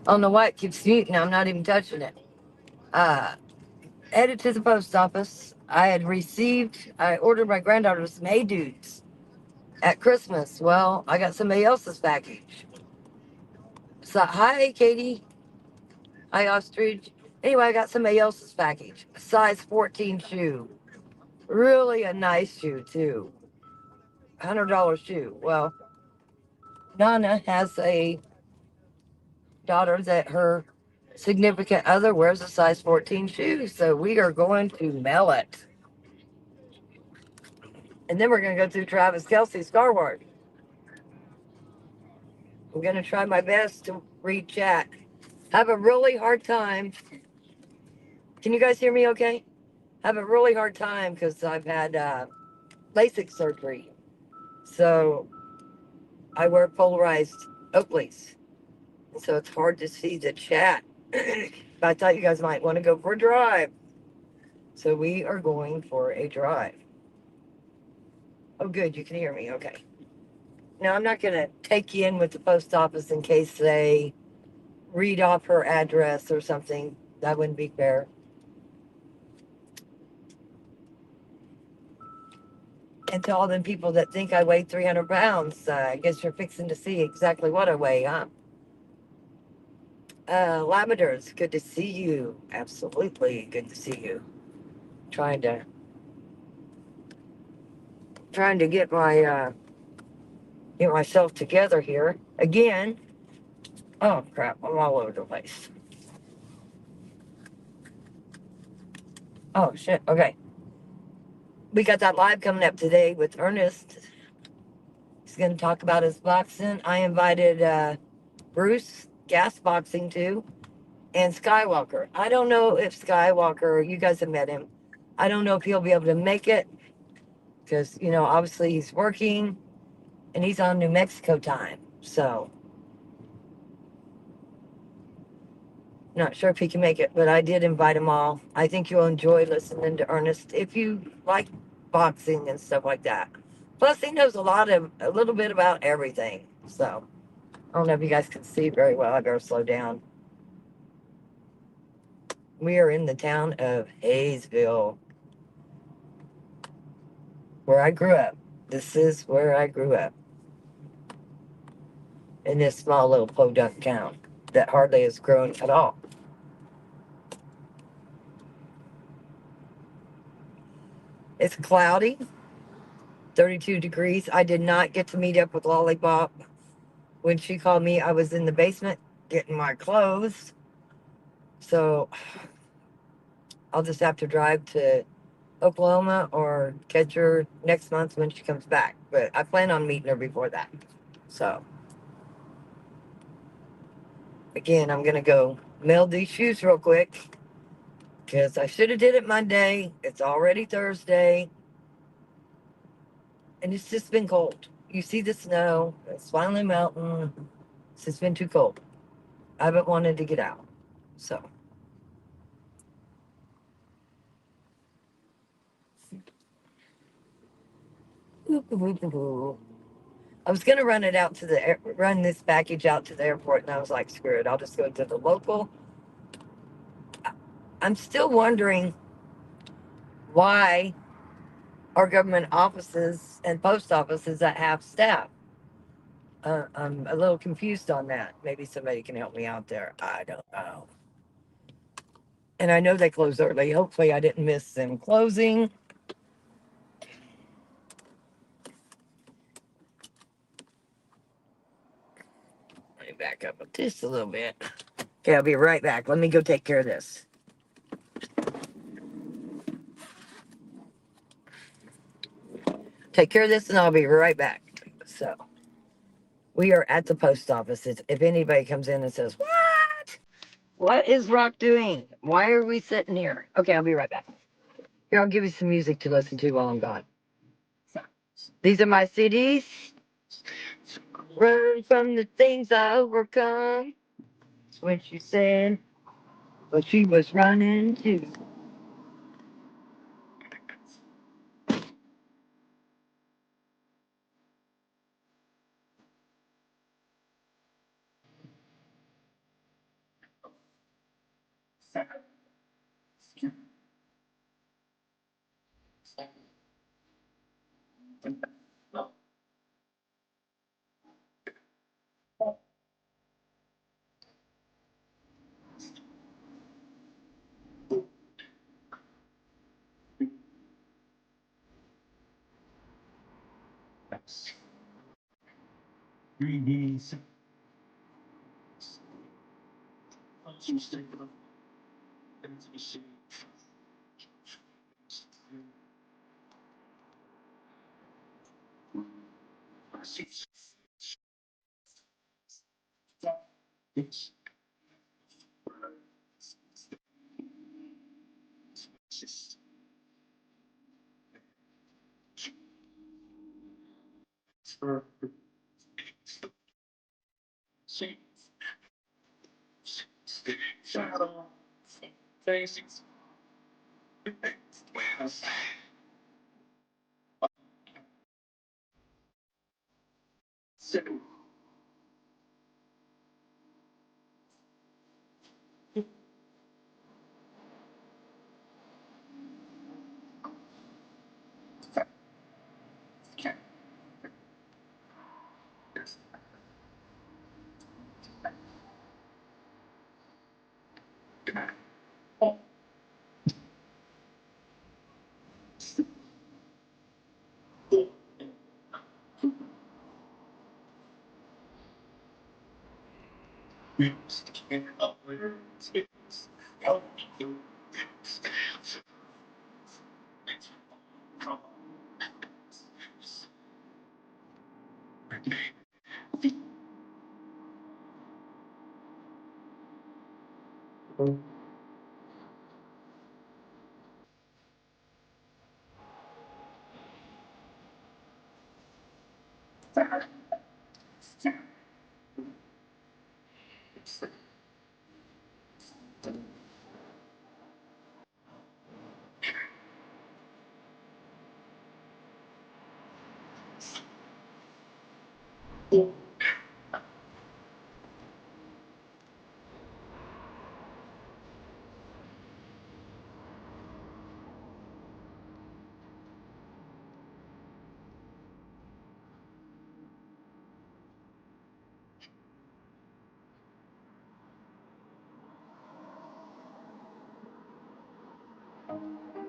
I don't know why it keeps muting. I'm not even touching it. Uh, Headed to the post office. I ordered my granddaughter some Hey Dudes at Christmas. Well, I got somebody else's package. So, hi, Katie. Hi, Ostrich. Anyway, I got somebody else's package. A size 14 shoe. Really a nice shoe, too. $100 shoe. Well, Nana has a daughter that her significant other wears a size 14 shoe. So we are going to mail it. And then we're going to go through Travis Kelsey's car ward. I'm going to try my best to read chat. Have a really hard time. Can you guys hear me okay? Have a really hard time because I've had LASIK surgery. So I wear polarized Oakleys. So it's hard to see the chat. But I thought you guys might want to go for a drive. So we are going for a drive. Oh, good. You can hear me. Okay. Now, I'm not going to take you in with the post office in case they read off her address or something. That wouldn't be fair. And to all them people that think I weigh 300 pounds, I guess you're fixing to see exactly what I weigh, huh? Lavenders, good to see you. Absolutely good to see you. Trying to get myself together here again. Oh crap! I'm all over the place. Oh shit. Okay, we got that live coming up today with Ernest. He's going to talk about his boxing. I invited Bruce gas boxing too, and Skywalker. I don't know if Skywalker, you guys have met him. I don't know if he'll be able to make it because, obviously he's working and he's on New Mexico time. So, not sure if he can make it, but I did invite them all. I think you'll enjoy listening to Ernest if you like boxing and stuff like that. Plus, he knows a little bit about everything. So, I don't know if you guys can see very well. I better slow down. We are in the town of Hayesville, where I grew up. This is where I grew up. In this small little podunk town that hardly has grown at all. It's cloudy, 32 degrees. I did not get to meet up with Lollipop. When she called me, I was in the basement getting my clothes. So I'll just have to drive to Oklahoma or catch her next month when she comes back. But I plan on meeting her before that. So, again, I'm going to go mail these shoes real quick because I should have did it Monday. It's already Thursday. And it's just been cold. You see the snow. It's finally melting. It's just been too cold. I haven't wanted to get out. So. I was gonna run this package out to the airport, and I was like, screw it. I'll just go to the local. I'm still wondering why our government offices and post offices that have staff. I'm a little confused on that. Maybe somebody can help me out there. I don't know. And I know they close early. Hopefully, I didn't miss them closing. Let me back up just a little bit. Okay, I'll be right back. Let me go take care of this. Take care of this, and I'll be right back. So, we are at the post office. If anybody comes in and says, "What? What is Rock doing? Why are we sitting here?" Okay, I'll be right back. Here, I'll give you some music to listen to while I'm gone. These are my CDs. Run from the things I overcome. That's when she said, but she was running too.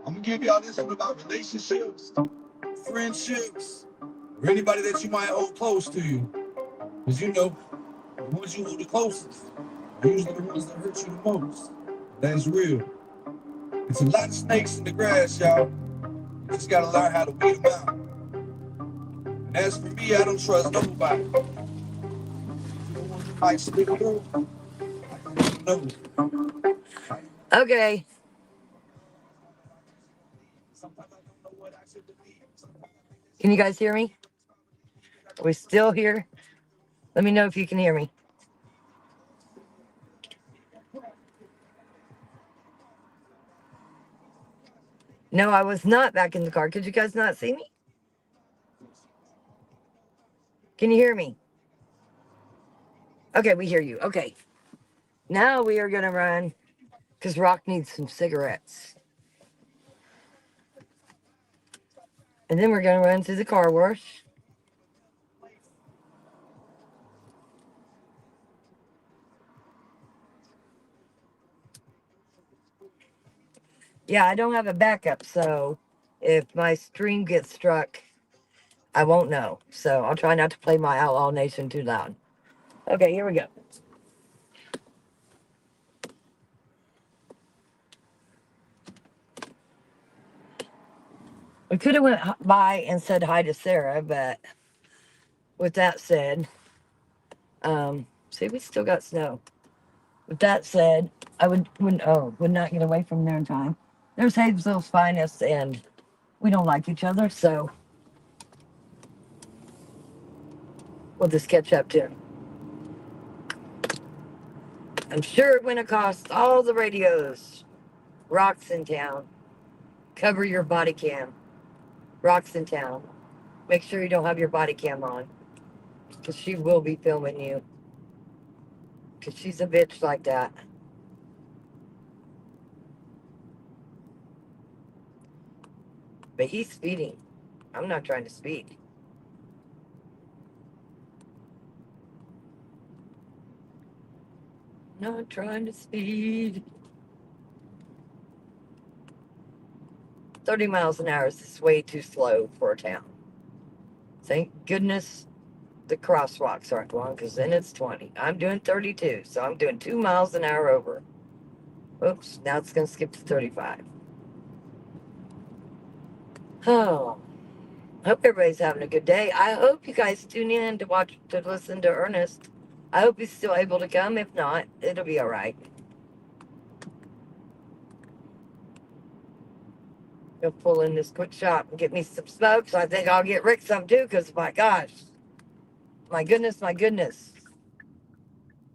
I'm gonna give y'all this one about relationships, friendships, or anybody that you might hold close to you. Because you know, the ones you hold the closest are usually the ones that hurt you the most. That's real. It's a lot of snakes in the grass, y'all. You just gotta learn how to weed them out. And as for me, I don't trust nobody. You might slip through. I don't know. Okay. Can you guys hear me? Are we still here? Let me know if you can hear me. No, I was not back in the car. Could you guys not see me? Can you hear me? Okay, we hear you. Okay. Now we are going to run because Rock needs some cigarettes. And then we're going to run to the car wash. Yeah, I don't have a backup, so if my stream gets struck, I won't know. So I'll try not to play my Outlaw Nation too loud. Okay, here we go. We could have went by and said hi to Sarah, but with that said, see, we still got snow. With that said, I would not get away from there in time. There's Hayesville's finest, and we don't like each other, so we'll just catch up to him. I'm sure it went across all the radios. Rocks in town. Cover your body cam. Rocks in town. Make sure you don't have your body cam on, because she will be filming you. Because she's a bitch like that. But he's speeding. I'm not trying to speed. Not trying to speed. 30 miles an hour is just way too slow for a town. Thank goodness the crosswalks aren't long because then it's 20. I'm doing 32, so I'm doing 2 miles an hour over. Oops, now it's going to skip to 35. Oh, hope everybody's having a good day. I hope you guys tune in to listen to Ernest. I hope he's still able to come. If not, it'll be all right. Go pull in this quick shop and get me some smokes. I think I'll get Rick some too, because my gosh, my goodness, my goodness.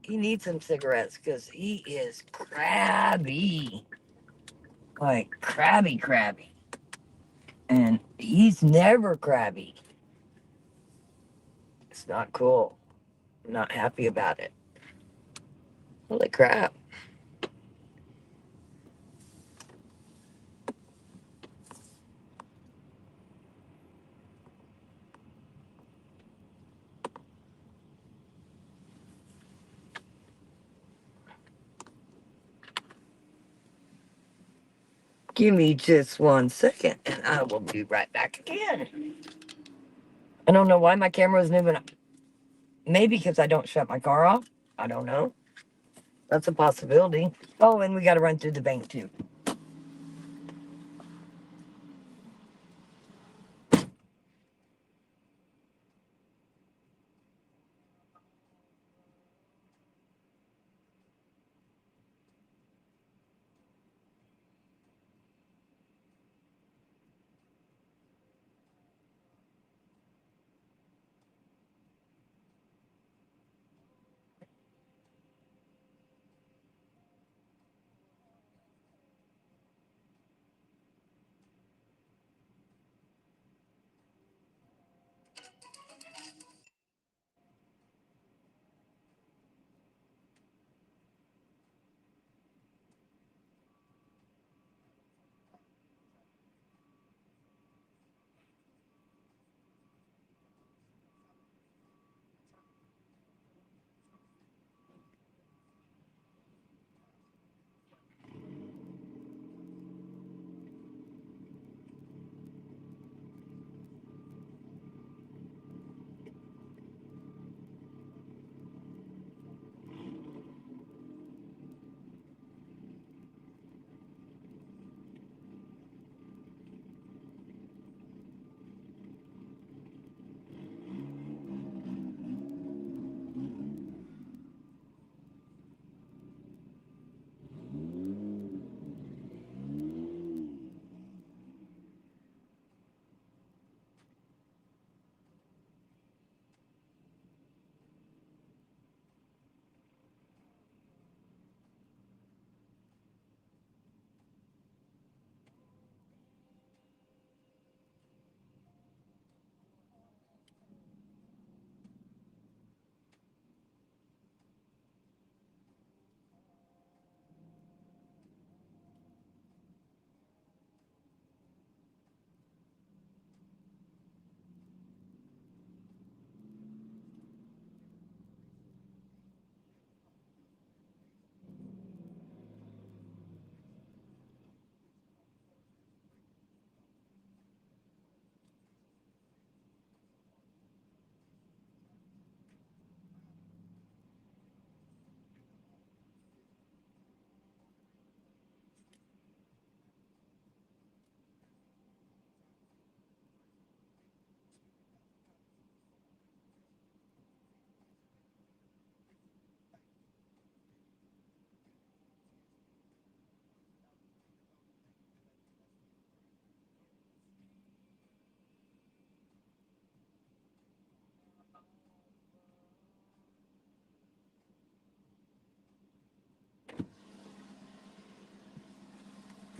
He needs some cigarettes because he is crabby. Like crabby, crabby. And he's never crabby. It's not cool. I'm not happy about it. Holy crap. Give me just 1 second and I will be right back again. I don't know why my camera is moving up. Maybe because I don't shut my car off. I don't know. That's a possibility. Oh, and we got to run through the bank too.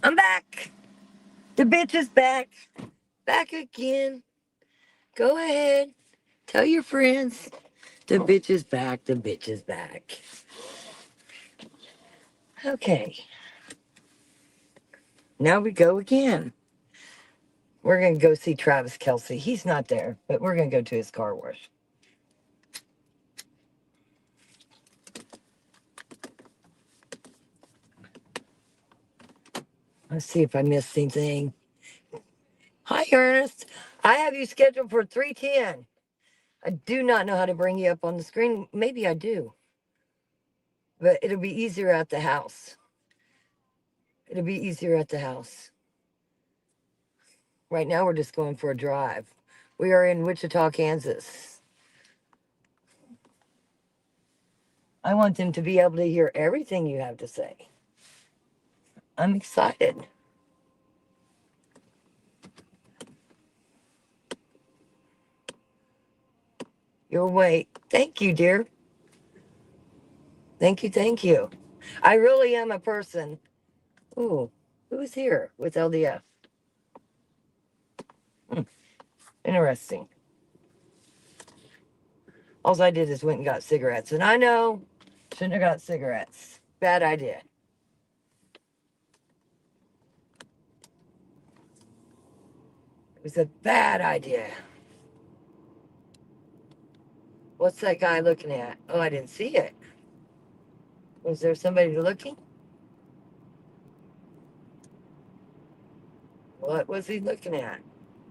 I'm back. The bitch is back. Back again. Go ahead. Tell your friends. The bitch is back. The bitch is back. Okay. Now we go again. We're going to go see Travis Kelsey. He's not there, but we're going to go to his car wash. Let's see if I missed anything. Hi, Ernest. I have you scheduled for 3:10. I do not know how to bring you up on the screen. Maybe I do, but it'll be easier at the house. It'll be easier at the house. Right now, we're just going for a drive. We are in Wichita, Kansas. I want them to be able to hear everything you have to say. I'm excited. Your way. Thank you, dear. Thank you, thank you. I really am a person. Ooh, who's here with LDF? Hmm, interesting. All I did is went and got cigarettes. And I know, shouldn't have got cigarettes. Bad idea. It was a bad idea. What's that guy looking at? Oh, I didn't see it. Was there somebody looking? What was he looking at?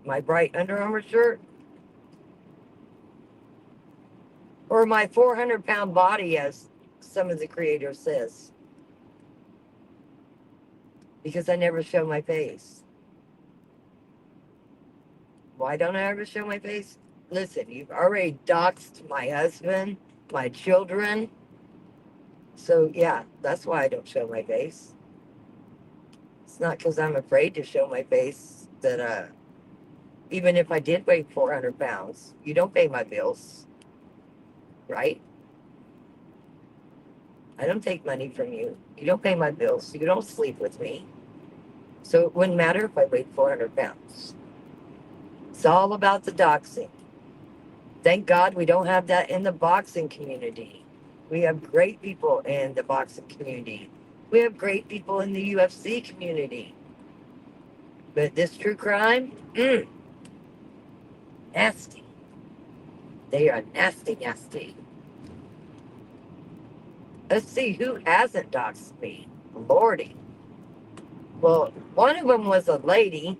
My bright Under Armour shirt? Or my 400-pound body, as some of the creators says? Because I never show my face. Why don't I ever show my face? Listen, you've already doxed my husband, my children. So, yeah, that's why I don't show my face. It's not because I'm afraid to show my face that, even if I did weigh 400 pounds, you don't pay my bills, right? I don't take money from you. You don't pay my bills. You don't sleep with me. So it wouldn't matter if I weighed 400 pounds. It's all about the doxing. Thank God we don't have that in the boxing community. We have great people in the boxing community. We have great people in the UFC community. But this true crime, nasty. They are nasty, nasty. Let's see who hasn't doxed me. Lordy. Well, one of them was a lady,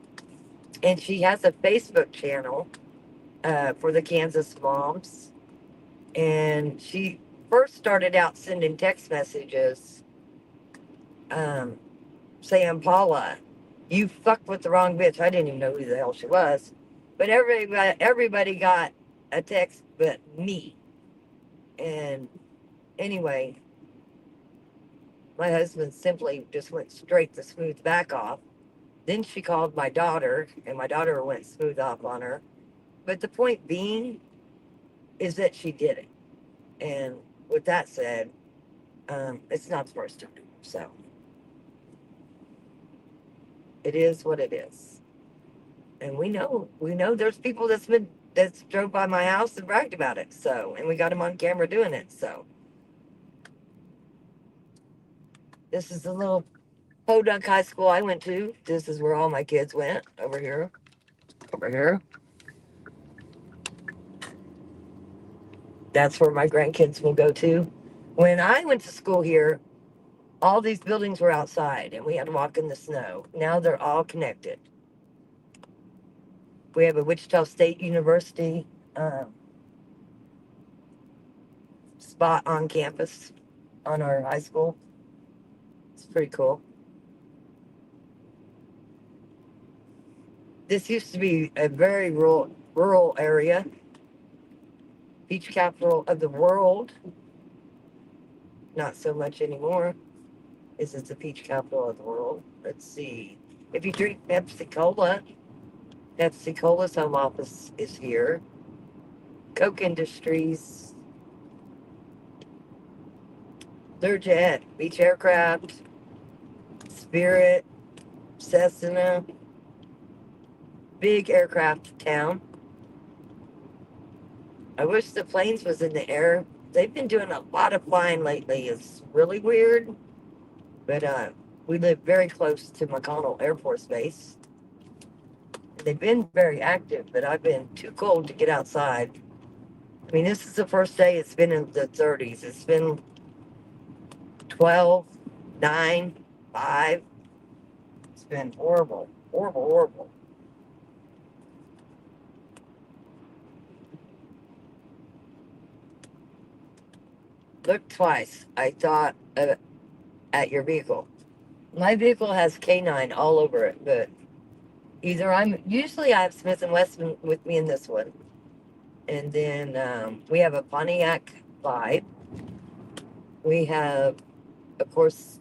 and she has a Facebook channel for the Kansas moms. And she first started out sending text messages saying, Paula, you fucked with the wrong bitch. I didn't even know who the hell she was. But everybody got a text but me. And anyway, my husband simply just went straight to smooth back off. Then she called my daughter, and my daughter went smooth off on her. But the point being is that she did it. And with that said, it's not the first time. So it is what it is. And we know there's people that's drove by my house and bragged about it. So, and we got them on camera doing it. So this is the little podunk high school I went to. This is where all my kids went. Over here. Over here. That's where my grandkids will go to. When I went to school here, all these buildings were outside and we had to walk in the snow. Now they're all connected. We have a Wichita State University spot on campus on our high school. It's pretty cool. This used to be a very rural area. Beach capital of the world. Not so much anymore. Is it the peach capital of the world? Let's see. If you drink Pepsi Cola, Pepsi Cola's home office is here. Coke Industries, Learjet, Beach Aircraft, Spirit, Cessna, big aircraft town. I wish the planes was in the air. They've been doing a lot of flying lately. It's really weird. But we live very close to McConnell Air Force Base. They've been very active, but I've been too cold to get outside. I mean, this is the first day it's been in the 30s. It's been 12, 9, 5. It's been horrible, horrible, horrible. Look twice. I thought at your vehicle. My vehicle has canine all over it, but either I'm usually I have Smith and Wesson with me in this one, and then we have a Pontiac Vibe. We have, of course,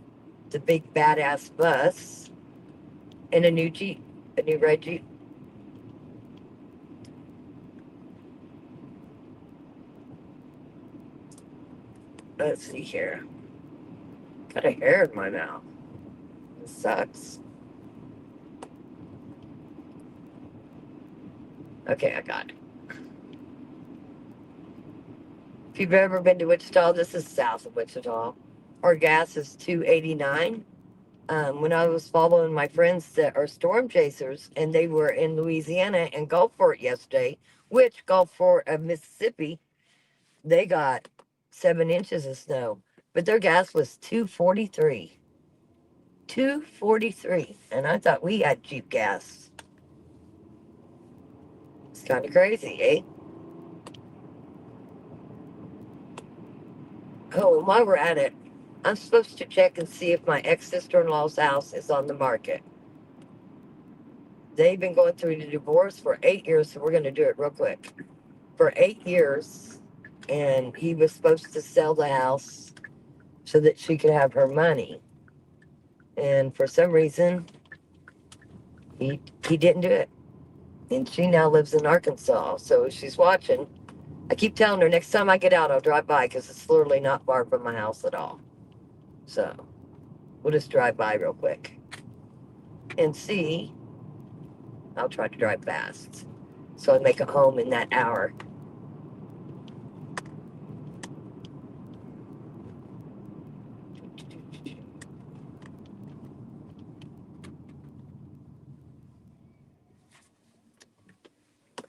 the big badass bus, and a new Jeep, a new red Jeep. Let's see here. Got a hair in my mouth. It sucks. Okay, I got it. If you've ever been to Wichita, this is south of Wichita. Our gas is $2.89. When I was following my friends that are storm chasers, and they were in Louisiana and Gulfport yesterday, which Gulfport of Mississippi, they got 7 inches of snow, but their gas was 2.43. 2.43, and I thought we had cheap gas. It's kind of crazy, eh? Oh, while we're at it, I'm supposed to check and see if my ex-sister-in-law's house is on the market. They've been going through the divorce for 8 years, so we're going to do it real quick. For 8 years, and he was supposed to sell the house so that she could have her money. And for some reason, he didn't do it. And she now lives in Arkansas, so she's watching. I keep telling her next time I get out, I'll drive by because it's literally not far from my house at all. So we'll just drive by real quick and see. I'll try to drive fast so I make it home in that hour.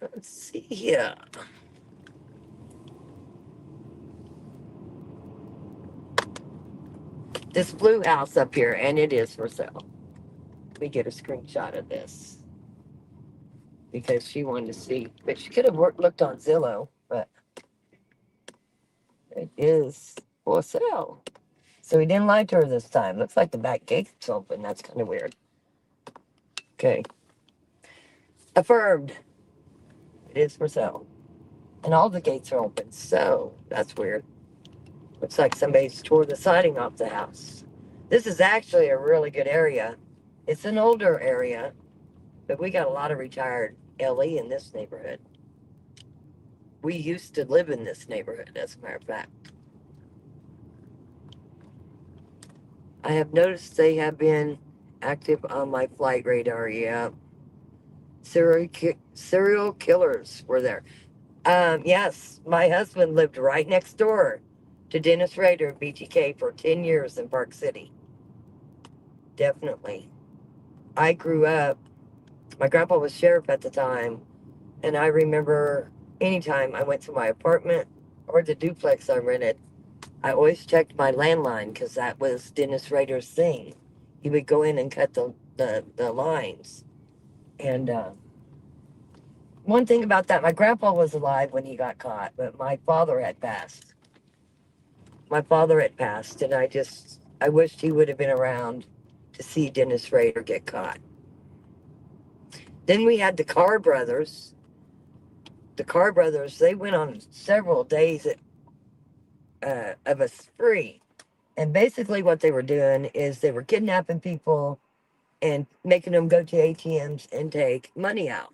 Let's see here. This blue house up here, and it is for sale. Let me get a screenshot of this because she wanted to see, but she could have looked on Zillow, but it is for sale. So he didn't lie to her this time. Looks like the back gate's open. That's kind of weird. Okay. Affirmed. It is for sale. And all the gates are open, so that's weird. Looks like somebody's tore the siding off the house. This is actually a really good area. It's an older area, but we got a lot of retired LE in this neighborhood. We used to live in this neighborhood, as a matter of fact. I have noticed they have been active on my flight radar. Yeah. Serial killers were there. Yes, my husband lived right next door to Dennis Rader, BTK, for 10 years in Park City. Definitely. I grew up, my grandpa was sheriff at the time, and I remember anytime I went to my apartment or the duplex I rented, I always checked my landline because that was Dennis Rader's thing. He would go in and cut the lines. And one thing about that, my grandpa was alive when he got caught, but my father had passed. My father had passed, and I wished he would have been around to see Dennis Rader get caught. Then we had the Carr brothers. The Carr brothers, they went on several days of a spree. And basically what they were doing is they were kidnapping people and making them go to ATMs and take money out.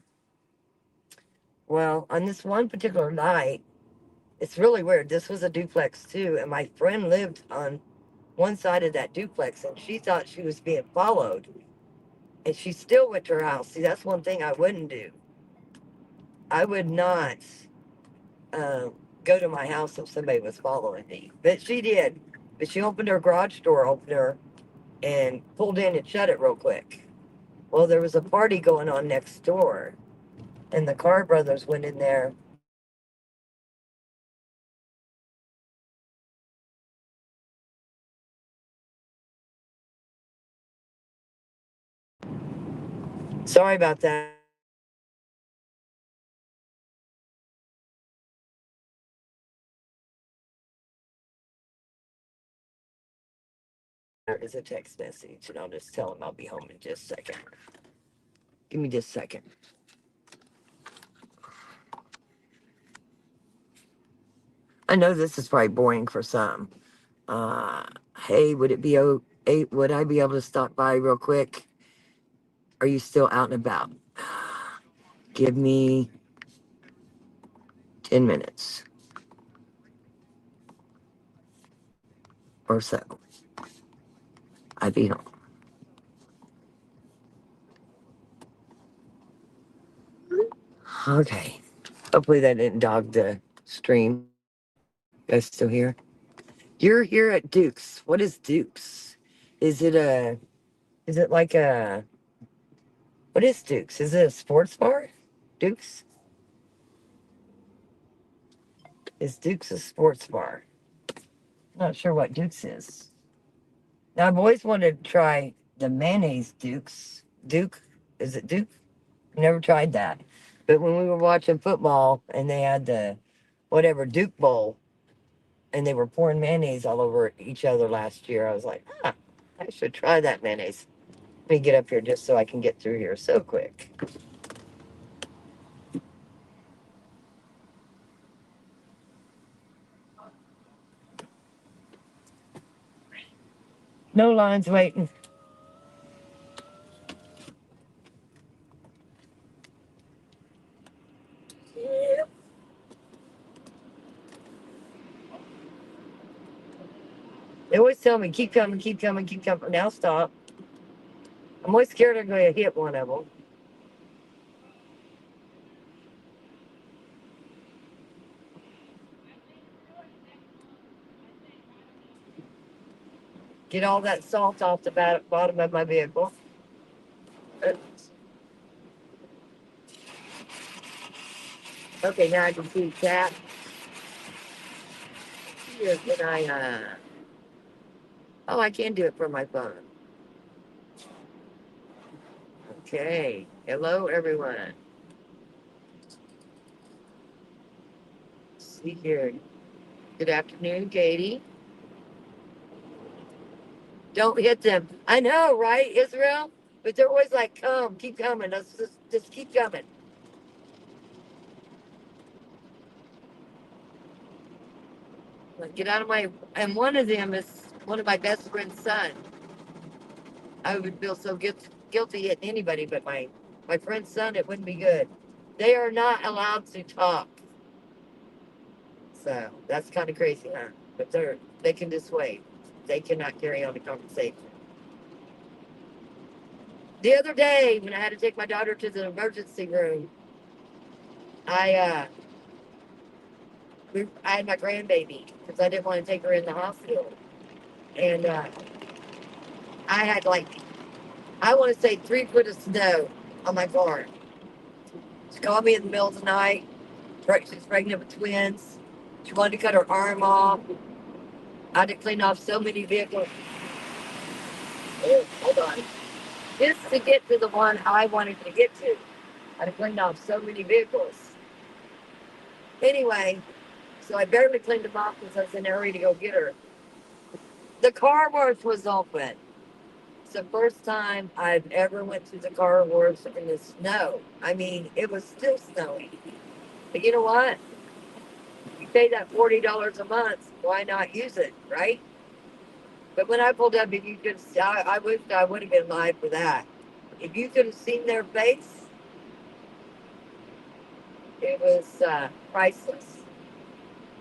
Well, on this one particular night, it's really weird. This was a duplex too, and my friend lived on one side of that duplex, and she thought she was being followed, and she still went to her house. See, that's one thing I wouldn't do. I would not go to my house if somebody was following me, but she did. But she opened her garage door opener and pulled in and shut it real quick. Well, there was a party going on next door, and the Carr brothers went in there. Sorry about that. is a text message, and I'll just tell him I'll be home in just a second. Give me just a second. I know this is probably boring for some. Uh, hey, would I be able to stop by real quick? Are you still out and about? Give me 10 minutes or so. I'd be home. Okay. Hopefully that didn't dog the stream. You guys still here? You're here at Duke's. What is Duke's? Is it a, is it like a, what is Duke's? Is it a sports bar? Duke's? Is Duke's a sports bar? Not sure what Duke's is. Now, I've always wanted to try the mayonnaise Duke's. Duke? Is it Duke? Never tried that. But when we were watching football and they had the whatever Duke Bowl and they were pouring mayonnaise all over each other last year, I was like, I should try that mayonnaise. Let me get up here just so I can get through here so quick. No lines waiting. They always tell me, keep coming, keep coming, keep coming. Now stop. I'm always scared I'm going to hit one of them. Get all that salt off the bottom of my vehicle. Okay, now I can see that. Here, can I, oh, I can do it from my phone. Okay. Hello, everyone. See here. Good afternoon, Katie. Don't hit them. I know, right, Israel? But they're always like, come, keep coming. Let's just keep coming. Like, get out of my. And one of them is one of my best friend's son. I would feel so guilty hitting anybody, but my friend's son, it wouldn't be good. They are not allowed to talk. So that's kind of crazy, huh? But they can dissuade. They cannot carry on a conversation. The other day, when I had to take my daughter to the emergency room, I I had my grandbaby because I didn't want to take her in the hospital, and I had like I want to say 3 foot of snow on my farm. She called me in the middle of the night. She's pregnant with twins. She wanted to cut her arm off. I had to clean off so many vehicles. Oh, hold on. Just to get to the one I wanted to get to. I had to clean off so many vehicles. Anyway, so I barely cleaned them off because I was in a hurry to go get her. The car wash was open. It's the first time I've ever went to the car wash in the snow. I mean, it was still snowing. But you know what? You pay that $40 a month. Why not use it, right? But when I pulled up, if you could, I wish I would have been live for that. If you could have seen their face, it was priceless.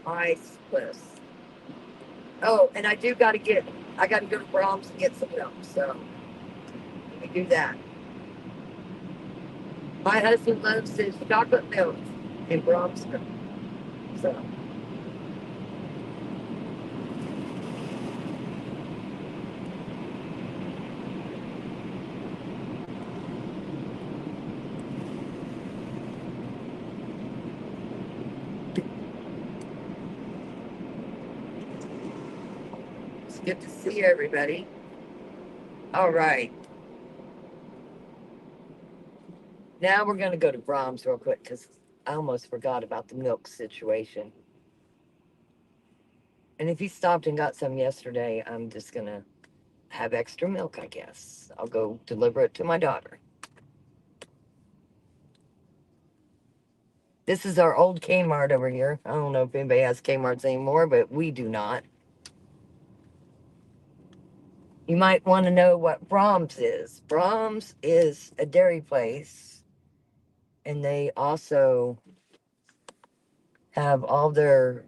Priceless. Oh, and I got to go to Brahms and get some milk. So let me do that. My husband loves his chocolate milk and Brahms milk. So it's good to see everybody. All right. Now we're going to go to Brahms real quick because I almost forgot about the milk situation. And if he stopped and got some yesterday, I'm just going to have extra milk, I guess. I'll go deliver it to my daughter. This is our old Kmart over here. I don't know if anybody has Kmarts anymore, but we do not. You might want to know what Brahms is. Brahms is a dairy place, and they also have all their,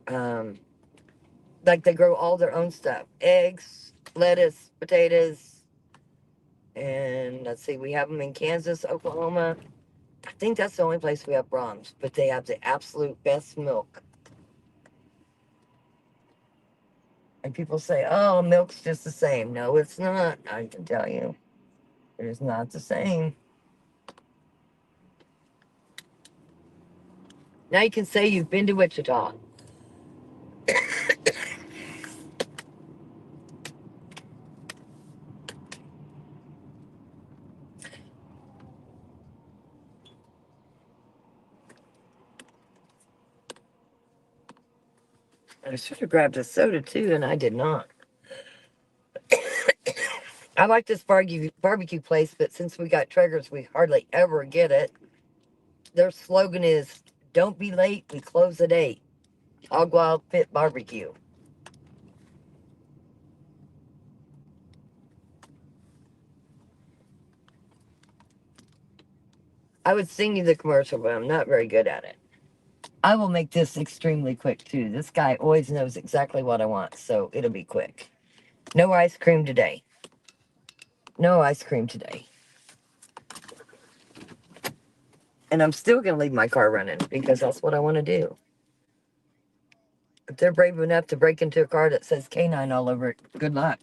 like they grow all their own stuff: eggs, lettuce, potatoes, and let's see, we have them in Kansas, Oklahoma. I think that's the only place we have Brahms, but they have the absolute best milk. And people say, oh, milk's just the same. No, it's not. I can tell you. It is not the same. Now you can say you've been to Wichita. I should have grabbed a soda too, and I did not. I like this barbecue place, but since we got Traegers, we hardly ever get it. Their slogan is, "Don't be late. We close at 8. Hog Wild Pit Barbecue." I would sing you the commercial, but I'm not very good at it. I will make this extremely quick too. This guy always knows exactly what I want, so it'll be quick. No ice cream today. No ice cream today. And I'm still going to leave my car running because that's what I want to do. If they're brave enough to break into a car that says canine all over it, good luck.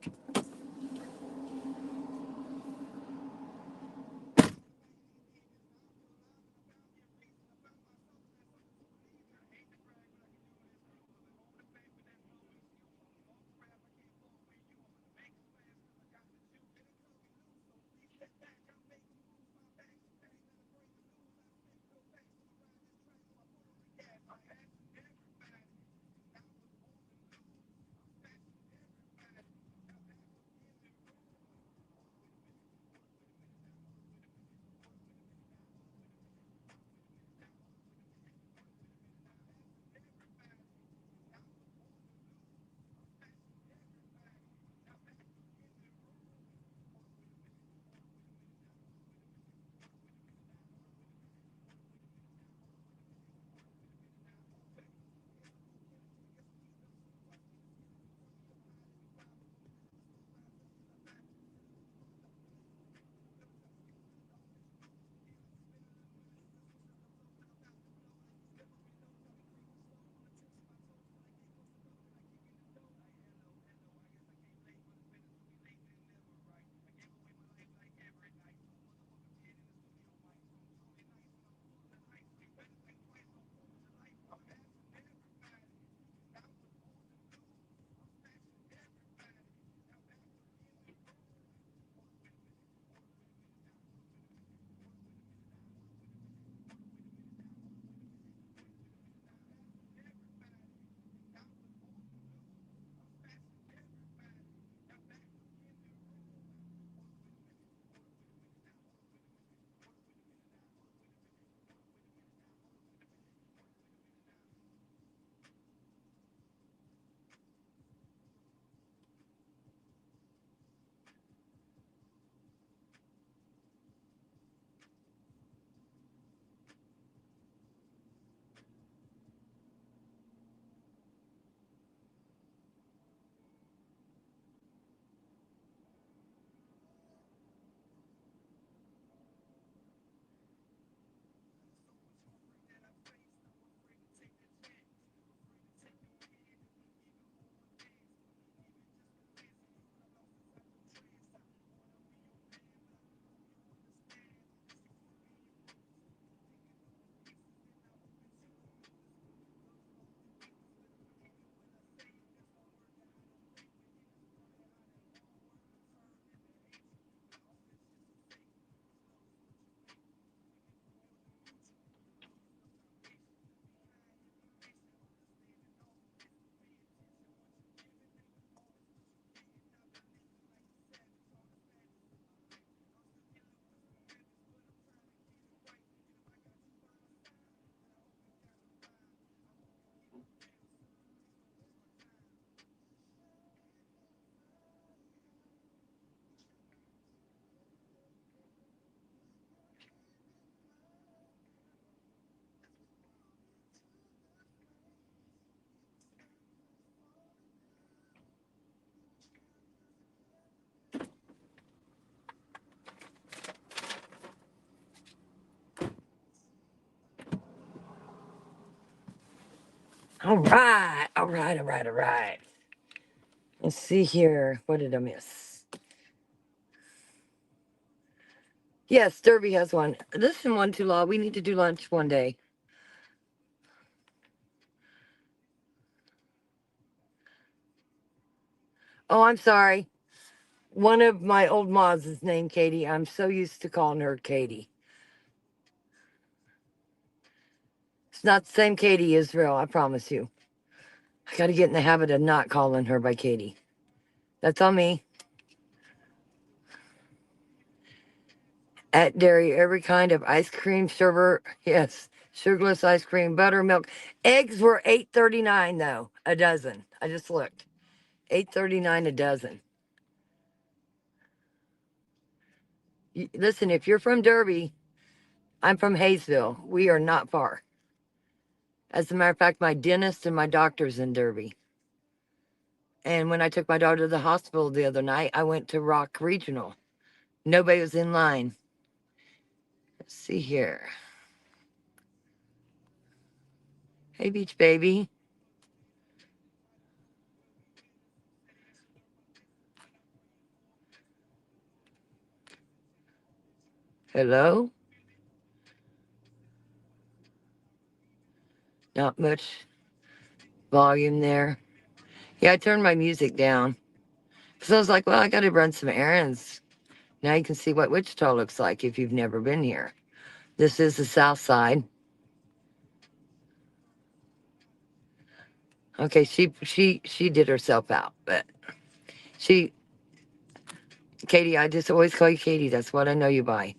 All right, all right, all right, all right. Let's see here. What did I miss? Yes, Derby has one. Listen, one too long. We need to do lunch one day. Oh, I'm sorry. One of my old mods is named Katie. I'm so used to calling her Katie. It's not the same Katie Israel, I promise you. I got to get in the habit of not calling her by Katie. That's on me. At dairy, every kind of ice cream server. Yes, sugarless ice cream, buttermilk. Eggs were $8.39 though, a dozen. I just looked. $8.39 a dozen. Listen, if you're from Derby, I'm from Hayesville. We are not far. As a matter of fact, my dentist and my doctor's in Derby. And when I took my daughter to the hospital the other night, I went to Rock Regional. Nobody was in line. Let's see here. Hey, Beach Baby. Hello? Not much volume there. Yeah, I turned my music down. Because I was like, well, I got to run some errands. Now you can see what Wichita looks like if you've never been here. This is the south side. Okay, she did herself out, but she Katie, I just always call you Katie. That's what I know you by.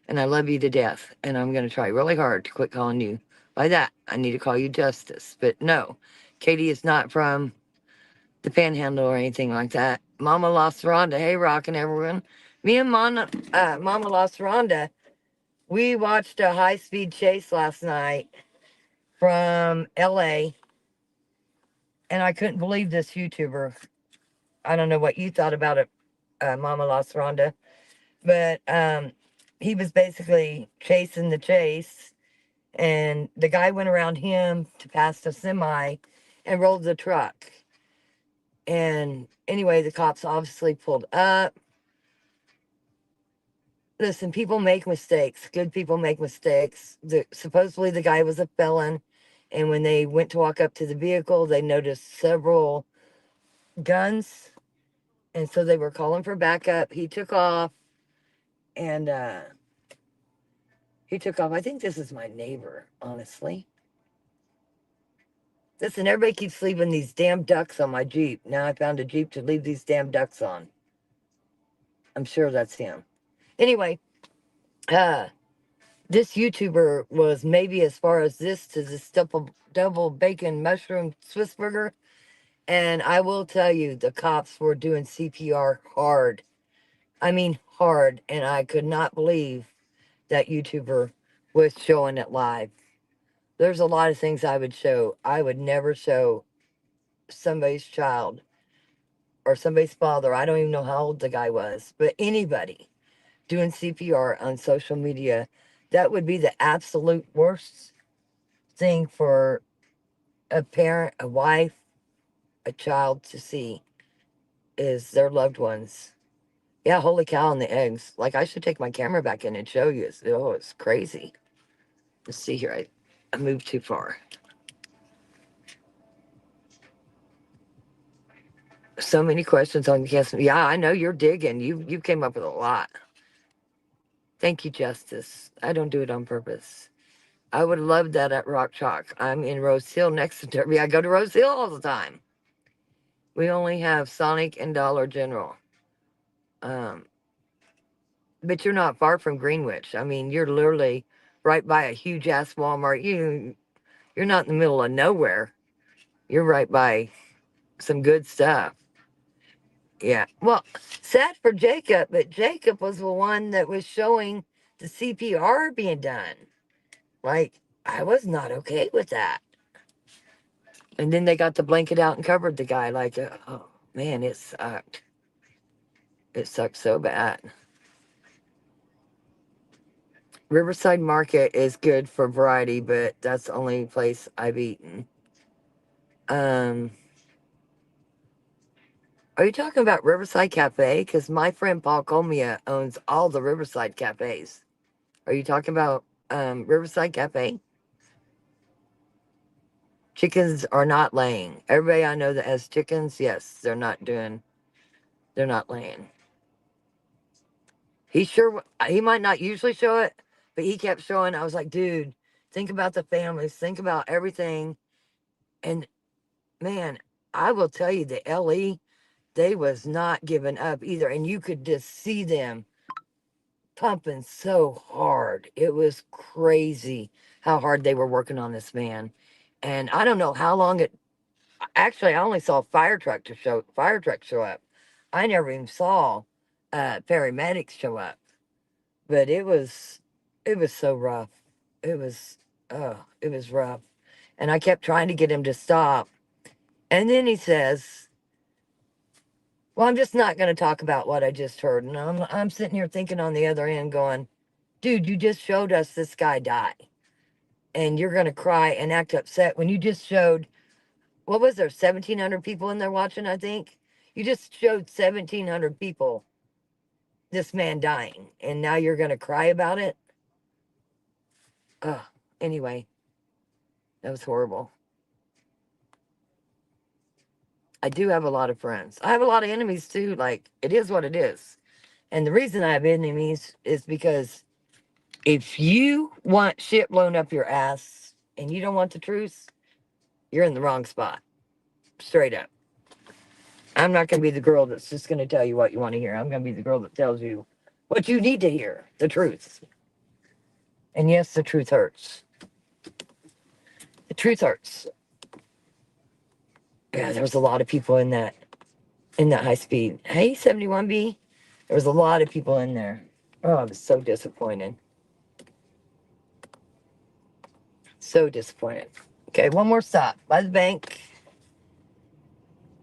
And I love you to death. And I'm going to try really hard to quit calling you by that. I need to call you Justice. But no, Katie is not from the Panhandle or anything like that. Mama lost Rhonda. Hey, rockin' everyone. Me and Mama lost Rhonda. We watched a high-speed chase last night from LA. And I couldn't believe this YouTuber. I don't know what you thought about it, Mama lost Rhonda. But he was basically chasing the chase, and the guy went around him to pass the semi and rolled the truck. And anyway, the cops obviously pulled up. Listen, people make mistakes. Good people make mistakes. Supposedly the guy was a felon, and when they went to walk up to the vehicle, they noticed several guns, and so they were calling for backup. He took off, and he took off. I think this is my neighbor, honestly. Listen, everybody keeps leaving these damn ducks on my Jeep. Now I found a Jeep to leave these damn ducks on. I'm sure that's him. Anyway, uh, this YouTuber was maybe as far as this to this double bacon mushroom Swiss burger. And I will tell you, the cops were doing CPR hard. I mean, hard. And I could not believe that YouTuber was showing it live. There's a lot of things I would show. I would never show somebody's child or somebody's father. I don't even know how old the guy was, but anybody doing CPR on social media, that would be the absolute worst thing for a parent, a wife, a child to see is their loved ones. Yeah, holy cow on the eggs. Like, I should take my camera back in and show you. It's crazy. Let's see here. I moved too far. So many questions on guess. Yeah, I know you're digging. You came up with a lot. Thank you, Justice. I don't do it on purpose. I would love that at Rock Chalk. I'm in Rose Hill next to Derby. I go to Rose Hill all the time. We only have Sonic and Dollar General. Um, but you're not far from Greenwich. I mean, you're literally right by a huge ass Walmart. You're not in the middle of nowhere. You're right by some good stuff. Yeah. Well, sad for Jacob, but Jacob was the one that was showing the CPR being done. Like, I was not okay with that. And then they got the blanket out and covered the guy. Like, oh man, it sucked. It sucked so bad. Riverside Market is good for variety, but that's the only place I've eaten. Are you talking about Riverside Cafe? Because my friend Paul Comia owns all the Riverside cafes. Are you talking about Riverside Cafe? Chickens are not laying. Everybody I know that has chickens, yes, they're not laying. He might not usually show it, but he kept showing. I was like, dude, think about the families, think about everything. And man, I will tell you, the LE, they was not giving up either. And you could just see them pumping so hard. It was crazy how hard they were working on this man. And I don't know how long it actually I only saw a fire truck show up. I never even saw paramedics show up. But it was so rough. It was it was rough. And I kept trying to get him to stop. And then he says, well, I'm just not going to talk about what I just heard. And I'm sitting here thinking on the other end going, dude, you just showed us this guy die. And you're going to cry and act upset when you just showed, what was there, 1,700 people in there watching, I think? You just showed 1,700 people this man dying. And now you're going to cry about it? Ugh. Anyway, that was horrible. I do have a lot of friends. I have a lot of enemies too. Like, it is what it is. And the reason I have enemies is because if you want shit blown up your ass and you don't want the truth, you're in the wrong spot. Straight up. I'm not going to be the girl that's just going to tell you what you want to hear. I'm going to be the girl that tells you what you need to hear, the truth. And yes, the truth hurts. The truth hurts. Yeah, there was a lot of people in that high speed. Hey, 71B. There was a lot of people in there. Oh, I was so disappointed. So disappointed. Okay, one more stop by the bank.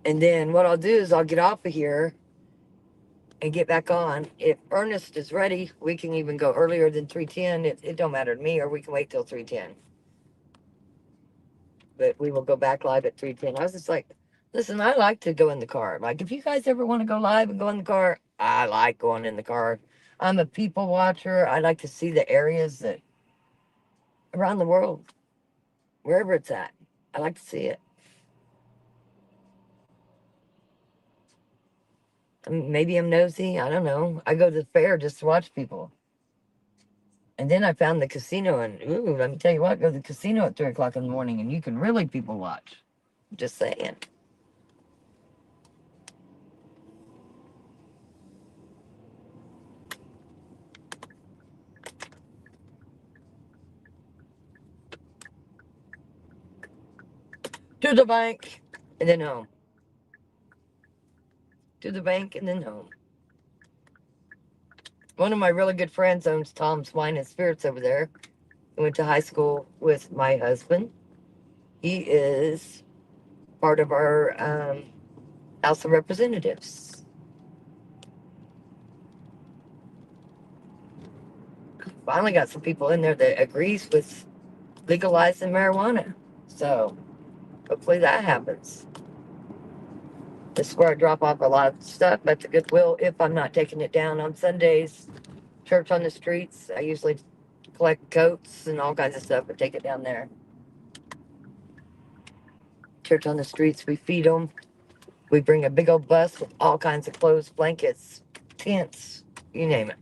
And then what I'll do is I'll get off of here and get back on. If Ernest is ready, we can even go earlier than 3:10. It don't matter to me, or we can wait till 3:10. But we will go back live at 3:10. I was just like, listen, I like to go in the car. Like, if you guys ever want to go live and go in the car, I like going in the car. I'm a people watcher. I like to see the areas that around the world, wherever it's at. I like to see it. Maybe I'm nosy. I don't know. I go to the fair just to watch people. And then I found the casino, and ooh, let me tell you what, go to the casino at 3 o'clock in the morning, and you can really people watch. Just saying. To the bank, and then home. To the bank, and then home. One of my really good friends owns Tom's Wine and Spirits over there. I went to high school with my husband. He is part of our House of Representatives. Finally got some people in there that agrees with legalizing marijuana. So hopefully that happens. This is where I drop off a lot of stuff at the Goodwill if I'm not taking it down on Sundays. Church on the streets. I usually collect coats and all kinds of stuff and take it down there. Church on the streets, we feed them. We bring a big old bus with all kinds of clothes, blankets, tents, you name it.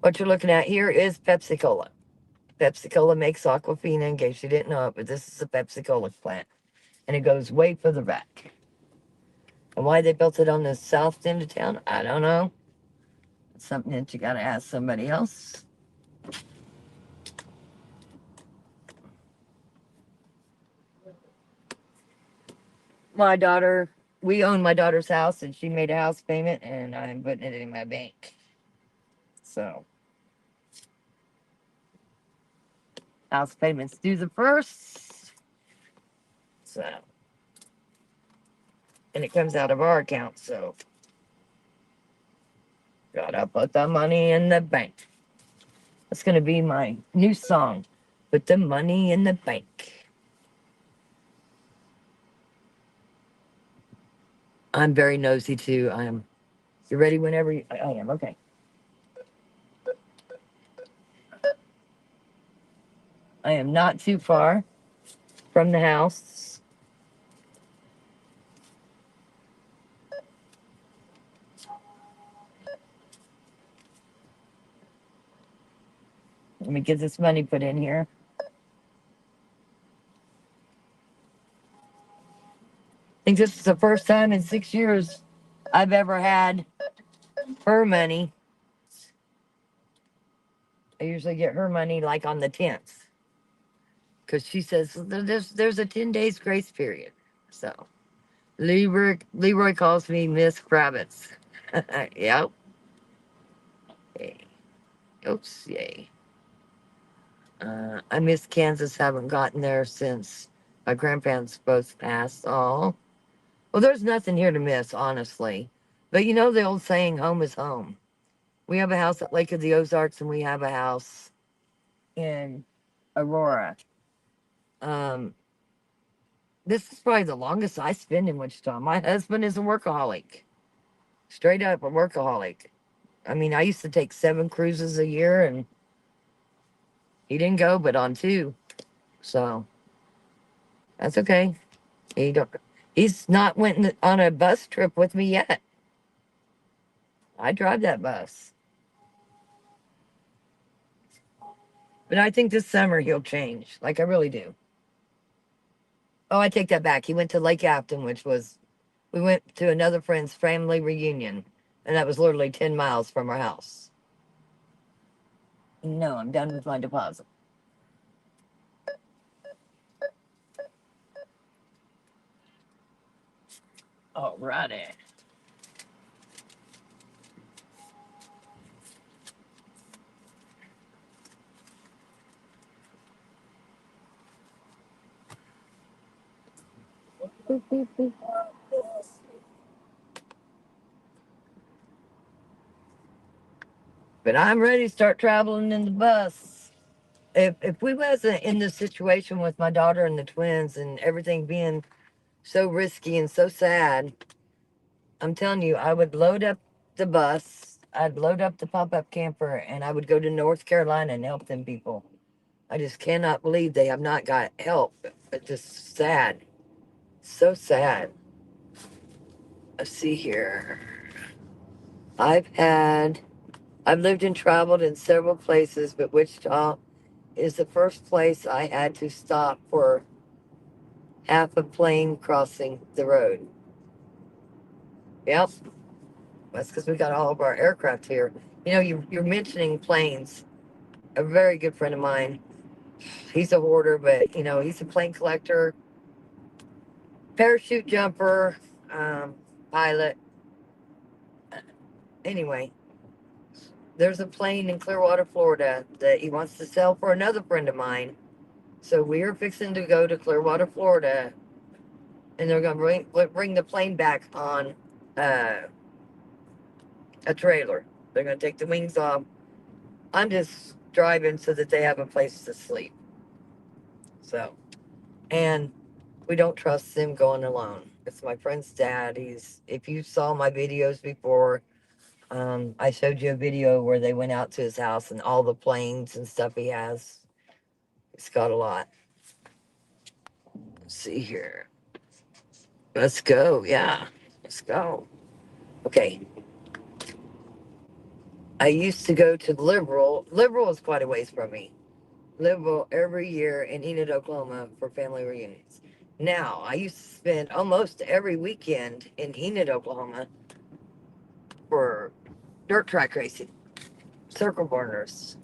What you're looking at here is Pepsi Cola. Pepsi Cola makes Aquafina, in case you didn't know it, but this is a Pepsi Cola plant. And it goes way further back. And why they built it on the south end of town, I don't know. It's something that you gotta ask somebody else. My daughter, we own my daughter's house, and she made a house payment, and I'm putting it in my bank. So, house payments due the 1st. So, and it comes out of our account, so gotta put the money in the bank. That's gonna be my new song. Put the money in the bank. I'm very nosy too. You ready whenever I am. Okay. I am not too far from the house. Let me get this money put in here. I think this is the first time in 6 years I've ever had her money. I usually get her money like on the 10th because she says there's a 10 days grace period. So Leroy calls me Miss Kravitz. Yep. Yay. Oops. Yay. I miss Kansas. Haven't gotten there since my grandparents both passed. Oh, well, there's nothing here to miss, honestly. But you know the old saying, home is home. We have a house at Lake of the Ozarks and we have a house in Aurora. Um, this is probably the longest I spend in Wichita. My husband is a workaholic, straight up a workaholic. I mean, I used to take 7 cruises a year and he didn't go but on 2. So that's okay. He don't, he's not went on a bus trip with me yet. I drive that bus. But I think this summer he'll change. Like I really do. Oh, I take that back. He went to Lake Afton, we went to another friend's family reunion, and that was literally 10 miles from our house. No, I'm done with my deposit. Alrighty. Boop, boop, boop. But I'm ready to start traveling in the bus. If we wasn't in this situation with my daughter and the twins and everything being so risky and so sad, I'm telling you, I would load up the bus, I'd load up the pop up camper, and I would go to North Carolina and help them people. I just cannot believe they have not got help. It's just sad. So sad. Let's see here. I've had, I've lived and traveled in several places, but Wichita is the first place I had to stop for half a plane crossing the road. Yep, that's because we got all of our aircraft here. You know, you're mentioning planes. A very good friend of mine, he's a hoarder, but you know, he's a plane collector, parachute jumper, um, pilot. Anyway, there's a plane in Clearwater, Florida that he wants to sell for another friend of mine. So we're fixing to go to Clearwater, Florida, and they're going to bring the plane back on uh, a trailer. They're going to take the wings off. I'm just driving so that they have a place to sleep. So, and we don't trust him going alone. It's my friend's dad. If you saw my videos before, I showed you a video where they went out to his house and all the planes and stuff he has. He's got a lot. Let's see here. Let's go. Yeah, let's go. Okay. I used to go to Liberal. Liberal is quite a ways from me. Liberal every year in Enid, Oklahoma for family reunions. Now, I used to spend almost every weekend in Enid, Oklahoma for dirt track racing, circle burners,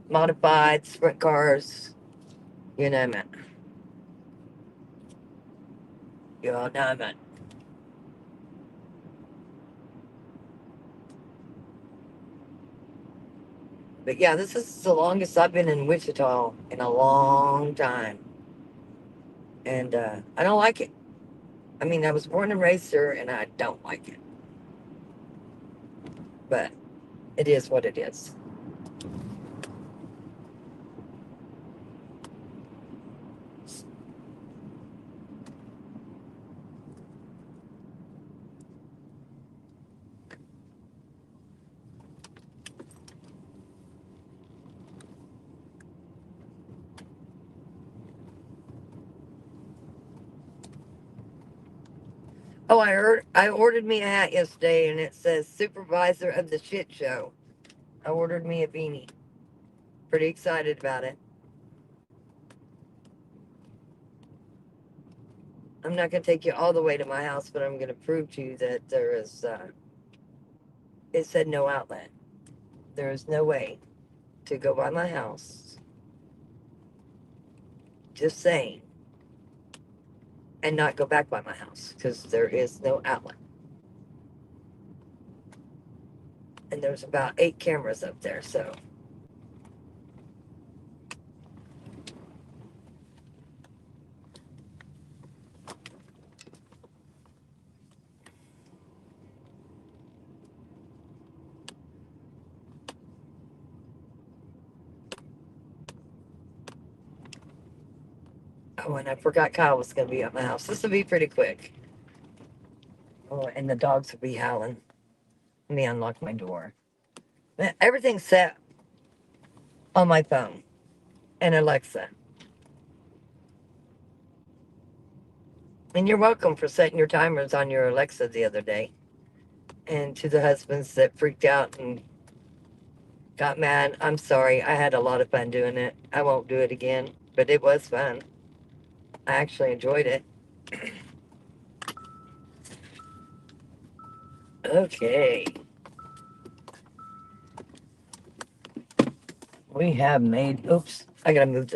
modified sprint cars, you name it. You name it. But yeah, this is the longest I've been in Wichita in a long time. And I don't like it. I mean, I was born and raised here and I don't like it. But it is what it is. Oh, I ordered me a hat yesterday and it says supervisor of the shit show. I ordered me a beanie. Pretty excited about it. I'm not going to take you all the way to my house, but I'm going to prove to you that there is, it said no outlet. There is no way to go by my house. Just saying. And not go back by my house because there is no outlet. And there's about 8 cameras up there, so. Oh, and I forgot Kyle was going to be at my house. This will be pretty quick. Oh, and the dogs will be howling. Let me unlock my door. Everything's set on my phone and Alexa. And you're welcome for setting your timers on your Alexa the other day. And to the husbands that freaked out and got mad, I'm sorry. I had a lot of fun doing it. I won't do it again, but it was fun. I actually enjoyed it. Okay. We have made, oops, I gotta move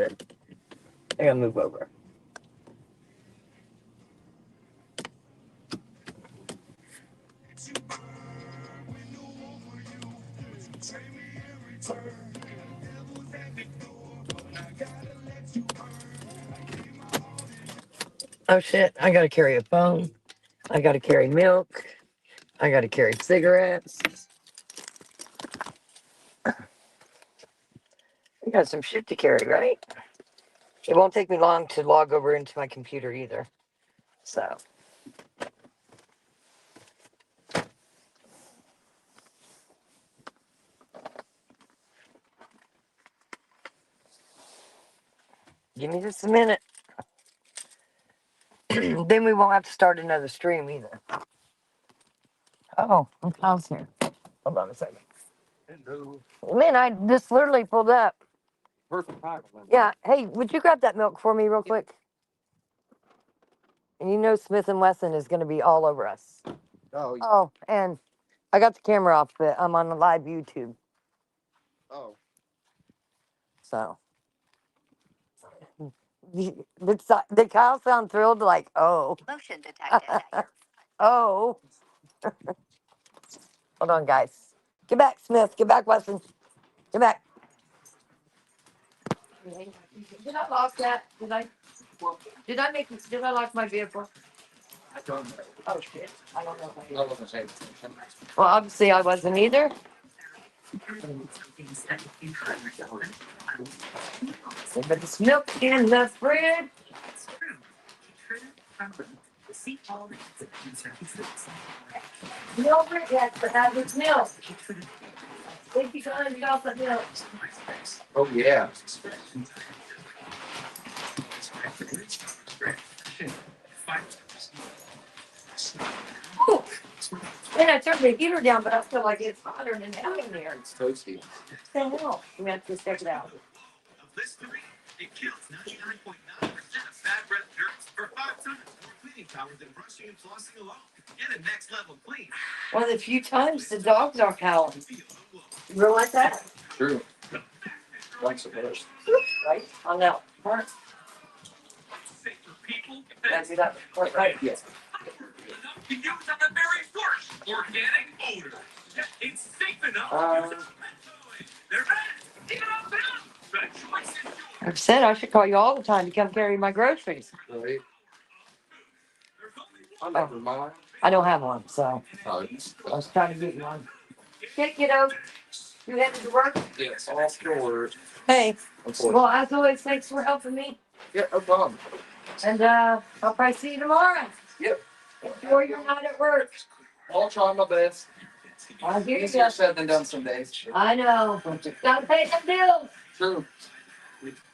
over. Oh shit, I gotta carry a phone. I gotta carry milk. I gotta carry cigarettes. I got some shit to carry, right? It won't take me long to log over into my computer either. So. Give me just a minute. Then we won't have to start another stream either. Oh, Kyle's here. Hold on a second. Hello. Man, I just literally pulled up. Perfect time. Yeah. Hey, would you grab that milk for me real quick? And you know Smith and Wesson is going to be all over us. Oh, yeah. Oh, and I got the camera off, but I'm on the live YouTube. Oh. So. Did Kyle sound thrilled? Like, oh. Motion detected at your Oh. Hold on, guys. Get back, Smith. Get back, Wesson. Get back. Did I lock that? Did I lock my vehicle? I don't know. Oh, shit. I don't know if I did. I wasn't saying. Well, obviously I wasn't either. But it's milk in the fridge. Milk, yes, but that was milk. Think you got yourself some milk. Oh, yeah. Ooh. Man, I turned the heater down, but I feel like it's hotter than hell in there. It's toasty. What the hell? We have to check it out. It kills 99.9% of bad breath germs for 5 times more cleaning power than brushing and flossing alone. Get a next level clean. One of the few times the dogs are howling. You realize that? True. Like suppose. Right? On that part. Safe for people. That's that part, right? Yes. Enough to use on the very first organic odor. It's safe enough to use it. They're bad. Even on them. The choice is yours. I've said I should call you all the time to come carry my groceries. Right. I never mind. I don't have one, so Oh, I was trying to get you one. Okay, kiddo. You headed to work? yes, all four. Hey. Of course. Well, as always, thanks for helping me. Yeah, no problem. And I'll probably see you tomorrow. Yep. Enjoy your night at work. I'll try my best. I hear Easier you. said than done some days. I know. Gotta pay some bills. True.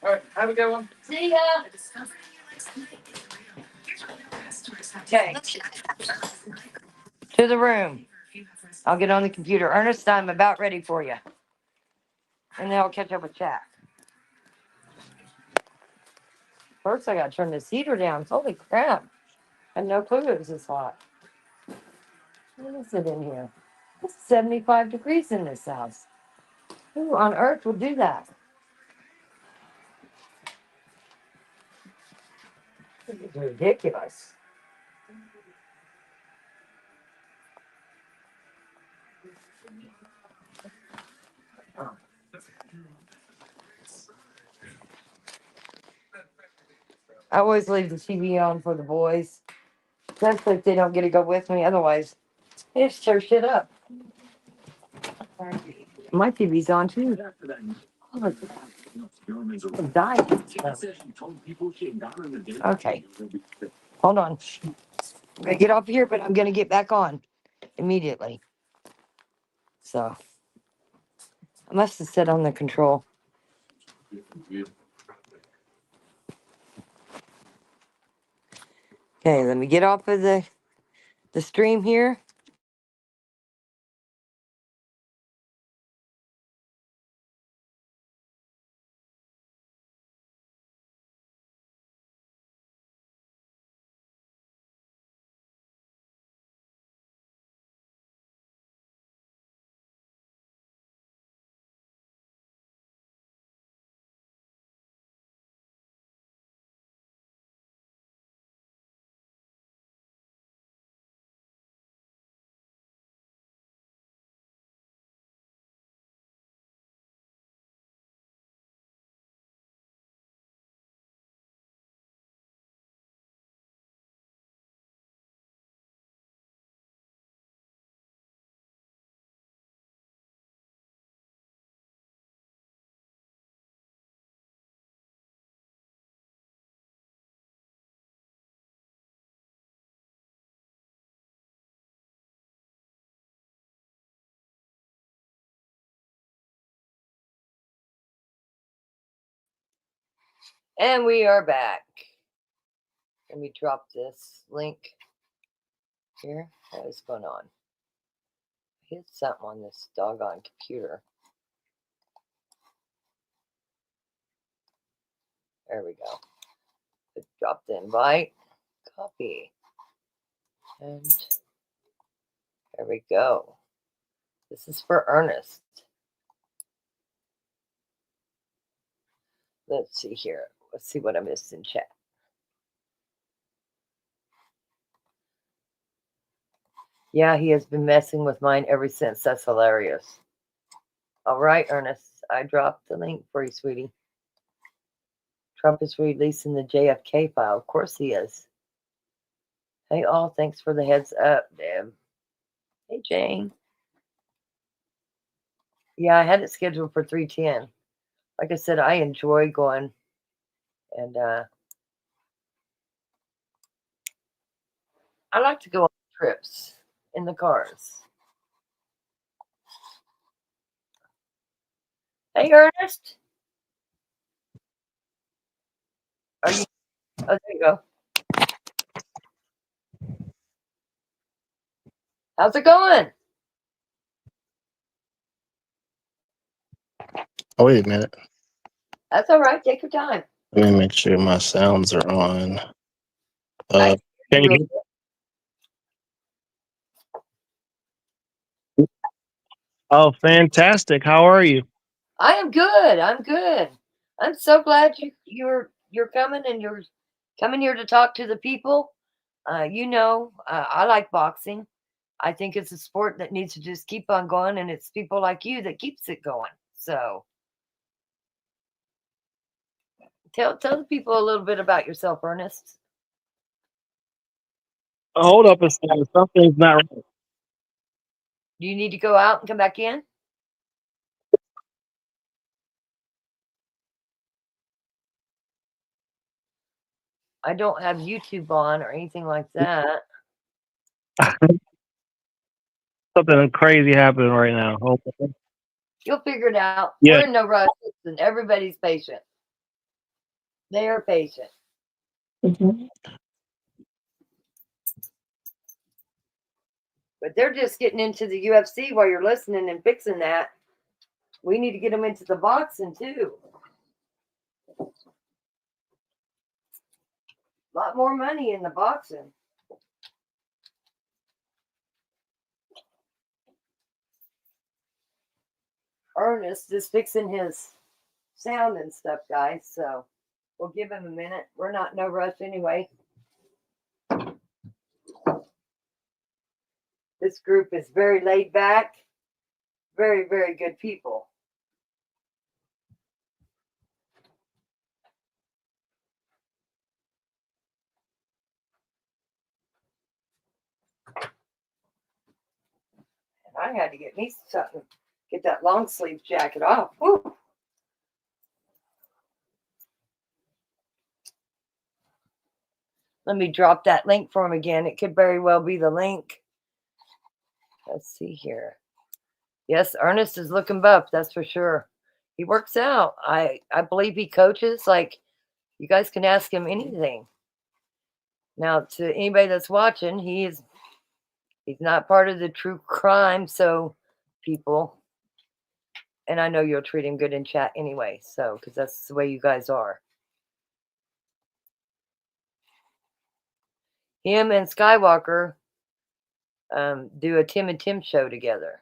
All right, have a good one. See ya. Okay. To the room. I'll get on the computer. Ernest, I'm about ready for you. And then I'll catch up with chat. First, I got to turn this heater down. Holy crap. I had no clue it was this hot. What is it in here? It's 75 degrees in this house. Who on earth would do that? This is ridiculous. I always leave the TV on for the boys. Especially if they don't get to go with me. Otherwise, they just tear shit up. My TV's on too. Oh, I'm dying. Okay. Hold on. I'm gonna get off here, but I'm gonna get back on immediately. So I must have set on the control. Okay, let me get off of the stream here. And we are back. Let me drop this link here. What is going on? Hit something on this doggone computer. There we go. Drop the invite. Copy. And there we go. This is for Ernest. Let's see here. Let's see what I missed in chat. Yeah, he has been messing with mine ever since. That's hilarious. All right, Ernest. I dropped the link for you, sweetie. Trump is releasing the JFK file. Of course he is. Hey, all. Thanks for the heads up, Deb. Hey, Jane. Yeah, I had it scheduled for 3:10. Like I said, I enjoy going and I like to go on trips in the cars. Hey, Ernest. Are you? Oh, there you go. How's it going? Oh, wait a minute. That's all right. Take your time. Let me make sure my sounds are on. I Can you real hear? Oh, fantastic. How are you? I am good. I'm good. I'm so glad you're coming and you're coming here to talk to the people. I like boxing. I think it's a sport that needs to just keep on going, and it's people like you that keeps it going. So tell the people a little bit about yourself, Ernest. Hold up a second. Something's not right. Do you need to go out and come back in? I don't have YouTube on or anything like that. Something crazy happening right now. Hold on. You'll figure it out. Yeah. We're in no rush, and everybody's patient. They are patient. Mhm. But they're just getting into the UFC while you're listening and fixing that. We need to get them into the boxing too. A lot more money in the boxing. Ernest is fixing his sound and stuff, guys. So we'll give him a minute. We're not in no rush anyway. This group is very laid back, very, very good people. And I had to get me something, get that long sleeve jacket off. Woo. Let me drop that link for him again. It could very well be the link. Let's see here. Yes, Ernest is looking buff, that's for sure. He works out. I believe he coaches. Like, you guys can ask him anything. Now, to anybody that's watching, he's not part of the true crime, so people, and I know you'll treat him good in chat anyway, so, because that's the way you guys are. Him and Skywalker do a Tim and Tim show together.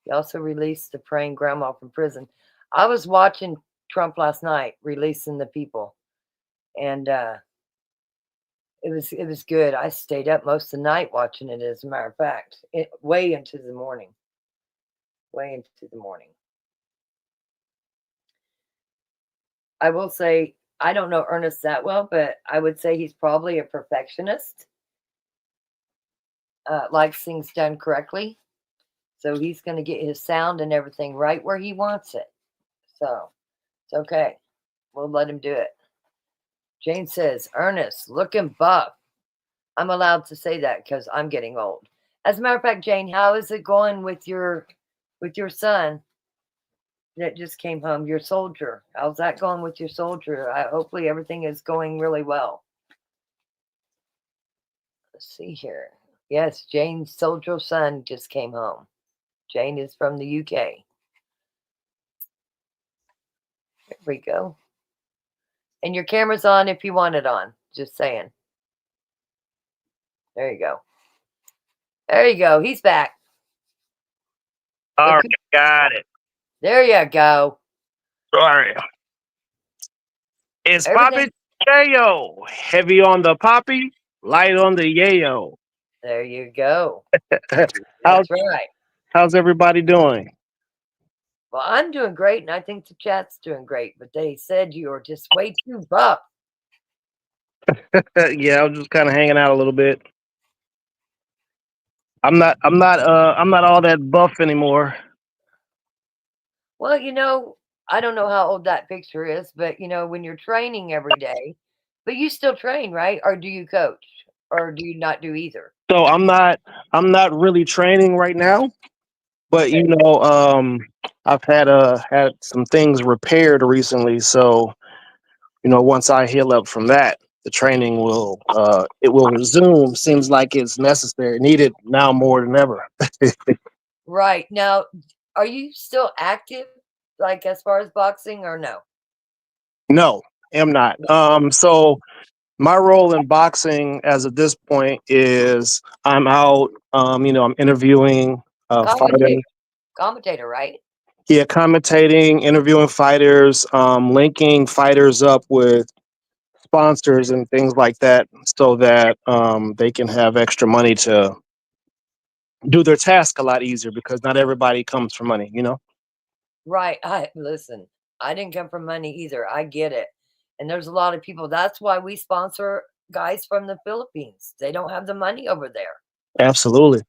He also released the praying grandma from prison. I was watching Trump last night releasing the people, and it was good. I stayed up most of the night watching it, as a matter of fact, way into the morning. Way into the morning. I will say, I don't know Ernest that well, but I would say he's probably a perfectionist. Likes things done correctly. So he's going to get his sound and everything right where he wants it. So it's okay. We'll let him do it. Jane says, Ernest, looking buff. I'm allowed to say that because I'm getting old. As a matter of fact, Jane, how is it going with your son that just came home, your soldier? How's that going with your soldier? Hopefully everything is going really well. Let's see here. Yes, Jane's soldier son just came home. Jane is from the UK. There we go. And your camera's on if you want it on. Just saying. There you go. There you go. He's back. All right, got it. There you go. Sorry. It's Everything- Poppy Yayo. Heavy on the poppy, light on the yayo. There you go. how's, That's right. how's everybody doing? Well, I'm doing great, and I think the chat's doing great. But they said you're just way too buff. Yeah, I was just kind of hanging out a little bit. I'm not all that buff anymore. Well, I don't know how old that picture is, but when you're training every day, but you still train, right? Or do you coach? Or do you not do either? So I'm not really training right now, but Okay. I've had some things repaired recently, so once I heal up from that, the training will resume. Seems like it's necessary, needed now more than ever. Right. Now, are you still active, like as far as boxing, or no? No, am not. So my role in boxing as of this point is I'm out. I'm interviewing fighters. Commentator, right? Yeah, commentating, interviewing fighters, linking fighters up with sponsors and things like that, so that they can have extra money to do their task a lot easier, because not everybody comes for money. Right. Listen, I didn't come from money either. I get it. And there's a lot of people. That's why we sponsor guys from the Philippines. They don't have the money over there. Absolutely.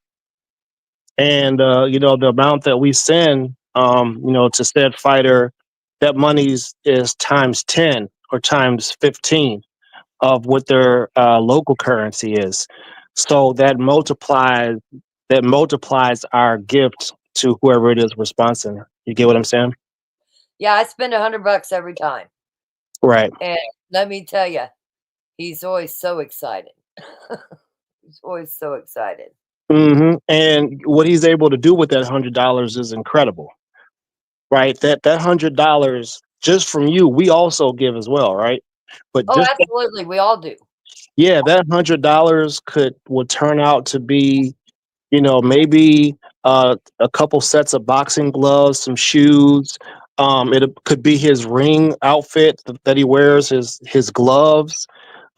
And the amount that we send to said fighter, that money's is times 10 or times 15 of what their local currency is. So that multiplies our gift to whoever it is we're sponsoring. You get what I'm saying? Yeah, I spend $100 every time. Right. And let me tell you, he's always so excited. He's always so excited. And what he's able to do with that $100 is incredible, right? That $100 just from you, we also give as well, right? But Oh, just absolutely. We all do. yeah, that $100 would turn out to be, maybe a couple sets of boxing gloves, some shoes. It could be his ring outfit that he wears, his gloves.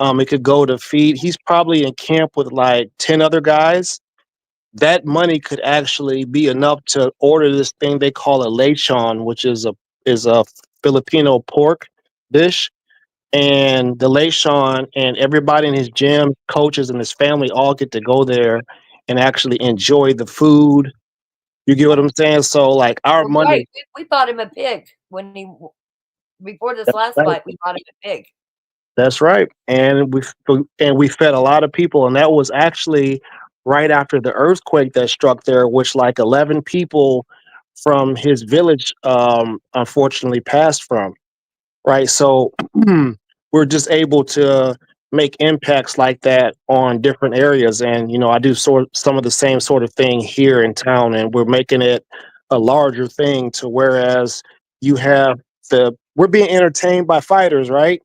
It could go to feed. He's probably in camp with like 10 other guys. That money could actually be enough to order this thing they call a lechon, which is a Filipino pork dish. And the lechon and everybody in his gym, coaches and his family all get to go there and actually enjoy the food. You get what I'm saying? So like our Well, right. money, We bought him a pig before this last fight. We bought him a pig. that's right. And we fed a lot of people, and that was actually right after the earthquake that struck there, which like 11 people from his village unfortunately passed from. Right? So we're just able to make impacts like that on different areas. And, I do some of the same sort of thing here in town, and we're making it a larger thing to whereas you have we're being entertained by fighters, right?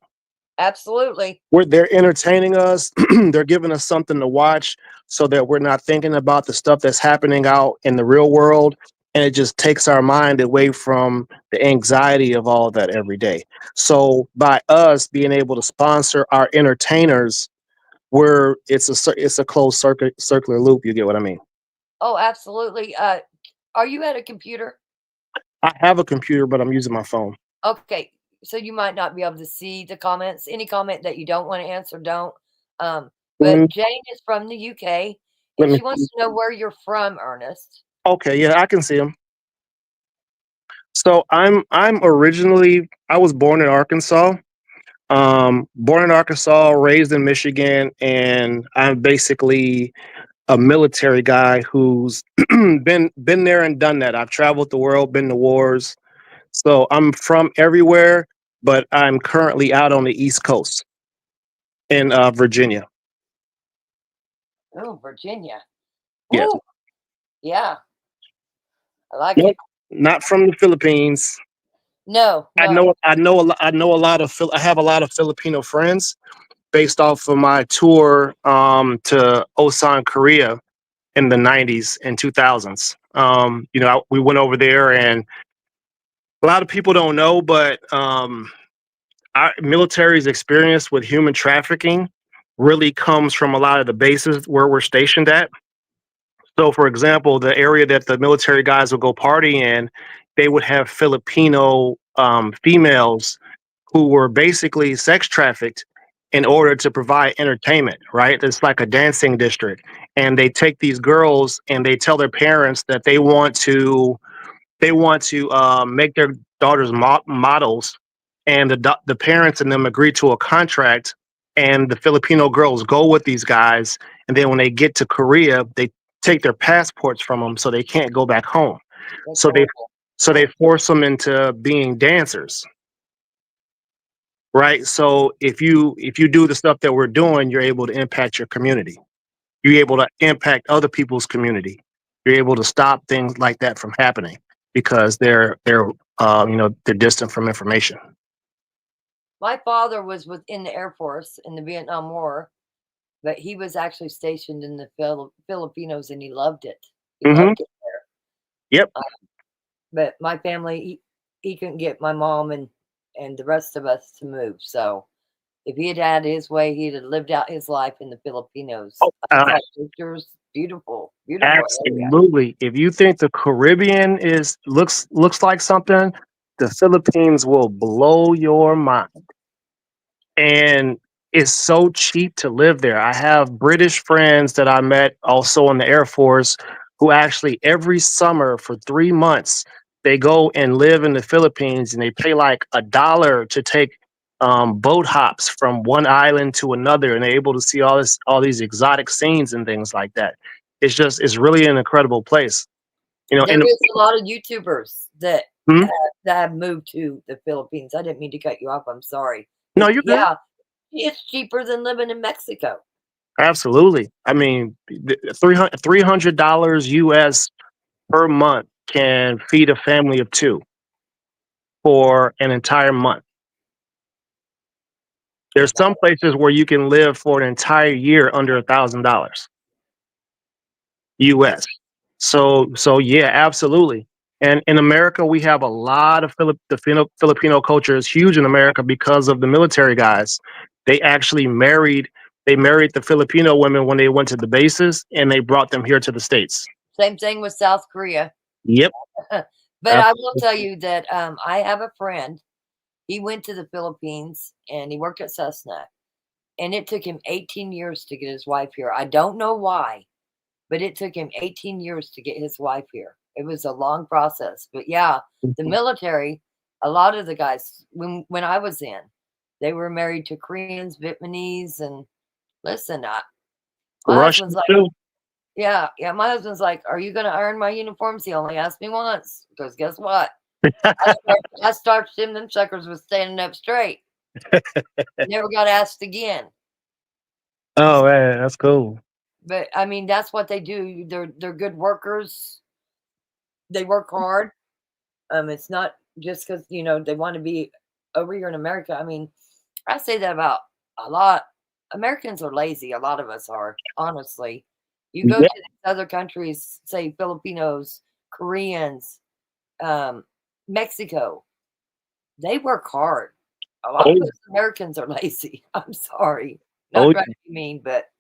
Absolutely. They're entertaining us. They're giving us something to watch so that we're not thinking about the stuff that's happening out in the real world. And it just takes our mind away from the anxiety of all of that every day. So by us being able to sponsor our entertainers, it's a closed circular loop. You get what I mean? Oh, absolutely. Are you at a computer? I have a computer, but I'm using my phone. Okay, so you might not be able to see the comments. Any comment that you don't want to answer, don't. Let But me, Jane is from the UK, let and me. she wants to know where you're from, Ernest. Okay, yeah, I can see them. So I was born in Arkansas. Born in Arkansas, raised in Michigan, and I'm basically a military guy who's been there and done that. I've traveled the world, been to wars. So I'm from everywhere, but I'm currently out on the East Coast in Virginia. Oh, Virginia. Yes. Woo, yeah, I like Nope. it. Not from the Philippines. No, I no. know I know a lot, I know a lot of I have a lot of Filipino friends based off of my tour to Osan, Korea in the 90s and 2000s. We went over there, and a lot of people don't know, but our military's experience with human trafficking really comes from a lot of the bases where we're stationed at. So, for example, the area that the military guys would go party in, they would have Filipino females who were basically sex trafficked in order to provide entertainment, right? It's like a dancing district. And they take these girls and they tell their parents that they want to make their daughters models, and the parents and them agree to a contract, and the Filipino girls go with these guys, and then when they get to Korea, they take their passports from them so they can't go back home. That's So they horrible. so they force them into being dancers, right? So if you do the stuff that we're doing, you're able to impact your community. You're able to impact other people's community. You're able to stop things like that from happening because they're distant from information. My father was within the Air Force in the Vietnam War, but he was actually stationed in the Filipinos, and he loved it. He Hmm. loved it there. Yep. But my family, he couldn't get my mom and the rest of us to move. So if he had had his way, he'd have lived out his life in the Filipinos. Oh, I saw pictures. Beautiful, beautiful area. absolutely. If you think the Caribbean looks like something, the Philippines will blow your mind. And it's so cheap to live there. I have British friends that I met also in the Air Force who actually every summer for 3 months they go and live in the Philippines, and they pay like $1 to take boat hops from one island to another, and they're able to see all these exotic scenes and things like that. It's really an incredible place, There And is a lot of YouTubers hmm? that have moved to the Philippines. I didn't mean to cut you off. I'm sorry. No, But you're good. yeah, it's cheaper than living in Mexico. Absolutely. I mean, $300 US per month can feed a family of two for an entire month. There's some places where you can live for an entire year under $1,000 US. So yeah, absolutely. And in America, we have a lot of Filipino culture is huge in America because of the military guys. They actually married the Filipino women when they went to the bases, and they brought them here to the states. Same thing with South Korea. Yep. But I will tell you that I have a friend. He went to the Philippines and he worked at Cessna, and it took him 18 years to get his wife here. I don't know why, but it took him 18 years to get his wife here. It was a long process. But yeah, the military, a lot of the guys, when I was in, they were married to Koreans, Vietnamese, and listen, my Russian husband's like, too. yeah, my husband's like, are you going to iron my uniforms? He only asked me once because guess what? I starched him. Them suckers was standing up straight. Never got asked again. Oh man, that's cool. But I mean, that's what they do. They're good workers. They work hard. It's not just because they want to be over here in America. I mean, I say that about a lot. Americans are lazy. A lot of us are, honestly. You go Yeah. to these other countries, say Filipinos, Koreans, Mexico. They work hard. A lot Oh, of us Americans are lazy. I'm sorry, not oh trying to be mean, but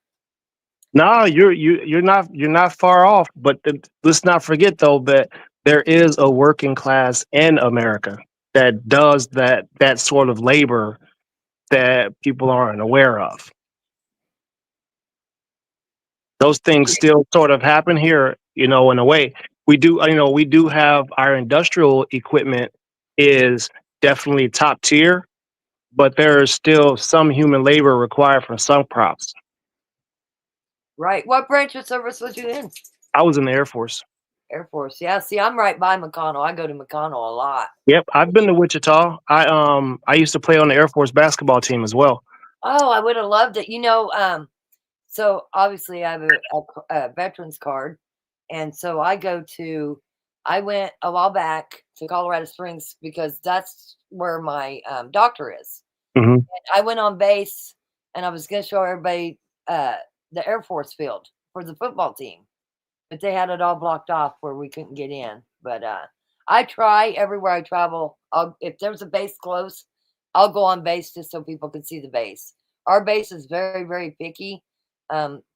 no, you're not far off. But let's not forget though that there is a working class in America that does that sort of labor that people aren't aware of. Those things still sort of happen here, in a way. We do have our industrial equipment is definitely top tier, but there is still some human labor required for some crops. right. What branch of service was you in? I was in the Air Force. Air Force. Yeah. See, I'm right by McConnell. I go to McConnell a lot. Yep, I've been to Wichita. I used to play on the Air Force basketball team as well. Oh, I would have loved it. So obviously I have a veterans card, and so I went a while back to Colorado Springs because that's where my doctor is. Hmm. I went on base, and I was going to show everybody uh, the Air Force field for the football team, but they had it all blocked off where we couldn't get in. But I try everywhere I travel. If there's a base close, I'll go on base just so people can see the base. Our base is very, very picky.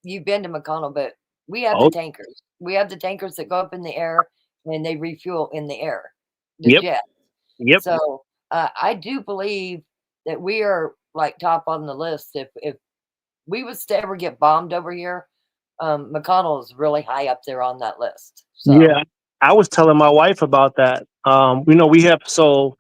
You've been to McConnell, but we have the Oh, tankers. We have the tankers that go up in the air and they refuel in the air, the yep, jet. yep. So I do believe that we are like top on the list. If we was to ever get bombed over here, McConnell is really high up there on that list. So Yeah, I was telling my wife about that. We have so.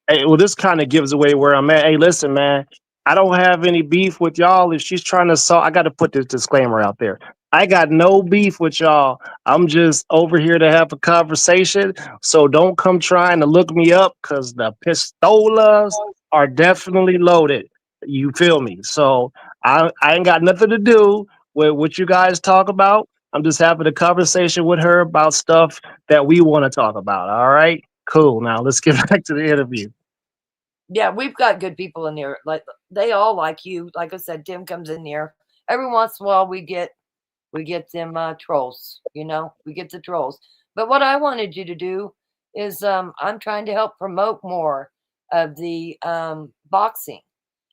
Hey, well, this kind of gives away where I'm at. Hey, listen, man, I don't have any beef with y'all. If she's trying to solve, I got to put this disclaimer out there. I got no beef with y'all. I'm just over here to have a conversation. So don't come trying to look me up because the pistolas are definitely loaded. You feel me? So I ain't got nothing to do with what you guys talk about. I'm just having a conversation with her about stuff that we want to talk about. All right. Cool. Now let's get back to the interview. yeah, we've got good people in there. Like they all like you. Like I said, Tim comes in here every once in a while. We get them trolls. We get the trolls. But what I wanted you to do is I'm trying to help promote more of the boxing.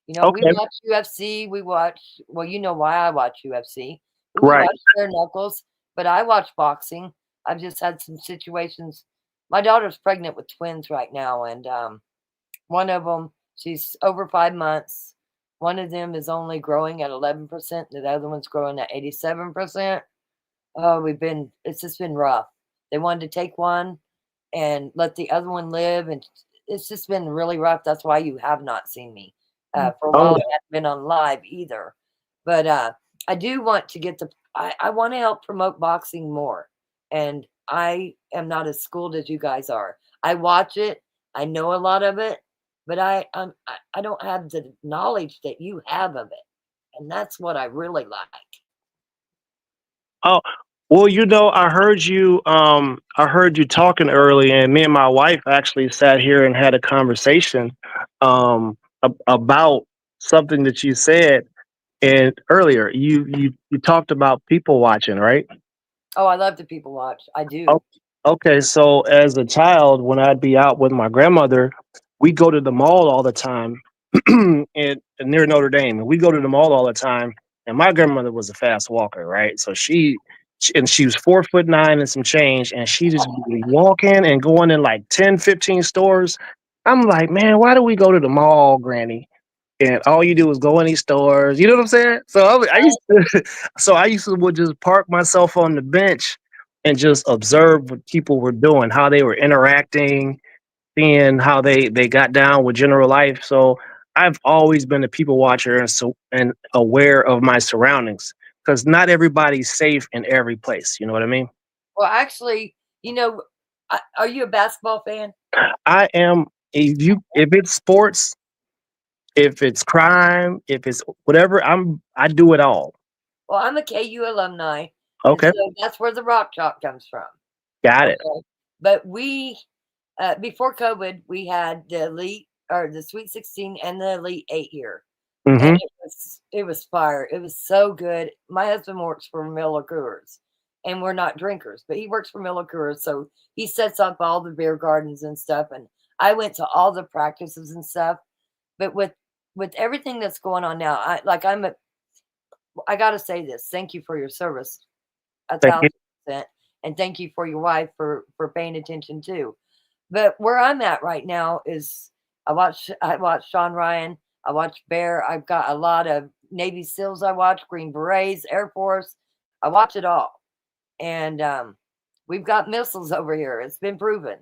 We Okay. watch UFC. We watch. Well, you know why I watch UFC. But we Right. watch bare knuckles. But I watch boxing. I've just had some situations. My daughter's pregnant with twins right now, and one of them, she's over 5 months. One of them is only growing at 11%. The other one's growing at 87%. Oh, it's just been rough. They wanted to take one and let the other one live. And it's just been really rough. That's why you have not seen me. For a while, Oh, I haven't been on live either. But I do want to I want to help promote boxing more. And I am not as schooled as you guys are. I watch it. I know a lot of it, but I don't have the knowledge that you have of it. and that's what I really like. Oh, well, I heard you talking earlier, and me and my wife actually sat here and had a conversation about something that you said. And earlier, you talked about people watching, right? Oh, I love to people watch. I Oh, do. okay, so as a child, when I'd be out with my grandmother, we go to the mall all the time, and near Notre Dame, and we go to the mall all the time. And my grandmother was a fast walker, right? So she was 4'9" and some change, and she just be walking and going in like 10, 15 stores. I'm like, man, why do we go to the mall, Granny? And all you do is go in these stores. You know what I'm saying? So I used to, so I used to would just park myself on the bench and just observe what people were doing, how they were interacting, seeing how they got down with general life. So I've always been a people watcher and aware of my surroundings because not everybody's safe in every place. You know what I mean? Well, actually, are you a basketball fan? I am. If it's sports, if it's crime, if it's whatever, I do it all. Well, I'm a KU alumni, and Okay, so that's where the rock chalk comes from. got it. Okay, but we before COVID, we had the elite or the Sweet 16 and the Elite Eight here, and Hmm. it was fire. It was so good. My husband works for Miller Coors, and we're not drinkers, but he works for Miller Coors, so he sets up all the beer gardens and stuff. And I went to all the practices and stuff. But with everything that's going on now, I got to say this. Thank you for your service, a Thank you. thousand percent, and thank you for your wife for paying attention too. But where I'm at right now is I watch Sean Ryan, I watch Bear, I've got a lot of Navy SEALs I watch, Green Berets, Air Force, I watch it all. And we've got missiles over here. It's been proven.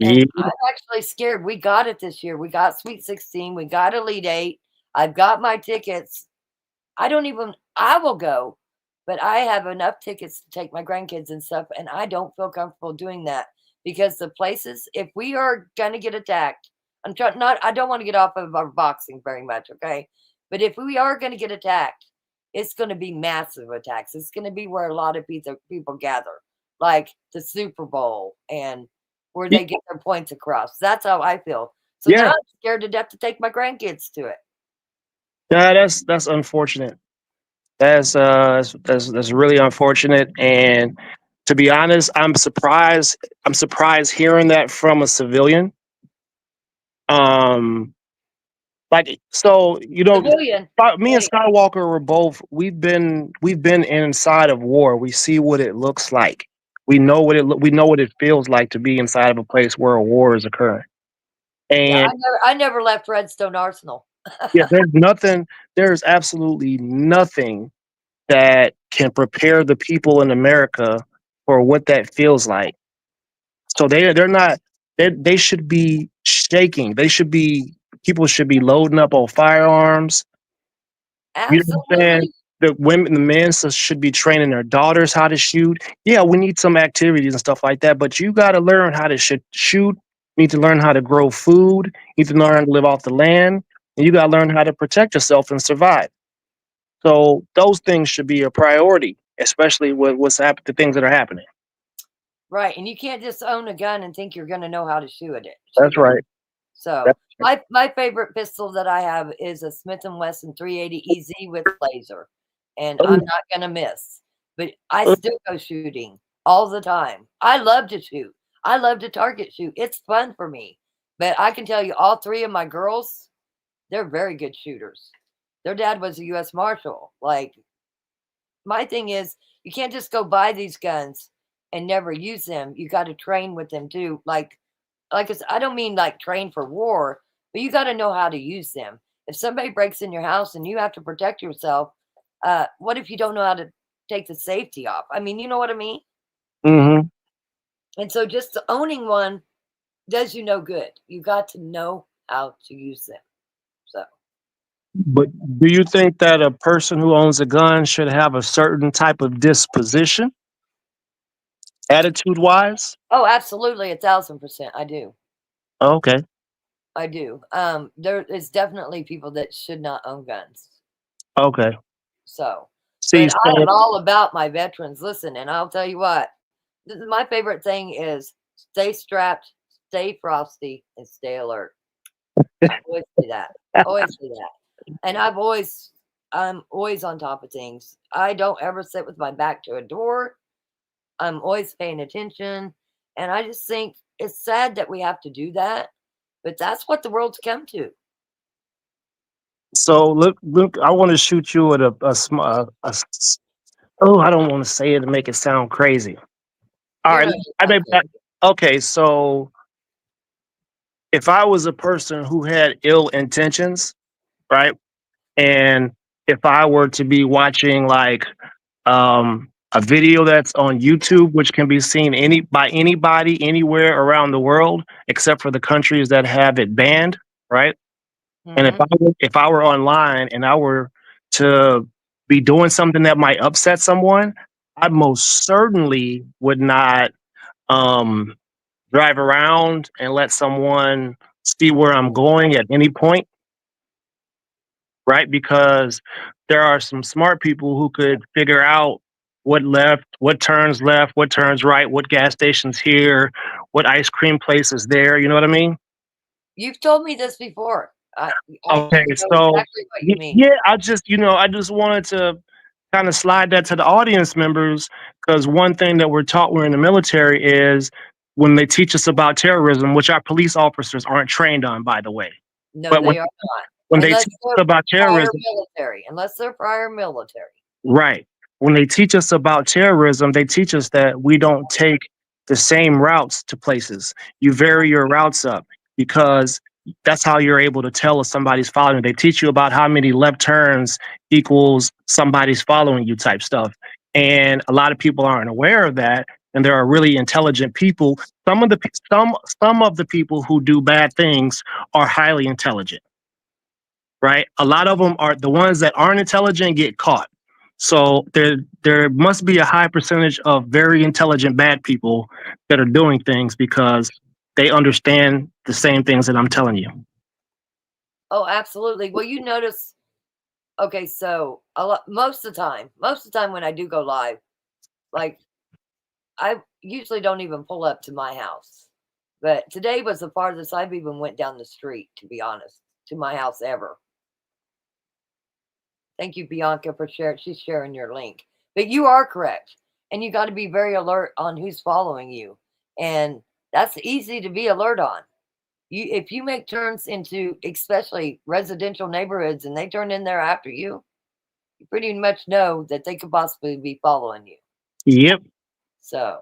And Yeah, I'm actually scared. We got it this year. We got Sweet 16. We got Elite Eight. I've got my tickets. I will go, but I have enough tickets to take my grandkids and stuff. And I don't feel comfortable doing that because the places, if we are going to get attacked, I don't want to get off of our boxing very much. Okay. But if we are going to get attacked, it's going to be massive attacks. It's going to be where a lot of people gather, like the Super Bowl and where they get their points across. That's how I feel. So now yeah. I'm scared to death to take my grandkids to it. Yeah, that's unfortunate. That's really unfortunate. And to be honest, I'm surprised. I'm surprised hearing that from a civilian. Um, like so, Civilian. Me and Hey, Skywalker were both. We've been inside of war. We see what it looks like. We know what it feels like to be inside of a place where a war is occurring. yeah, And I never left Redstone Arsenal. yeah, there's absolutely nothing that can prepare the people in America for what that feels like. So they're not they should be shaking. People should be loading up on firearms. You know what I'm saying? Absolutely. The men should be training their daughters how to shoot. Yeah, we need some activities and stuff like that, but you got to learn how to shoot. You need to learn how to grow food. You need to learn how to live off the land, and you got to learn how to protect yourself and survive. So those things should be a priority, especially with the things that are happening. Right. And you can't just own a gun and think you're going to know how to shoot it. That's right. So That's my favorite pistol that I have is a Smith and Wesson 380 EZ with laser, and I'm right. not going to miss. But I still go shooting all the time. I love to shoot. I love to target shoot. It's fun for me. But I can tell you, all three of my girls, they're very good shooters. Their dad was a U.S. Marshal. Like, my thing is, you can't just go buy these guns and never use them. You got to train with them too. I don't mean like train for war, but you got to know how to use them. If somebody breaks in your house and you have to protect yourself, what if you don't know how to take the safety off? I mean, you know what I mean? Hmm. And so just owning one does you no good. You got to know how to use them. So, But do you think that a person who owns a gun should have a certain type of disposition, attitude wise? oh, absolutely, 1,000%. I do. Okay. I do. There is definitely people that should not own guns. Okay. So, See, but I am so all about my veterans. Listen, and I'll tell you what, my favorite thing is stay strapped, stay frosty, and stay alert. I always say that. Always say that. And I'm always on top of things. I don't ever sit with my back to a door. I'm always paying attention. And I just think it's sad that we have to do that, but that's what the world's come to. so look, I want to shoot you at oh, I don't want to say it to make it sound crazy. All You right, know, I it's may, not okay, so if I was a person who had ill intentions, right? And if I were to be watching like a video that's on YouTube, which can be seen by anybody anywhere around the world, except for the countries that have it banned, right? And hmm if I were online and I were to be doing something that might upset someone, I most certainly would not um, drive around and let someone see where I'm going at any point, right? Because there are some smart people who could figure out what turns right, what gas stations here, what ice cream place is there. You know what I mean? You've told me this before. I Okay, know so exactly what you mean. yeah, I just wanted to kind of slide that to the audience members because one thing that we're taught we're in the military is when they teach us about terrorism, which our police officers aren't trained on, by the way. No, But they are not. when they Unless teach they're us about prior terrorism, military. Unless they're prior military. right? When they teach us about terrorism, they teach us that we don't take the same routes to places. You vary your routes up because that's how you're able to tell if somebody's following you. They teach you about how many left turns equals somebody's following you type stuff. And a lot of people aren't aware of that. And there are really intelligent people. Some of the people who do bad things are highly intelligent, right? A lot of them are the ones that aren't intelligent get caught. So there must be a high percentage of very intelligent bad people that are doing things because they understand the same things that I'm telling you. Oh, absolutely. Well, you notice. Okay, so most of the time when I do go live, like I usually don't even pull up to my house. But today was the farthest I've even went down the street, to be honest, to my house ever. Thank you, Bianca, for sharing. She's sharing your link. But you are correct. And you got to be very alert on who's following you. And that's easy to be alert on. If you make turns into especially residential neighborhoods and they turn in there after you, you pretty much know that they could possibly be following you. Yep. So,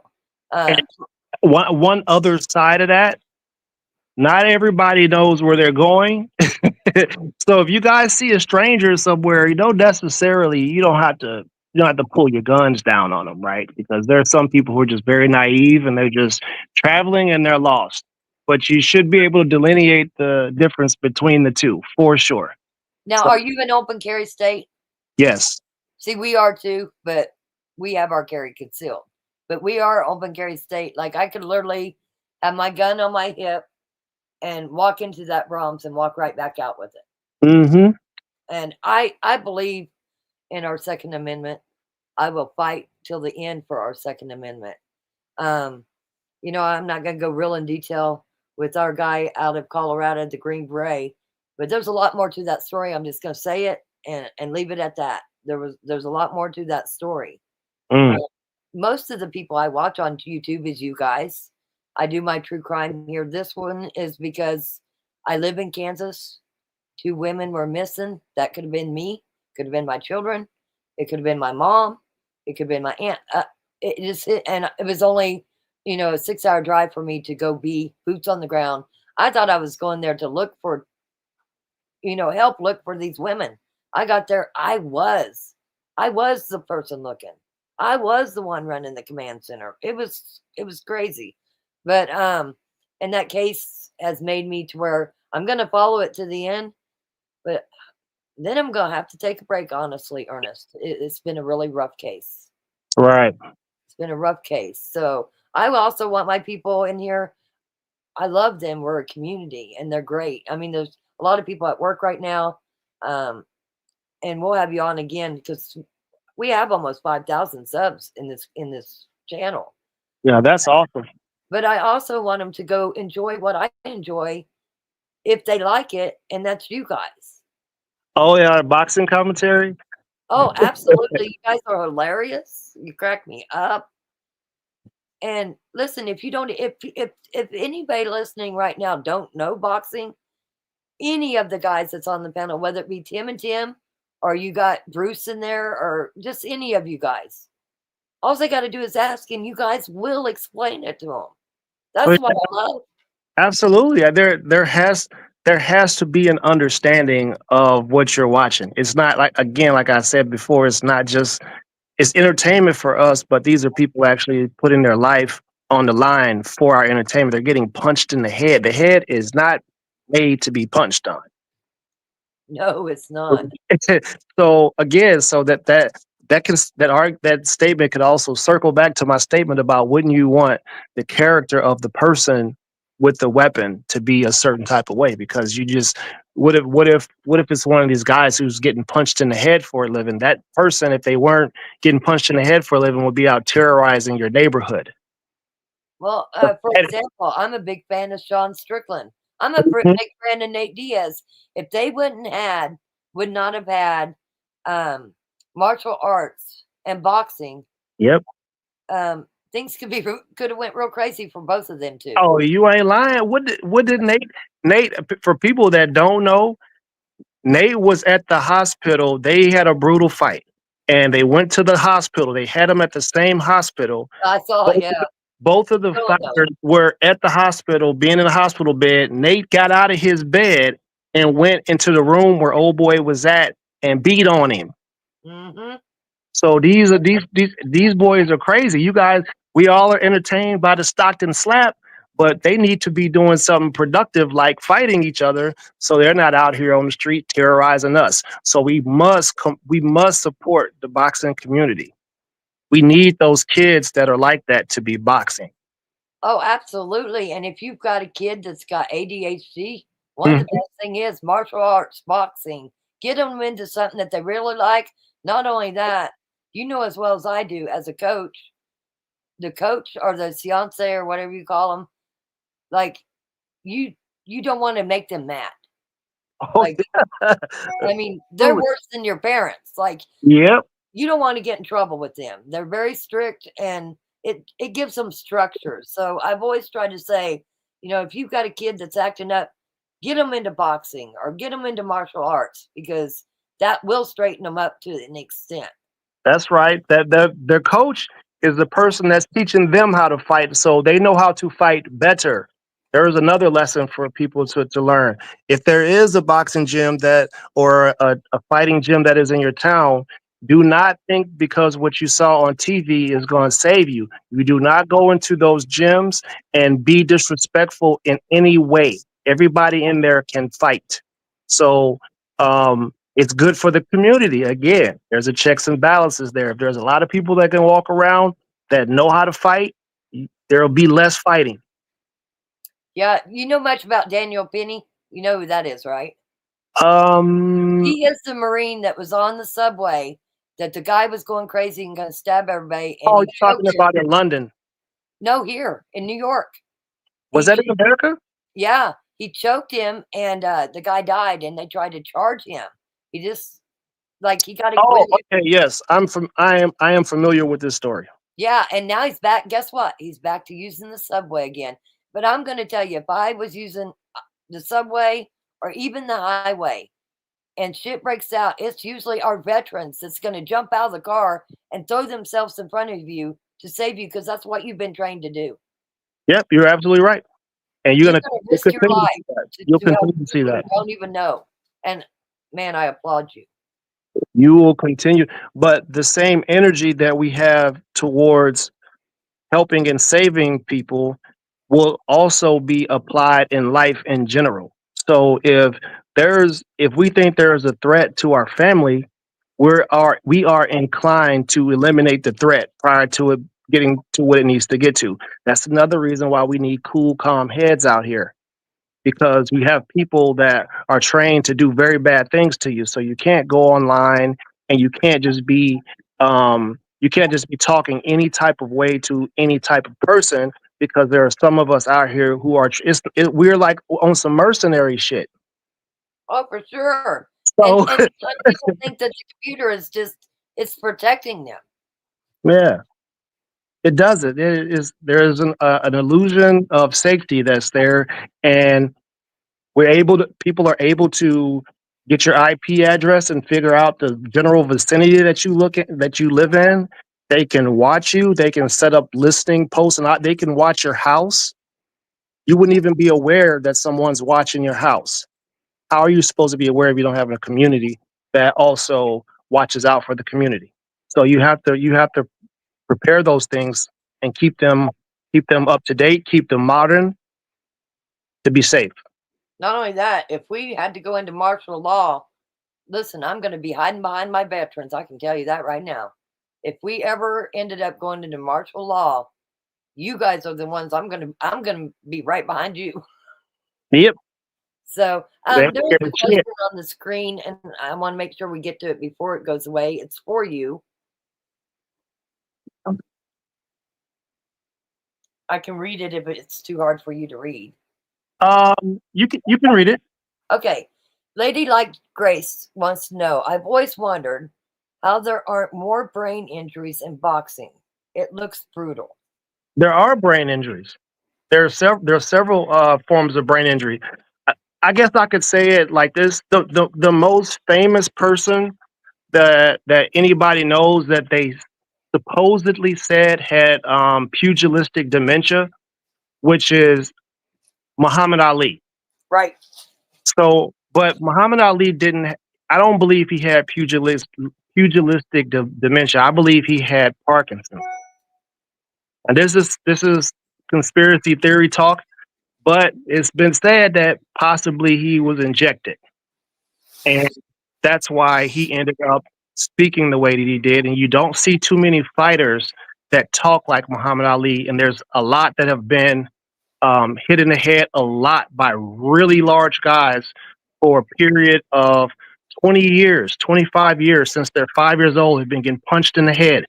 And uh, one other side of that, not everybody knows where they're going. So if you guys see a stranger somewhere, you don't have to pull your guns down on them, right? Because there are some people who are just very naive and they're just traveling and they're lost. But you should be able to delineate the difference between the two for sure. now, So are you an open carry state? yes. See, we are too, but we have our carry concealed. But we are open carry state. Like I could literally have my gun on my hip and walk into that Brahms and walk right back out with it. Mm-hmm. And I believe in our Second Amendment. I will fight till the end for our Second Amendment. Um, I'm not going to go real in detail with our guy out of Colorado, the Green Beret, but there's a lot more to that story. I'm just going to say it and leave it at that. There's a lot more to that story. Mm. Most of the people I watch on YouTube is you guys. I do my true crime here. This one is because I live in Kansas. 2 women were missing. That could have been me. Could have been my children. It could have been my mom. It could have been my aunt. It just hit, and it was only, a 6-hour drive for me to go be boots on the ground. I thought I was going there to look for, help look for these women. I got there. I was the person looking. I was the one running the command center. It was crazy. But and that case has made me to where I'm going to follow it to the end, but then I'm going to have to take a break, honestly, Ernest. It's been a really rough case. Right. It's been a rough case. So I also want my people in here. I love them. We're a community and they're great. I mean, there's a lot of people at work right now. Um, and we'll have you on again because we have almost 5,000 subs in this channel. Yeah, that's awesome. But I also want them to go enjoy what I enjoy if they like it, and that's you guys. Oh yeah, boxing commentary. Oh, absolutely. You guys are hilarious. You crack me up. And listen, if you don't if anybody listening right now don't know boxing, any of the guys that's on the panel, whether it be Tim and Tim, or you got Bruce in there, or just any of you guys, all they got to do is ask, and you guys will explain it to them. Oh, That's yeah, what I love. absolutely. There has to be an understanding of what you're watching. It's not like, again, like I said before, it's not just, it's entertainment for us, but these are people actually putting their life on the line for our entertainment. They're getting punched in the head. The head is not made to be punched on. No, it's not. So again, so that statement could also circle back to my statement about, wouldn't you want the character of the person with the weapon to be a certain type of way? Because you just, what if it's one of these guys who's getting punched in the head for a living? That person, if they weren't getting punched in the head for a living, would be out terrorizing your neighborhood. Well, for And- example, I'm a big fan of Sean Strickland. I'm a big fan of Nate Diaz. If they would not have had um, martial arts and boxing, Yep. things could have went real crazy for both of them too. Oh, you ain't lying. What did Nate, for people that don't know, Nate was at the hospital. They had a brutal fight, and they went to the hospital. They had him at the same hospital. I saw, Both, yeah. both of the Still no. fighters were at the hospital, being in the hospital bed. Nate got out of his bed and went into the room where old boy was at and beat on him. Hmm. So these boys are crazy. You guys, we all are entertained by the Stockton slap, but they need to be doing something productive like fighting each other, so they're not out here on the street terrorizing us. So we must support the boxing community. We need those kids that are like that to be boxing. Oh, absolutely. And if you've got a kid that's got ADHD, one of the best thing is martial arts, boxing. Get them into something that they really like. Not only that, you know as well as I do as a coach, the coach or the fiance or whatever you call them, like you you don't want to make them mad. Oh, Like, I mean, they're worse than your parents. Like, yep. you don't want to get in trouble with them. They're very strict, and it gives them structure. So I've always tried to say, if you've got a kid that's acting up, get them into boxing or get them into martial arts because that will straighten them up to an extent. That's right. That their coach is the person that's teaching them how to fight, so they know how to fight better. There is another lesson for people to learn. If there is a boxing gym that, or a fighting gym that is in your town, do not think because what you saw on TV is going to save you. You do not go into those gyms and be disrespectful in any way. Everybody in there can fight. So it's good for the community. Again, there's a checks and balances there. If there's a lot of people that can walk around that know how to fight, there'll be less fighting. Yeah, you know much about Daniel Penny? You know who that is, right? Um, He is the Marine that was on the subway that the guy was going crazy and going to stab everybody, and oh, he you're talking choked him. about in London. No, here in New York. Was He that in America? Yeah, he choked him, and the guy died, and they tried to charge him. He just he got Oh, acquitted. okay, yes. I am familiar with this story. Yeah, and now he's back. Guess what? He's back to using the subway again. But I'm going to tell you, if I was using the subway or even the highway, and shit breaks out, it's usually our veterans that's going to jump out of the car and throw themselves in front of you to save you because that's what you've been trained to do. Yep, you're absolutely right. And You're you'll going to risk your continue to life see that. to You'll help continue to see people that. who don't even know. And man, I applaud you. You will continue, but the same energy that we have towards helping and saving people will also be applied in life in general. So if we think there is a threat to our family, we are inclined to eliminate the threat prior to it getting to what it needs to get to. That's another reason why we need cool, calm heads out here. because you have people that are trained to do very bad things to you. So you can't go online and you can't just be talking any type of way to any type of person, because there are some of us out here who are we're like on some mercenary shit. Oh, for sure. And So some people think that the computer is just it's protecting them. yeah, it does it. There is an illusion of safety that's there, and people are able to get your IP address and figure out the general vicinity that you live in. They can watch you. They can set up listening posts, and they can watch your house. You wouldn't even be aware that someone's watching your house. How are you supposed to be aware if you don't have a community that also watches out for the community? So you have to prepare those things and keep them up to date, keep them modern to be safe. Not only that, if we had to go into martial law, listen, I'm going to be hiding behind my veterans. I can tell you that right now. If we ever ended up going into martial law, you guys are the ones I'm gonna be right behind you. Yep. So They there don't was care a shit. question on the screen, and I want to make sure we get to it before it goes away. It's for you. I can read it if it's too hard for you to read. You can read it. Okay. Lady Like Grace wants to know, I've always wondered how there aren't more brain injuries in boxing. It looks brutal. There are brain injuries. There are several forms of brain injury. I, I guess I could say it like this: the most famous person that anybody knows that they supposedly said had pugilistic dementia, which is Muhammad Ali. Right. So, but Muhammad Ali didn't. I don't believe he had pugilistic dementia. I believe he had Parkinson's. And this is conspiracy theory talk, but it's been said that possibly he was injected, and that's why he ended up speaking the way that he did. And you don't see too many fighters that talk like Muhammad Ali, and there's a lot that have been hit in the head a lot by really large guys for a period of 20 years, 25 years, since they're 5 years old, have been getting punched in the head.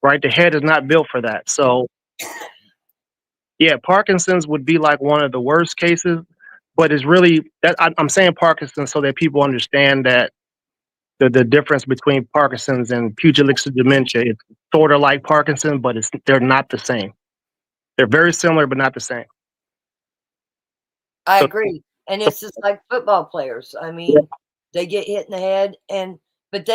Right, the head is not built for that. So yeah, Parkinson's would be like one of the worst cases, but it's really that I'm saying Parkinson's so that people understand that the difference between Parkinson's and pugilistic dementia. It's sort of like Parkinson's, but they're not the same. They're very similar, but not the same. I So agree. And it's just like football players. I yeah. mean, they get hit in the head but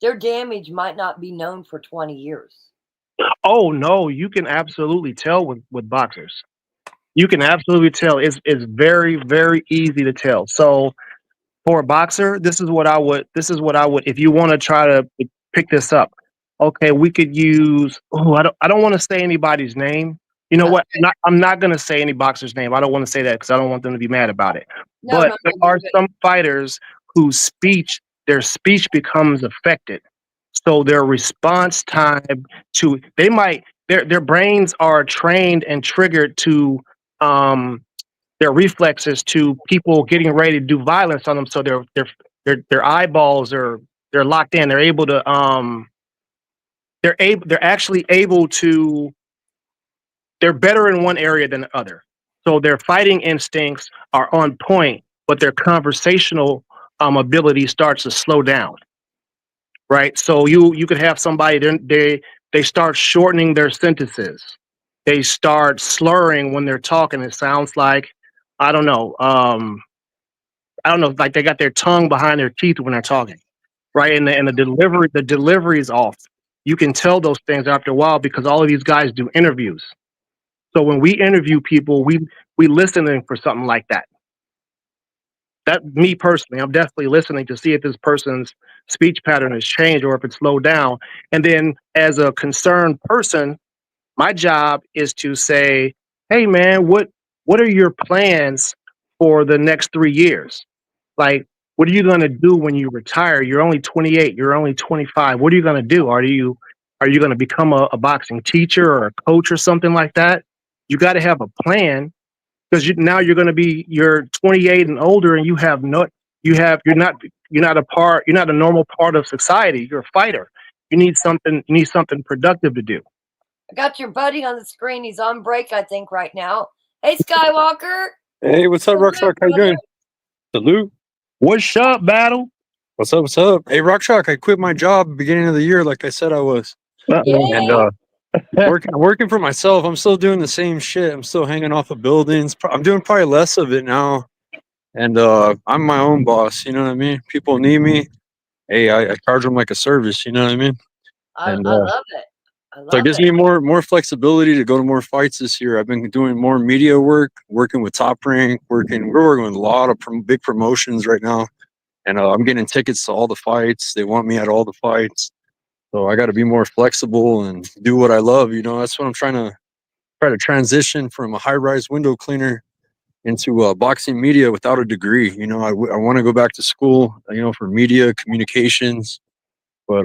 their damage might not be known for 20 years. Oh no, you can absolutely tell with boxers. You can absolutely tell. It's very very easy to tell. So for a boxer, this is what I would if you want to try to pick this up. Okay, we could use I don't want to say anybody's name. You know That's what? I'm not going to say any boxer's name. I don't want to say that because I don't want them to be mad about it. no, But no, there no, are you're good. some fighters their speech becomes affected. So their response time to they might their brains are trained and triggered to um their reflexes to people getting ready to do violence on them. So their eyeballs are they're locked in. They're able to they're actually able to they're better in one area than the other. So their fighting instincts are on point, but their conversational ability starts to slow down. Right. So you could have somebody they start shortening their sentences. They start slurring when they're talking. It sounds like I don't know. I don't know, like they got their tongue behind their teeth when they're talking, right? And the delivery is off. You can tell those things after a while because all of these guys do interviews. So when we interview people, we listening for something like that. That me personally, I'm definitely listening to see if this person's speech pattern has changed or if it's slowed down. And then as a concerned person, my job is to say, hey man, what are your plans for the next 3 years? Like, what are you going to do when you retire? You're only 28. You're only 25. What are you going to do? Are you going to become a boxing teacher or a coach or something like that? You got to have a plan because you're going to be you're 28 and older, and you're not you're not a normal part of society. You're a fighter. You need something productive to do. I got your buddy on the screen. He's on break, I think, right now. Hey, Skywalker. Hey, what's up, Salute, Rockshock? How you brother. doing? Salute. What's up, battle? What's up? What's up? Hey, Rockshock, I quit my job beginning of the year, like I said I was, Uh-oh. and Yay. working for myself. I'm still doing the same shit. I'm still hanging off of buildings. I'm doing probably less of it now, and I'm my own boss. You know what I mean? People need me. Hey, I charge them like a service. You know what I mean? I And love it. I so it love gives it. me more flexibility to go to more fights this year. I've been doing more media work, working with Top Rank, we're working with a lot of big promotions right now. And I'm getting tickets to all the fights. They want me at all the fights, so I got to be more flexible and do what I love. You know, that's what I'm try to transition from a high-rise window cleaner into boxing media without a degree. You know, I want to go back to school. You know, for media communications. But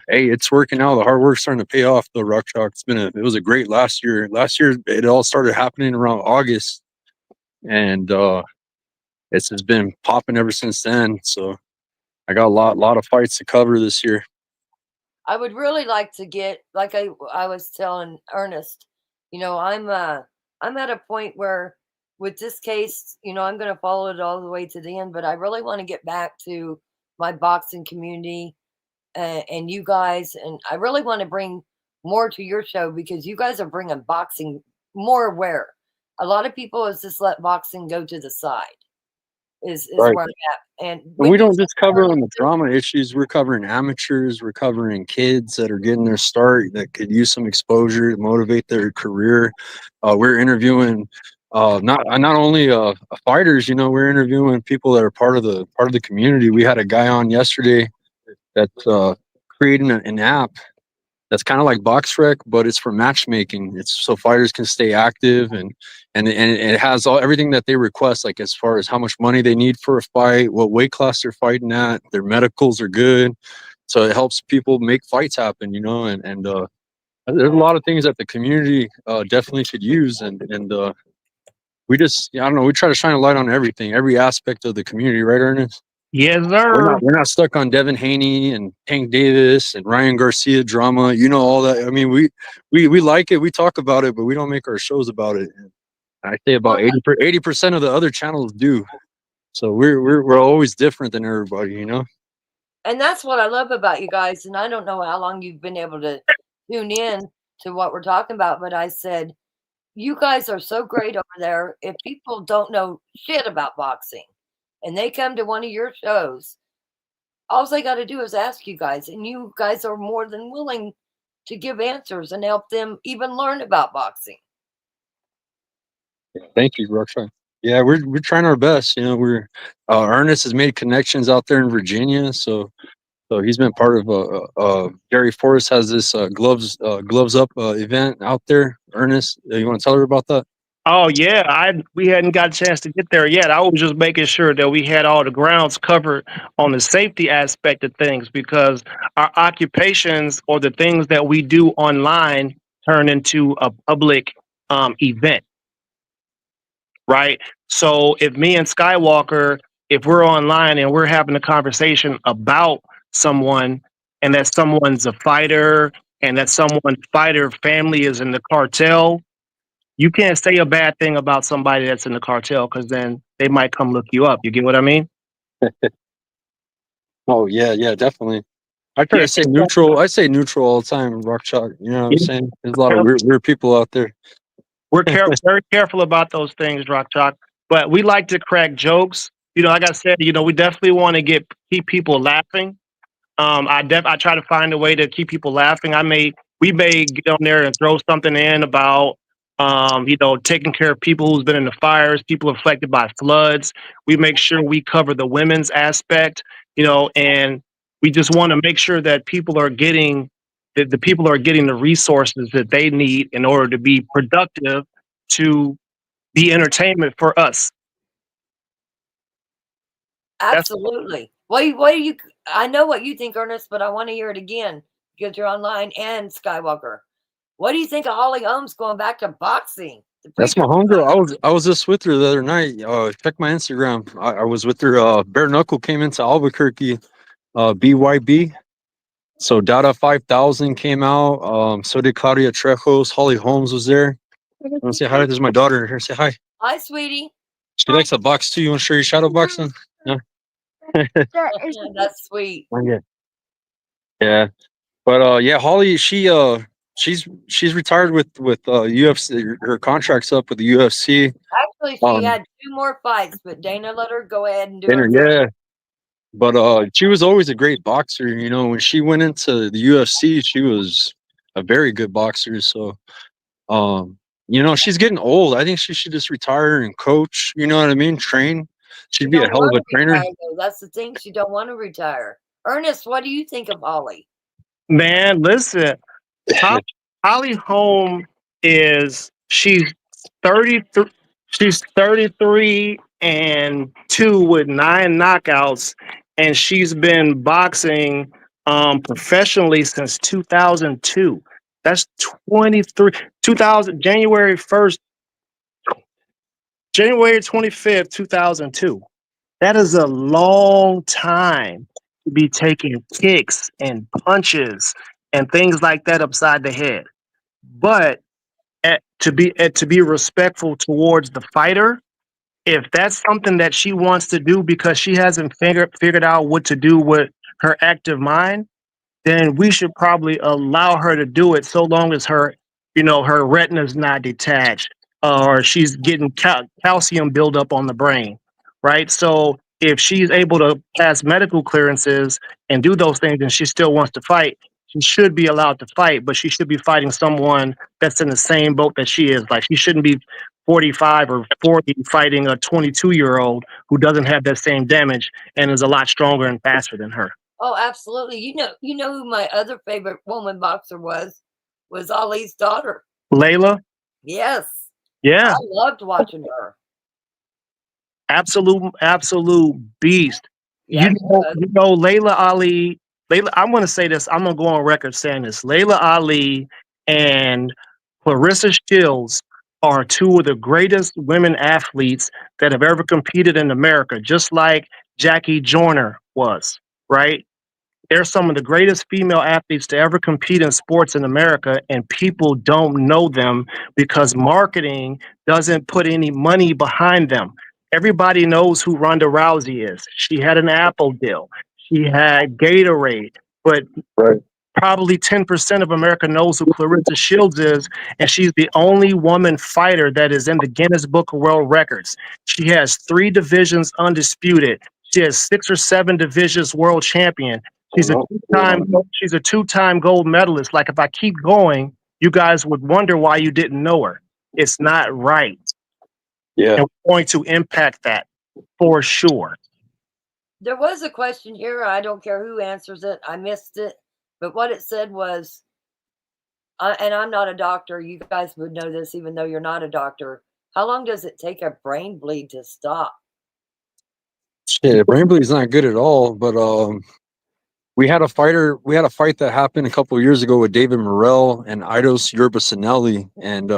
hey, it's working out. The hard work's starting to pay off. Though, Rock Chalk. It was a great last year. Last year, it all started happening around August, and it's just been popping ever since then. So I got a lot of fights to cover this year. I would really like to get, like I was telling Ernest, I'm at a point where with this case, I'm going to follow it all the way to the end, but I really want to get back to my boxing community and you guys, and I really want to bring more to your show because you guys are bringing boxing more aware. A lot of people has just let boxing go to the side. Is Right. where I'm at, and And we you don't just cover on the too. drama issues. We're covering amateurs. We're covering kids that are getting their start that could use some exposure to motivate their career. We're interviewing not only fighters. You know, we're interviewing people that are part of the community. We had a guy on yesterday that's creating an app that's kind of like BoxRec, but it's for matchmaking. It's so fighters can stay active, and it has everything that they request, like as far as how much money they need for a fight, what weight class they're fighting at, their medicals are good, so it helps people make fights happen, you know. And there's a lot of things that the community definitely could use, and we just, I don't know, we try to shine a light on everything, every aspect of the community, right, Ernest? Yes, We're sir. not stuck on Devin Haney and Tank Davis and Ryan Garcia drama. You know all that. I mean, we like it. We talk about it, but we don't make our shows about it. And I say about Well, 80% of the other channels do. So we're always different than everybody. You know. and that's what I love about you guys. And I don't know how long you've been able to tune in to what we're talking about, but I said, you guys are so great over there. If people don't know shit about boxing and they come to one of your shows, all they got to do is ask you guys, and you guys are more than willing to give answers and help them even learn about boxing. Thank you, Rockstar. Yeah, we're trying our best. You know, we're Ernest has made connections out there in Virginia, so he's been part of Gary Forrest has this gloves up event out there. Ernest, you want to tell her about that? Oh yeah, we hadn't got a chance to get there yet. I was just making sure that we had all the grounds covered on the safety aspect of things because our occupations or the things that we do online turn into a public event, right? So if me and Skywalker, if we're online and we're having a conversation about someone and that someone's a fighter and that someone's fighter family is in the cartel, you can't say a bad thing about somebody that's in the cartel because then they might come look you up. You get what I mean? Oh yeah, definitely. I try Yeah. to say neutral. I say neutral all the time, Rock Chalk. You know what I'm Yeah. saying? There's a lot of weird people out there. We're very careful about those things, Rock Chalk. But we like to crack jokes. Like I said, we definitely want to keep people laughing. I try to find a way to keep people laughing. We may get on there and throw something in about taking care of people who's been in the fires, people affected by floods. We make sure we cover the women's aspect, and we just want to make sure that people are getting the people are getting the resources that they need in order to be productive to be entertainment for us. That's Absolutely. What do you? I know what you think, Ernest, but I want to hear it again because you're online and Skywalker. What do you think of Holly Holmes going back to boxing? The That's my preacher. homegirl. I was just with her the other night. Check my Instagram. I was with her. Bare Knuckle came into Albuquerque. BYB. So Data 5000 came out. So did Claudia Trejos. Holly Holmes was there. I want to say hi. There's my daughter here. Say hi. Hi, sweetie. She likes a box too. You want to show your shadow boxing? Yeah. That's sweet. Yeah. Yeah. But yeah, Holly, she's retired with UFC. Her contract's up with the UFC. Actually, she had 2 more fights, but Dana let her go ahead and do her. Yeah. But she was always a great boxer. You know, when she went into the UFC, she was a very good boxer. So, you know, she's getting old. I think she should just retire and coach. You know what I mean? Train. She'd be a hell of a trainer. Retire, that's the thing. She don't want to retire. Ernest, what do you think of Holly? Man, listen, Holly Holm she's 33. She's 33 and 2 with 9 knockouts, and she's been boxing professionally since 2002. That's 23. 2000 January 1st, January 25th, 2002. That is a long time to be taking kicks and punches and things like that upside the head. But to be respectful towards the fighter, if that's something that she wants to do because she hasn't figured out what to do with her active mind, then we should probably allow her to do it so long as her retina's not detached or she's getting calcium buildup on the brain, right? So if she's able to pass medical clearances and do those things and she still wants to fight, she should be allowed to fight, but she should be fighting someone that's in the same boat that she is. Like she shouldn't be 45 or 40 fighting a 22-year-old who doesn't have that same damage and is a lot stronger and faster than her. Oh, absolutely. You know who my other favorite woman boxer was Ali's daughter. Layla? Yes. Yeah. I loved watching her. Absolute beast. Yeah, you know, Layla Ali. I'm going to say this. I'm going to go on record saying this. Layla Ali and Clarissa Shields are 2 of the greatest women athletes that have ever competed in America, just like Jackie Joyner was, right? They're some of the greatest female athletes to ever compete in sports in America, and people don't know them because marketing doesn't put any money behind them. Everybody knows who Ronda Rousey is. She had an Apple deal. She had Gatorade, but probably 10% of America knows who Clarissa Shields is, and she's the only woman fighter that is in the Guinness Book of World Records. She has 3 divisions undisputed. She has 6 or 7 divisions world champion. She's a 2-time gold medalist. Like if I keep going, you guys would wonder why you didn't know her. It's not right. Yeah. And we're going to impact that for sure. There was a question here. I don't care who answers it. I missed it. But what it said was, and I'm not a doctor. You guys would know this even though you're not a doctor. How long does it take a brain bleed to stop? Shit, brain bleed's not good at all. But we had a fight that happened a couple of years ago with David Morrell and Idos Yerbasinelli, and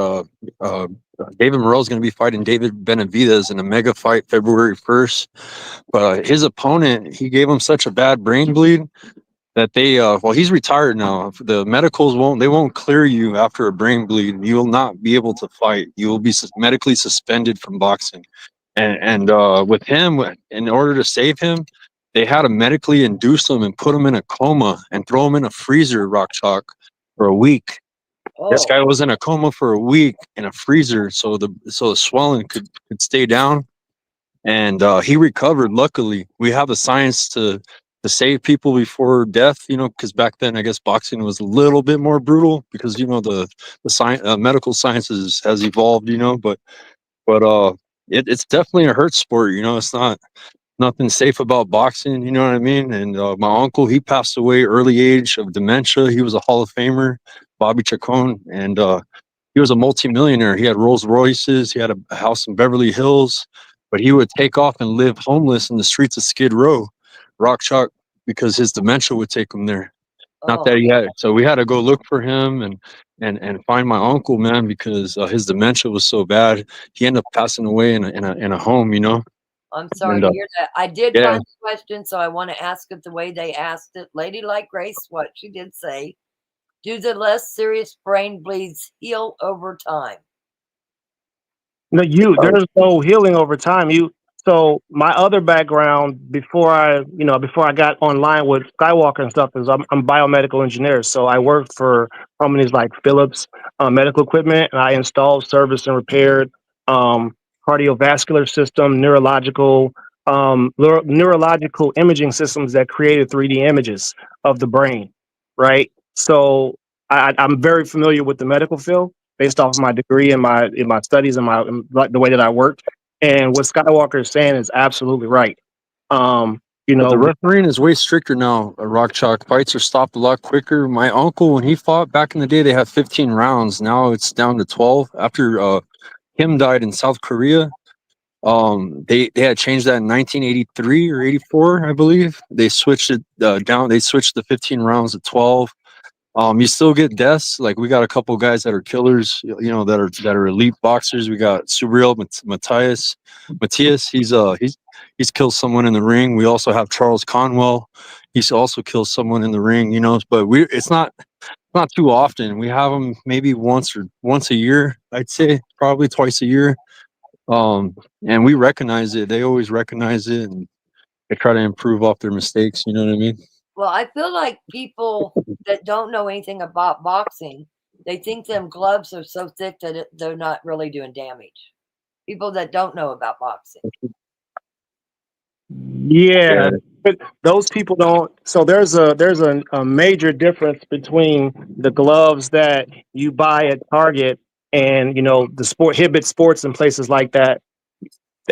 David Morrell's going to be fighting David Benavidez in a mega fight February 1st. But his opponent, he gave him such a bad brain bleed that he's retired now. The medicals won't clear you after a brain bleed. You will not be able to fight. You will be medically suspended from boxing. And with him, in order to save him, they had to medically induce him and put him in a coma and throw him in a freezer, Rock Chalk, for a week. Oh. This guy was in a coma for a week in a freezer, so the swelling could stay down. And he recovered. Luckily, we have the science to save people before death. You know, because back then, I guess boxing was a little bit more brutal because the science, medical sciences has evolved. You know, but it's definitely a hurt sport. You know, it's not. Nothing safe about boxing, you know what I mean? And my uncle, he passed away early age of dementia. He was a Hall of Famer, Bobby Chacon, and he was a multimillionaire. He had Rolls Royces. He had a house in Beverly Hills, but he would take off and live homeless in the streets of Skid Row, Rock Chalk, because his dementia would take him there. Not Oh, that he had, so we had to go look for him and find my uncle, man, because his dementia was so bad. He ended up passing away in a home, you know. I'm sorry And to hear that. I did yeah, find the question, so I want to ask it the way they asked it. Lady like Grace, what she did say, do the less serious brain bleeds heal over time? No, there's no healing over time. So my other background before I got online with Skywalker and stuff is I'm biomedical engineer. So I worked for companies like Philips Medical Equipment, and I installed, serviced, and repaired um, cardiovascular system, neurological imaging systems that created 3D images of the brain. Right. So I'm very familiar with the medical field based off of my degree and my studies and like the way that I work. And what Skywalker is saying is absolutely right. Um, you but the know, refereeing is way stricter now. Rock Chalk fights are stopped a lot quicker. My uncle, when he fought back in the day, they had 15 rounds. Now it's down to 12. After Kim died in South Korea, they had changed that in 1983 or 84, I believe. They switched it down. They switched the 15 rounds to 12. You still get deaths. Like we got a couple guys that are killers, you know, that are elite boxers. We got Subriel Matthias. He's killed someone in the ring. We also have Charles Conwell. He's also killed someone in the ring, you know. But it's not too often. We have them maybe once a year. I'd say probably twice a year. And we recognize it. They always recognize it, and they try to improve off their mistakes. You know what I mean? Well, I feel like people that don't know anything about boxing, they think them gloves are so thick that they're not really doing damage. People that don't know about boxing. yeah, but those people don't. So there's a major difference between the gloves that you buy at Target and the Hibbett Sports and places like that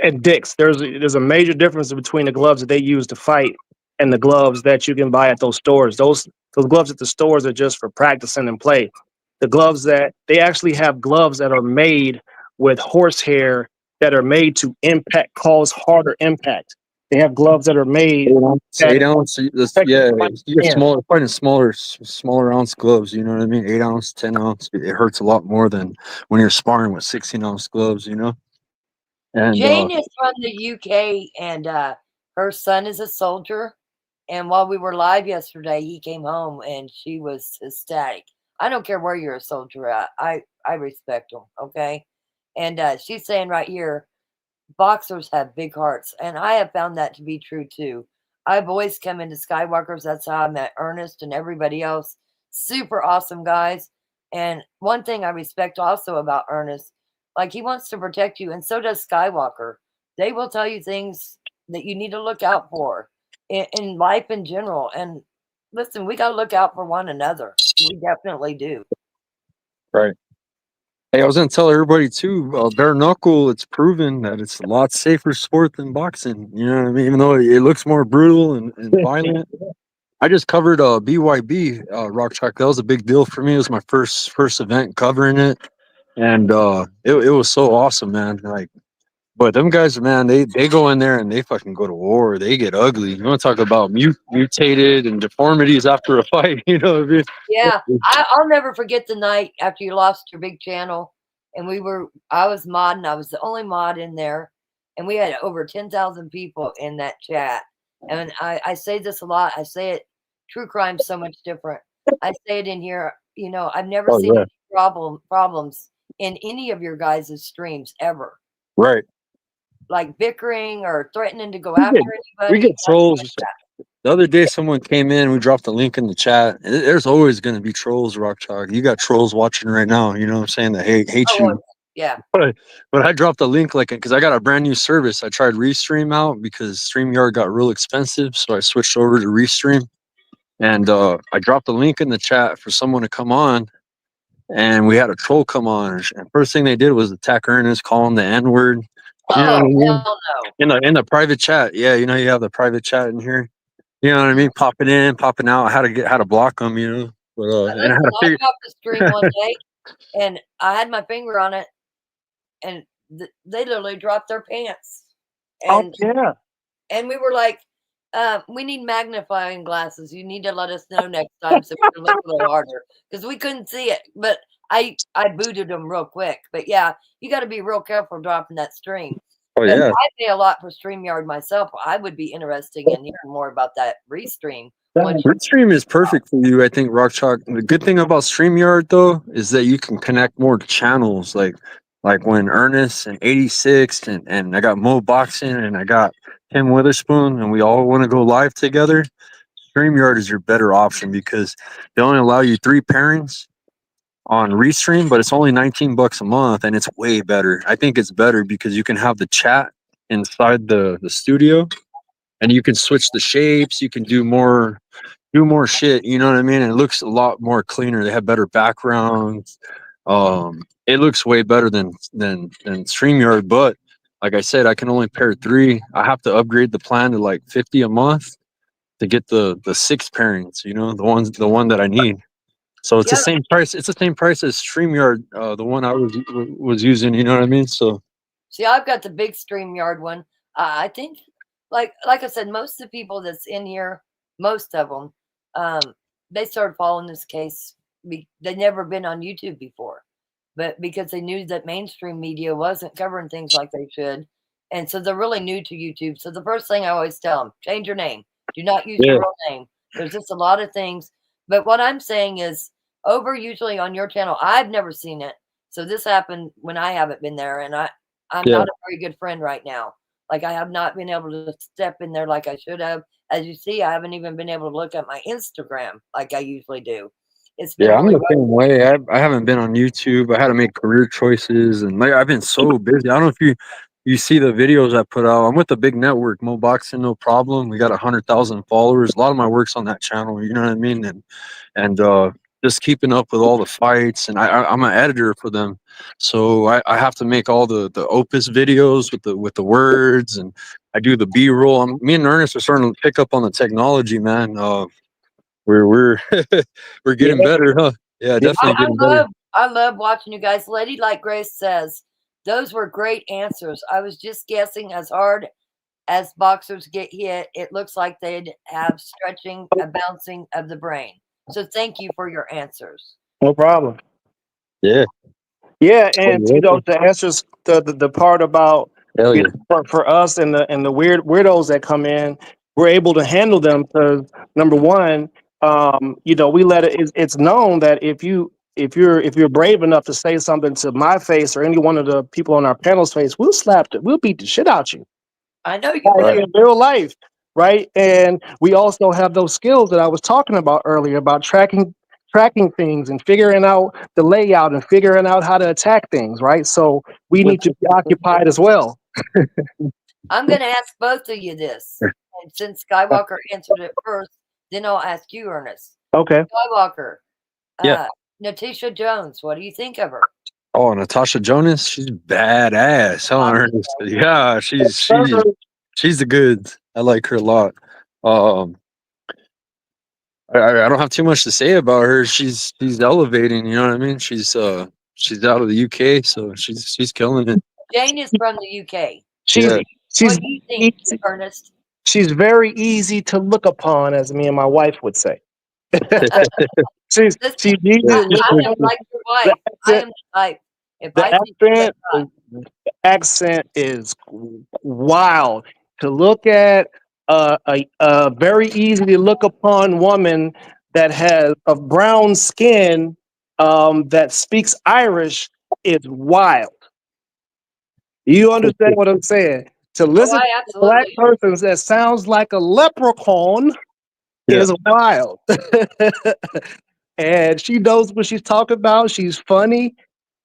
at Dick's. There's a major difference between the gloves that they use to fight and the gloves that you can buy at those stores. Those gloves at the stores are just for practicing and play. The gloves that they actually have gloves that are made with horsehair that are made to cause harder impact. They have gloves that are made 8 ounce, that 8 ounce. affect Yeah, the you're hand. smaller, fighting smaller ounce gloves. You know what I mean? 8 ounce, 10 ounce. It hurts a lot more than when you're sparring with 16 ounce gloves. You know, and Jane is from the UK, and her son is a soldier. And while we were live yesterday, he came home and she was ecstatic. I don't care where you're a soldier at. I respect them. Okay. And she's saying right here, boxers have big hearts. And I have found that to be true too. I've always come into Skywalkers. That's how I met Ernest and everybody else. Super awesome guys. And one thing I respect also about Ernest, like he wants to protect you, and so does Skywalker. They will tell you things that you need to look out for in life in general. And listen, we got to look out for one another. We definitely do. right. Hey, I was gonna tell everybody too. Bare knuckle. It's proven that it's a lot safer sport than boxing. You know what I mean? Even though it looks more brutal and violent. I just covered BYB Rock Chalk. That was a big deal for me. It was my first event covering it, and it was so awesome, man. Like, but them guys, man, they go in there and they fucking go to war. They get ugly. You want to talk about mutated and deformities after a fight? You know what I Yeah, mean? I'll never forget the night after you lost your big channel, and I was modding. I was the only mod in there, and we had over 10,000 people in that chat. And I say this a lot. I say it. True crime's so much different. I say it in here. I've never Oh seen yeah, any problems in any of your guys' streams ever, right. like bickering or threatening to go We get after we anybody. get trolls. The other day, someone came in. We dropped the link in the chat. There's always going to be trolls, Rock Chalk. You got trolls watching right now. You know what I'm saying? That hate Oh, you. yeah. But I dropped a link like because I got a brand new service. I tried Restream out because StreamYard got real expensive, so I switched over to Restream. And I dropped a link in the chat for someone to come on, and we had a troll come on. And first thing they did was attack Ernest, call him the N word. You know what I Oh, mean? hell no. In the private chat, yeah, you have the private chat in here. You know what I mean? Popping in, popping out. How to block them, you know. But and I had Listen, to I figure. dropped the stream one day, and I had my finger on it, and they literally dropped their pants, Oh and yeah, we were like, We need magnifying glasses. You need to let us know next time so we can look a little harder because we couldn't see it. But I booted them real quick. But yeah, you got to be real careful dropping that stream. Oh But yeah. I pay a lot for StreamYard myself. I would be interested in hearing more about that restream. Once you- Restream is perfect for you, I think, Rock Chalk. The good thing about StreamYard though is that you can connect more channels. Like when Ernest and 86 and I got Mo Boxing and I got Tim Witherspoon and we all want to go live together, StreamYard is your better option because they only allow you 3 pairings on Restream, but it's only $19 a month and it's way better. I think it's better because you can have the chat inside the studio and you can switch the shapes, you can do more shit, you know what I mean? And it looks a lot more cleaner. They have better backgrounds. It looks way better than StreamYard, but like I said, I can only pair 3. I have to upgrade the plan to like 50 a month to get the 6 pairings, the one that I need. So it's the Yeah. same price. It's the same price as StreamYard, the one I was using, you know what I mean? So See, I've got the big StreamYard one. I think, like I said, most of the people that's in here, most of them, they started following this case. They'd never been on YouTube before, but because they knew that mainstream media wasn't covering things like they should, and so they're really new to YouTube. So the first thing I always tell them: change your name. Do not use your yeah, real name. There's just a lot of things. But what I'm saying is, over usually on your channel, I've never seen it. So this happened when I haven't been there, and I'm yeah. not a very good friend right now. Like I have not been able to step in there like I should have. As you see, I haven't even been able to look at my Instagram like I usually do. It's been Yeah, I'm really the rough. same way. I haven't been on YouTube. I had to make career choices, and like I've been so busy. I don't know if you see the videos I put out. I'm with a big network, Mo Boxing, no problem. We got 100,000 followers. A lot of my work's on that channel. You know what I mean? And just keeping up with all the fights. And I'm an editor for them, so I have to make all the Opus videos with the words, and I do the B-roll. Me and Ernest are starting to pick up on the technology, man. We're we're Yeah, getting better, huh? Yeah, yeah. definitely I getting better. love I love watching you guys. Lady Like Grace says, those were great answers. I was just guessing as hard as boxers get hit, it looks like they'd have stretching, a bouncing of the brain. So thank you for your answers. No problem. Yeah. Yeah, Oh, and you're welcome. to answer the part about Hell yeah. for us and the weirdos that come in, we're able to handle them because number one, we let it's known that if you're brave enough to say something to my face or any one of the people on our panel's face, we'll beat the shit out you. I know you Right, will. Right. in real life, right? And we also have those skills that I was talking about earlier about tracking things and figuring out the layout and figuring out how to attack things, right? So we need to be occupied as well. I'm going to ask both of you this. And since Skywalker answered it first, then I'll ask you, Ernest. Okay. Skywalker, Yeah. Natisha Jones, what do you think of her? Oh, Natasha Jonas, she's badass. Huh, Ernest? Yeah, she's the goods. I like her a lot. Um, I don't have too much to say about her. She's elevating. You know what I mean? She's out of the UK, so she's killing it. Jane is from the UK. She's Yeah. she's What do you think, easy, Ernest? she's very easy to look upon, as me and my wife would say. she's Listen, she's easy Yeah, to I look am upon. like your The wife. I accent, am the type. If the I think you look accent hot, accent is wild to look at. A very easy to look upon woman that has a brown skin that speaks Irish is wild. You understand what I'm saying? To oh, listen to I a black absolutely. person that sounds like a leprechaun yeah, is wild. And she knows what she's talking about. She's funny.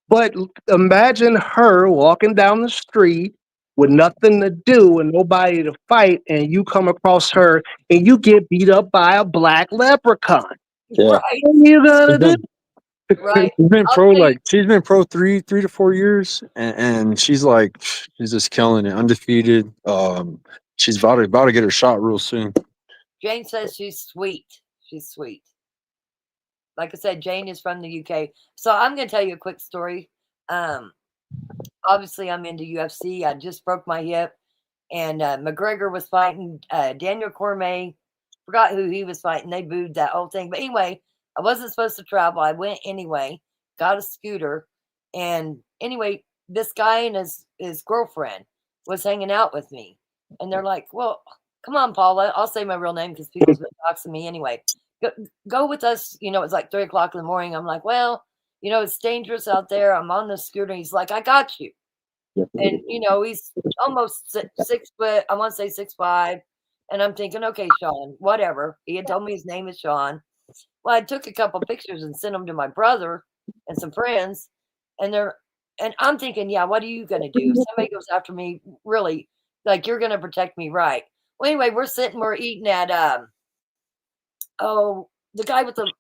But imagine her walking down the street with nothing to do and nobody to fight, and you come across her and you get beat up by a black leprechaun. yeah. Right, What are you She's gonna do? been right. she's been I'll pro tell you, she's been pro 3 to 4 years, and she's just killing it, undefeated. She's about to get her shot real soon. Jane says she's sweet. She's sweet. Like I said, Jane is from the UK. So I'm going to tell you a quick story. Um, Obviously, I'm into UFC. I just broke my hip, and McGregor was fighting Daniel Cormier. Forgot who he was fighting. They booed that whole thing. But anyway, I wasn't supposed to travel. I went anyway. Got a scooter, and anyway, this guy and his girlfriend was hanging out with me, and they're like, "Well, come on, Paula. I'll say my real name because people's been doxing me anyway. Go with us." It's like 3 o'clock in the morning. I'm like, "Well, it's dangerous out there. I'm on the scooter." He's like, "I got you." And he's almost 6 foot. I want to say 6'5", and I'm thinking, okay, Sean, whatever. He had told me his name is Sean. Well, I took a couple pictures and sent them to my brother and some friends, and I'm thinking, yeah, what are you gonna do if somebody goes after me? Really, like you're gonna protect me, right? Well, anyway, we're eating at the guy with the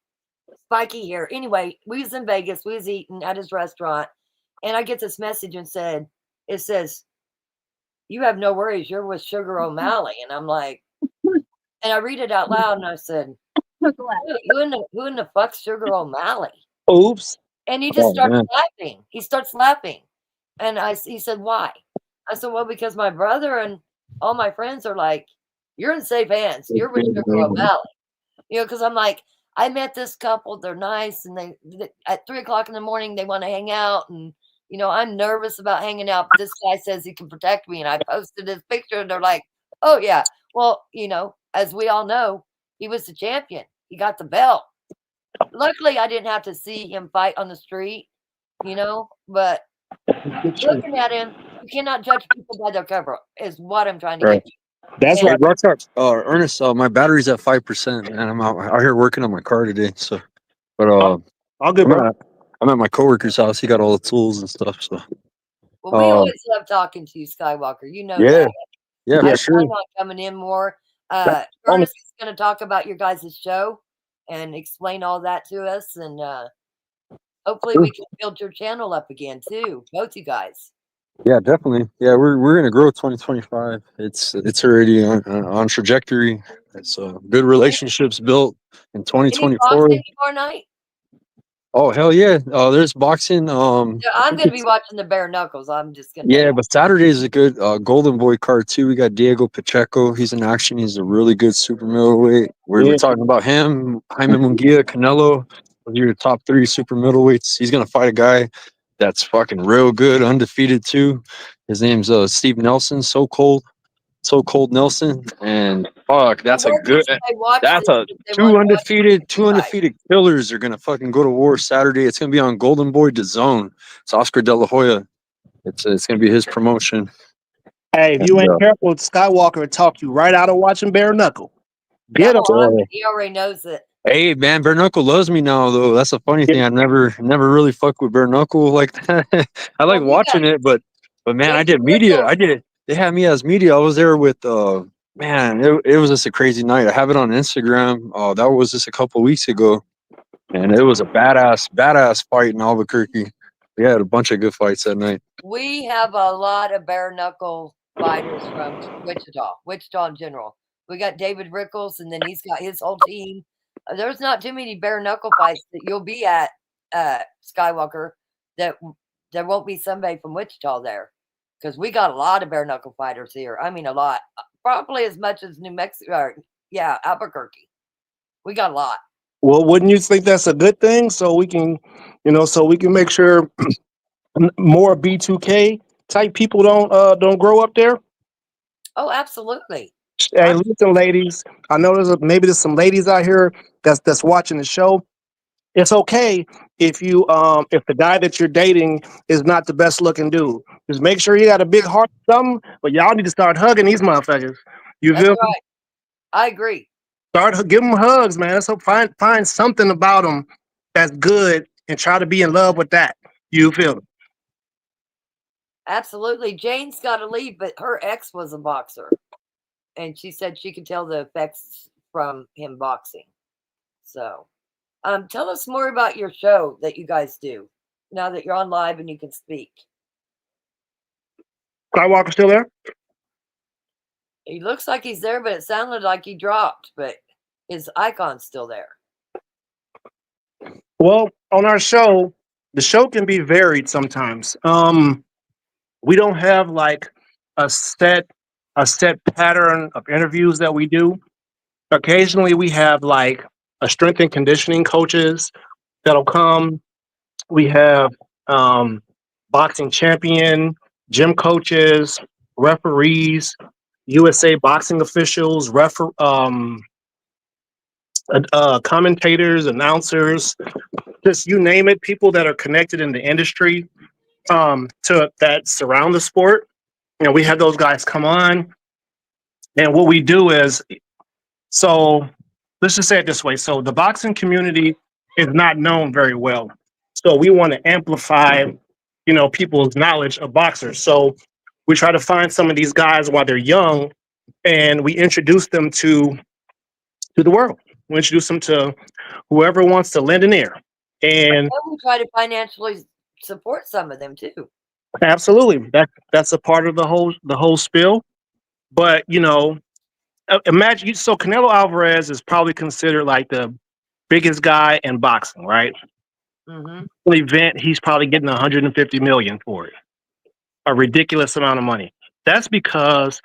spiky hair. Anyway, we was in Vegas. We was eating at his restaurant, and I get this message and it says, "You have no worries. You're with Sugar O'Malley." And I'm like, and I read it out loud, and I said, who in the fuck's Sugar O'Malley? Oops. And he just Oh, starts man. laughing. He starts laughing. And he said, "Why?" I said, "Well, because my brother and all my friends are like, you're in safe hands. You're with Sugar O'Malley." Because I'm like, I met this couple. They're nice. And they at 3 o'clock in the morning, they want to hang out. And, I'm nervous about hanging out. But this guy says he can protect me. And I posted his picture. And they're like, "Oh, yeah. Well, as we all know, he was the champion. He got the belt." Luckily, I didn't have to see him fight on the street, but looking at him, you cannot judge people by their cover, is what I'm trying to Right. get to. That's And Hey, right. Rockstar, Ernest, my battery's at 5%, and I'm out here working on my car today. So, but All good, I'm bro. at my coworker's house. He got all the tools and stuff. So, well, we um, always love talking to you, Skywalker. You know yeah, that. yeah, I for sure. plan on coming in more. That's Ernest is going to talk about your guys' show and explain all that to us. And hopefully we can build your channel up again, too. Both you guys. Yeah, definitely. Yeah, we're gonna grow 2025. It's already on trajectory. It's good relationships built in Any 2024. boxing tomorrow night? Oh hell yeah! There's boxing. Yeah, I I'm think going to be it's watching the bare knuckles. I'm just going to tell yeah, you. but Saturday is a good Golden Boy card too. We got Diego Pacheco. He's in action. He's a really good super middleweight. We're yeah. talking about him. Jaime Munguia, Canelo. Those are your top three super middleweights. He's gonna fight a guy that's fucking real good, undefeated too. His name's Steve Nelson. So cold Nelson. And fuck, Well, that's a where good. should they watch That's this a if they want to watch two you guys? undefeated killers are gonna fucking go to war Saturday. It's gonna be on Golden Boy DAZN. It's Oscar De La Hoya. It's gonna be his promotion. Hey, if you And ain't careful, Skywalker will talk you right out of watching bare knuckle. Yeah, Get him. he already knows it. hey man, Bare Knuckle loves me now though. That's a funny Yeah. thing. I never really fucked with Bare Knuckle like that. I like Well, we got watching it, but man, I David did media. Rickles. I did. They had me as media. I was there with man. It was just a crazy night. I have it on Instagram. That was just a couple weeks ago, and it was a badass fight in Albuquerque. We had a bunch of good fights that night. We have a lot of bare knuckle fighters from Wichita in general. We got David Rickles, and then he's got his whole team. There's not too many bare knuckle fights that you'll be at, Skywalker, that there won't be somebody from Wichita there, because we got a lot of bare knuckle fighters here. I mean, a lot, probably as much as New Mexico. Yeah, Albuquerque. We got a lot. Well, wouldn't you think that's a good thing? So we can, so we can make sure more B2K type people don't grow up there. Oh, absolutely. Hey, listen, ladies. I know maybe there's some ladies out here that's watching the show. It's okay if the guy that you're dating is not the best looking dude. Just make sure you got a big heart or something. But y'all need to start hugging these motherfuckers. You That's feel me? right. I agree. Give them hugs, man. So find something about them that's good and try to be in love with that. You feel me? Absolutely. Jane's got to leave, but her ex was a boxer. And she said she could tell the effects from him boxing. So, tell us more about your show that you guys do now that you're on live and you can speak. Skywalker still there? He looks like he's there, but it sounded like he dropped, but his icon's still there. Well, on our show, the show can be varied sometimes. We don't have like a set a set pattern of interviews that we do. Occasionally, we have like a strength and conditioning coaches that'll come. We have um, boxing champion, gym coaches, referees, USA boxing officials, commentators, announcers, just you name it, people that are connected in the industry to that surround the sport. You know, we have those guys come on, and what we do is, so let's just say it this way. So the boxing community is not known very well. So we want to amplify, you know, people's knowledge of boxers. So we try to find some of these guys while they're young, and we introduce them to the world. We introduce them to whoever wants to lend an ear. And And we try to financially support some of them too. absolutely, that's a part of the whole spiel. But you know, imagine so Canelo Alvarez is probably considered like the biggest guy in boxing, right? Mm-hmm. Event, he's probably getting 150 million for it, a ridiculous amount of money. That's because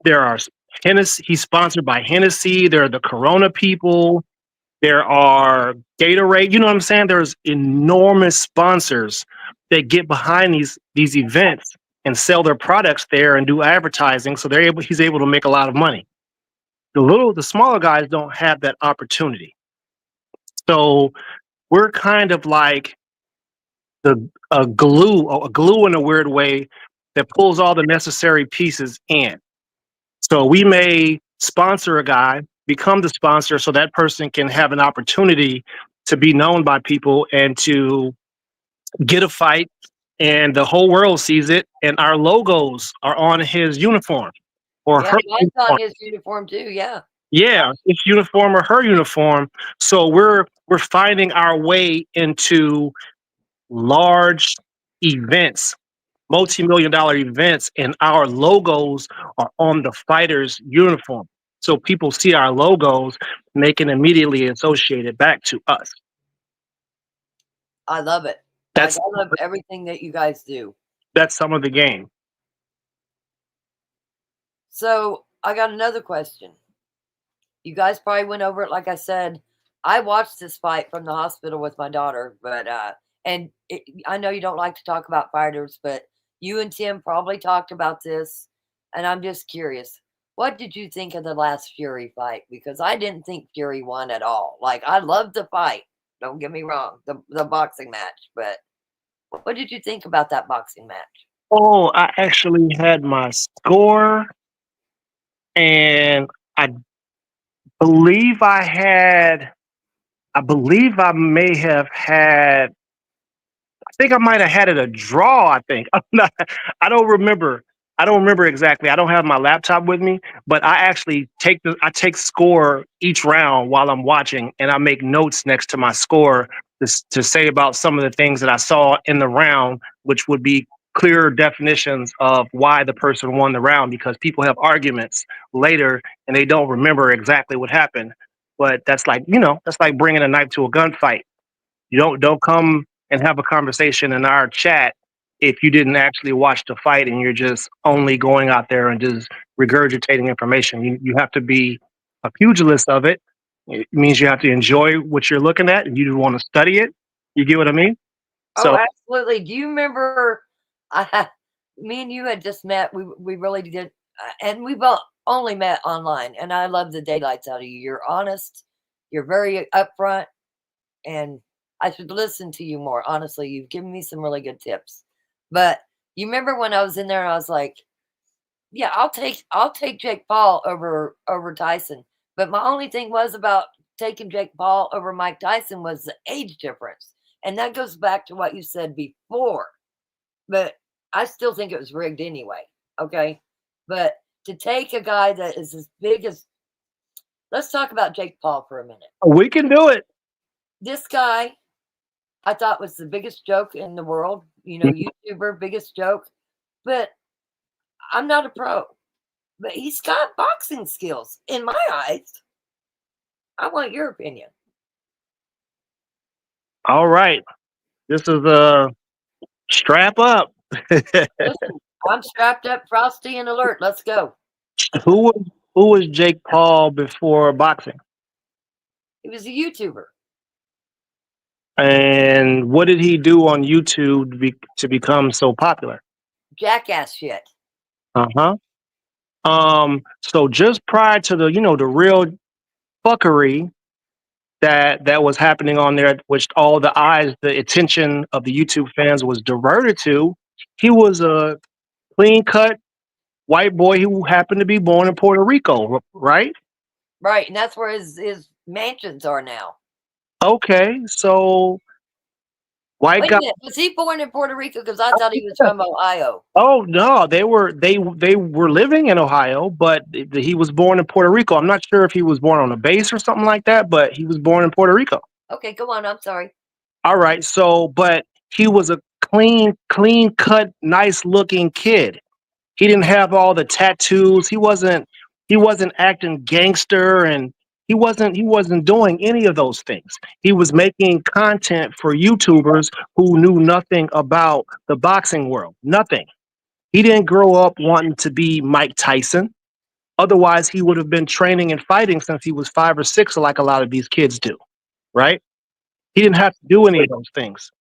there are Hennessy. He's sponsored by Hennessy. There are the Corona people. There are Gatorade. You know what I'm saying? There's enormous sponsors that get behind these events and sell their products there and do advertising. So he's able to make a lot of money. The smaller guys don't have that opportunity. So we're kind of like the a glue in a weird way that pulls all the necessary pieces in. So we may sponsor a guy, become the sponsor, so that person can have an opportunity to be known by people and to get a fight, and the whole world sees it, and our logos are on his uniform or Yeah, her mine's uniform. on his uniform too. Yeah. Yeah, his uniform or her uniform. So we're finding our way into large events, multi-million dollar events, and our logos are on the fighter's uniform. So people see our logos and they can immediately associate it back to us. I love it. Like, That's I love everything that you guys do. that's some of the game. So I got another question. You guys probably went over it. Like I said, I watched this fight from the hospital with my daughter, but I know you don't like to talk about fighters, but you and Tim probably talked about this, and I'm just curious. What did you think of the last Fury fight? Because I didn't think Fury won at all. Like, I loved the fight. Don't get me wrong, the boxing match. But what did you think about that boxing match? Oh, I actually had my score, and I believe I believe I may have had I think I might have had it a draw. I think I'm not. I don't remember. I don't remember exactly. I don't have my laptop with me, but I actually I take score each round while I'm watching, and I make notes next to my score to say about some of the things that I saw in the round, which would be clearer definitions of why the person won the round. Because people have arguments later and they don't remember exactly what happened. But that's like bringing a knife to a gunfight. You don't come and have a conversation in our chat if you didn't actually watch the fight and you're just only going out there and just regurgitating information. You have to be a pugilist of it. It means you have to enjoy what you're looking at and you want to study it. You get what I mean? Oh, So absolutely. Do you remember? I, me and you had just met. We really did, and we both only met online. And I love the daylights out of you. You're honest. You're very upfront, and I should listen to you more. Honestly, you've given me some really good tips. But you remember when I was in there and I was like, "Yeah, I'll take Jake Paul over Tyson." But my only thing was about taking Jake Paul over Mike Tyson was the age difference, and that goes back to what you said before. But I still think it was rigged anyway. Okay, but to take a guy that is as big as, let's talk about Jake Paul for a minute. we can do it. This guy I thought was the biggest joke in the world. YouTuber, biggest joke. But I'm not a pro. But he's got boxing skills in my eyes. I want your opinion. All right. This is a strap up. Listen, I'm strapped up, frosty, and alert. Let's go. Who was who was Jake Paul before boxing? He was a YouTuber. And what did he do on YouTube to become so popular? Jackass shit. Uh-huh. So just prior to the real fuckery that was happening on there, which all the eyes, the attention of the YouTube fans was diverted to, he was a clean cut white boy who happened to be born in Puerto Rico, right? Right, and that's where his mansions are now. Okay, so white Wait guy. a minute, was he born in Puerto Rico? Because I thought he was from Ohio. Oh no, they were living in Ohio, but he was born in Puerto Rico. I'm not sure if he was born on a base or something like that, but he was born in Puerto Rico. Okay, go on. I'm sorry. All right, so but he was a clean cut, nice looking kid. He didn't have all the tattoos. He wasn't acting gangster, and he wasn't doing any of those things. He was making content for YouTubers who knew nothing about the boxing world. Nothing. He didn't grow up wanting to be Mike Tyson. Otherwise, he would have been training and fighting since he was 5 or 6, like a lot of these kids do, right? He didn't have to do any of those things.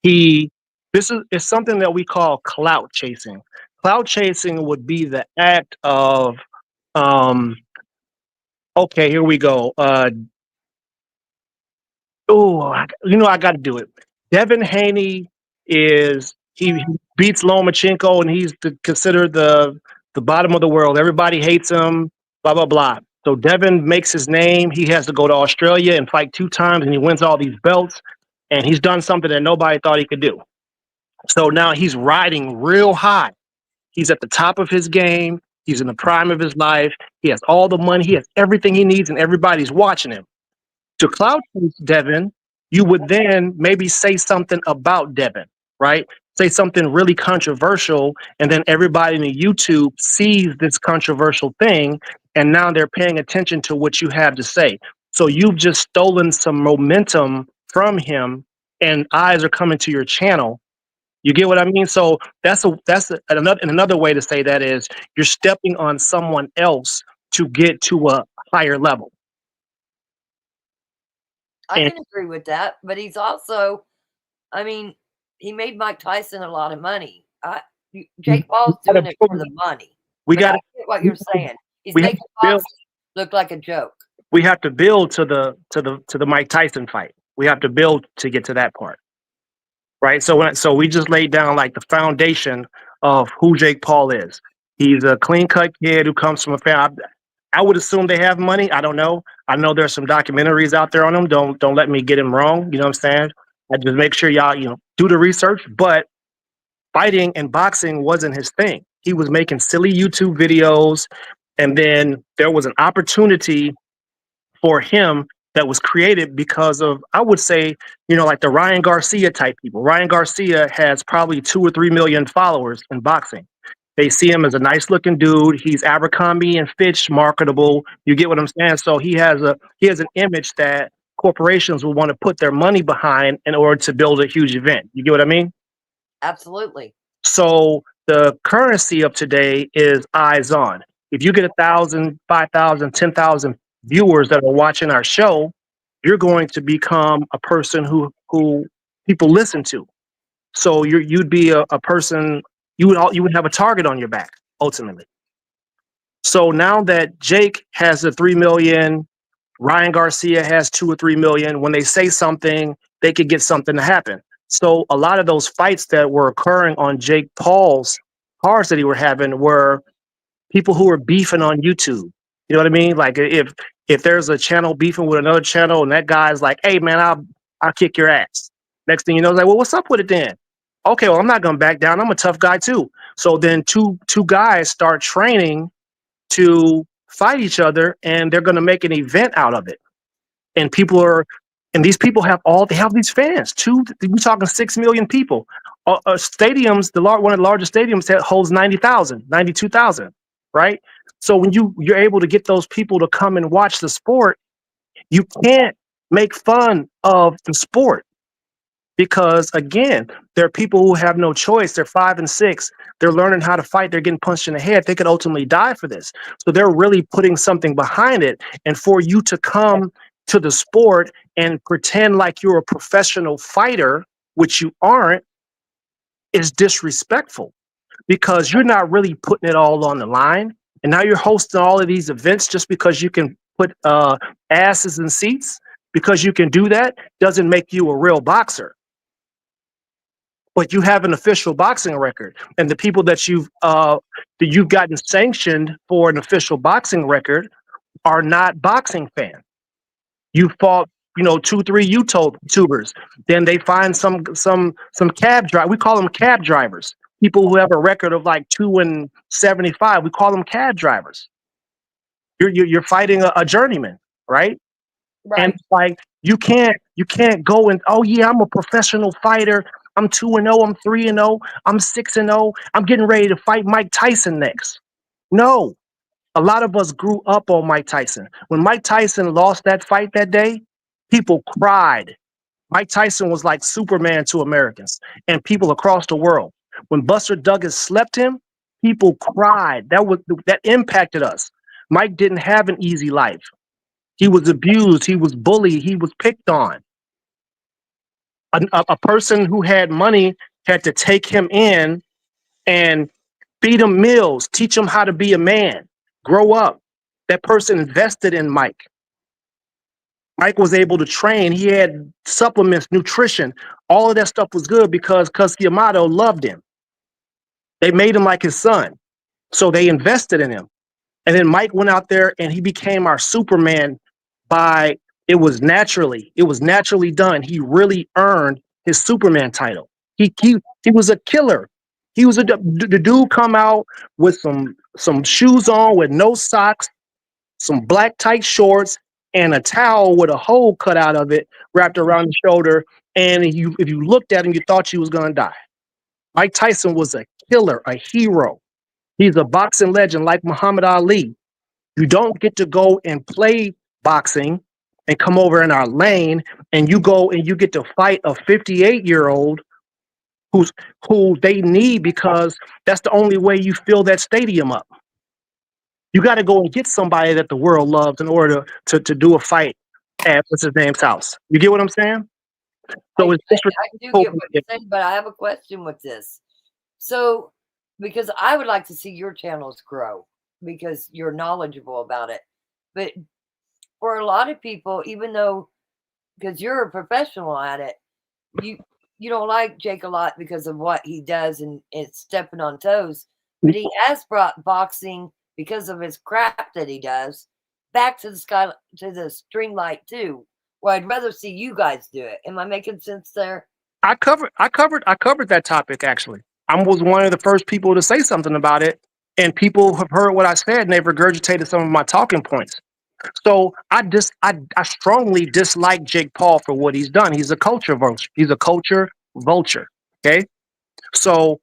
He This is something that we call clout chasing. Clout chasing would be the act of um okay, here we go. I got to do it. Devin Haney he beats Lomachenko, and he's considered the bottom of the world. Everybody hates him. Blah blah blah. So Devin makes his name. He has to go to Australia and fight 2 times, and he wins all these belts. And he's done something that nobody thought he could do. So now he's riding real high. He's at the top of his game. He's in the prime of his life. He has all the money. He has everything he needs, and everybody's watching him. To cloud chase Devin, you would then maybe say something about Devin, right? Say something really controversial, and then everybody in the YouTube sees this controversial thing, and now they're paying attention to what you have to say. So you've just stolen some momentum from him, and eyes are coming to your channel. You get what I mean? So another way to say that is you're stepping on someone else to get to a higher level. I And can agree with that, but he's also, I mean, he made Mike Tyson a lot of money. Jake Paul's doing it for the money. we But I got get what you're saying. He's we have making to build boxing look like a joke. we have to build to the Mike Tyson fight. We have to build to get to that part. Right? So we just laid down like the foundation of who Jake Paul is. He's a clean cut kid who comes from a family. I would assume they have money. I don't know. I know there's some documentaries out there on them. Don't let me get him wrong. You know what I'm saying? I just make sure y'all do the research. But fighting and boxing wasn't his thing. He was making silly YouTube videos, and then there was an opportunity for him that was created because of, I would say, like the Ryan Garcia type people. Ryan Garcia has probably 2 or 3 million followers in boxing. They see him as a nice looking dude. He's Abercrombie and Fitch marketable. You get what I'm saying? So he has an image that corporations will want to put their money behind in order to build a huge event. You get what I mean? Absolutely. So the currency of today is eyes on. If you get 1,000, 5,000, 10,000 viewers that are watching our show, you're going to become a person who people listen to. So you'd be a person, you would have a target on your back ultimately. So now that Jake has the 3 million, Ryan Garcia has 2 or 3 million. When they say something, they could get something to happen. So a lot of those fights that were occurring on Jake Paul's cars that he were having were people who were beefing on YouTube. You know what I mean? Like if there's a channel beefing with another channel, and that guy's like, "Hey man, I'll kick your ass." Next thing you know, it's like, "Well, what's up with it then?" Okay, well, I'm not gonna back down. I'm a tough guy too. So then two guys start training to fight each other, and they're gonna make an event out of it. And these people they have these fans. We're talking 6 million people. Stadiums, one of the largest stadiums that holds 90,000, 92,000, right? So when you're able to get those people to come and watch the sport, you can't make fun of the sport, because again, there are people who have no choice. They're 5 and 6. They're learning how to fight. They're getting punched in the head. They could ultimately die for this. So they're really putting something behind it. And for you to come to the sport and pretend like you're a professional fighter, which you aren't, is disrespectful, because you're not really putting it all on the line. And now you're hosting all of these events just because you can put asses in seats. Because you can do that doesn't make you a real boxer. But you have an official boxing record, and the people that you've gotten sanctioned for an official boxing record are not boxing fans. You fought, 2, 3 YouTubers. Then they find some cab driver. We call them cab drivers. People who have a record of like 2-75. We call them cab drivers. You're fighting a journeyman, right? And Right. like you can't go and, oh yeah, I'm a professional fighter. I'm 2-0. I'm 3-0. I'm 6-0. I'm getting ready to fight Mike Tyson next. No, a lot of us grew up on Mike Tyson. When Mike Tyson lost that fight that day, people cried. Mike Tyson was like Superman to Americans and people across the world. When Buster Douglas slept him, people cried. That impacted us. Mike didn't have an easy life. He was abused. He was bullied. He was picked on. A person who had money had to take him in and feed him meals, teach him how to be a man, grow up. That person invested in Mike. Mike was able to train. He had supplements, nutrition. All of that stuff was good because Yamato loved him. They made him like his son. So they invested in him. And then Mike went out there and he became our Superman by it was naturally done. He really earned his Superman title. He was a killer. He was the dude come out with some shoes on with no socks, some black tight shorts, and a towel with a hole cut out of it wrapped around the shoulder. And if you looked at him, you thought you was gonna die. Mike Tyson was a killer, a hero. He's a boxing legend like Muhammad Ali. You don't get to go and play boxing and come over in our lane and you go and you get to fight a 58-year-old who they need because that's the only way you fill that stadium up. You got to go and get somebody that the world loves in order to do a fight at what's his name's house. You get what I'm saying? So it's I do disrespectful. get what you're saying, but I have a question with this. So, because I would like to see your channels grow because you're knowledgeable about it. But for a lot of people, even though because you're a professional at it, you don't like Jake a lot because of what he does and it's stepping on toes. But he has brought boxing because of his crap that he does back to the streamlight too. Well, I'd rather see you guys do it. Am I making sense there? I covered that topic actually. I was one of the first people to say something about it, and people have heard what I said and they've regurgitated some of my talking points. So I strongly dislike Jake Paul for what he's done. He's a culture vulture. He's a culture vulture. Okay. So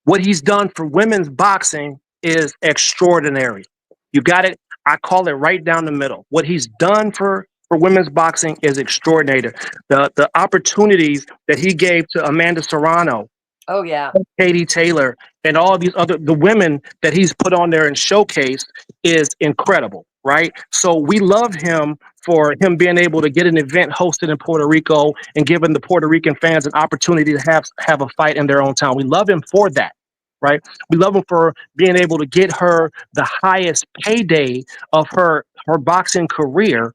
what he's done for women's boxing is extraordinary. You got it. I call it right down the middle. What he's done for women's boxing is extraordinary. The opportunities that he gave to Amanda Serrano, Oh yeah. Katie Taylor, and all these the women that he's put on there and showcased is incredible, right? So we love him for him being able to get an event hosted in Puerto Rico and giving the Puerto Rican fans an opportunity to have a fight in their own town. We love him for that, right? We love him for being able to get her the highest payday of her boxing career.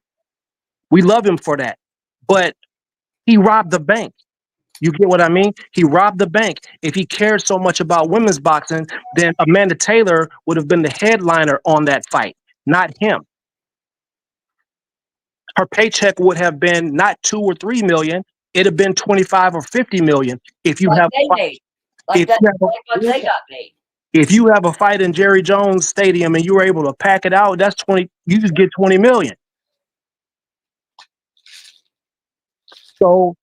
We love him for that, but he robbed the bank. You get what I mean? He robbed the bank. If he cared so much about women's boxing, then Amanda Taylor would have been the headliner on that fight, not him. Her paycheck would have been not 2 or 3 million. It'd have been 25 or 50 million if you Like have they made. Like if that, you have like what they got paid. if you have a fight in Jerry Jones Stadium and you were able to pack it out, that's 20. You just get 20 million. So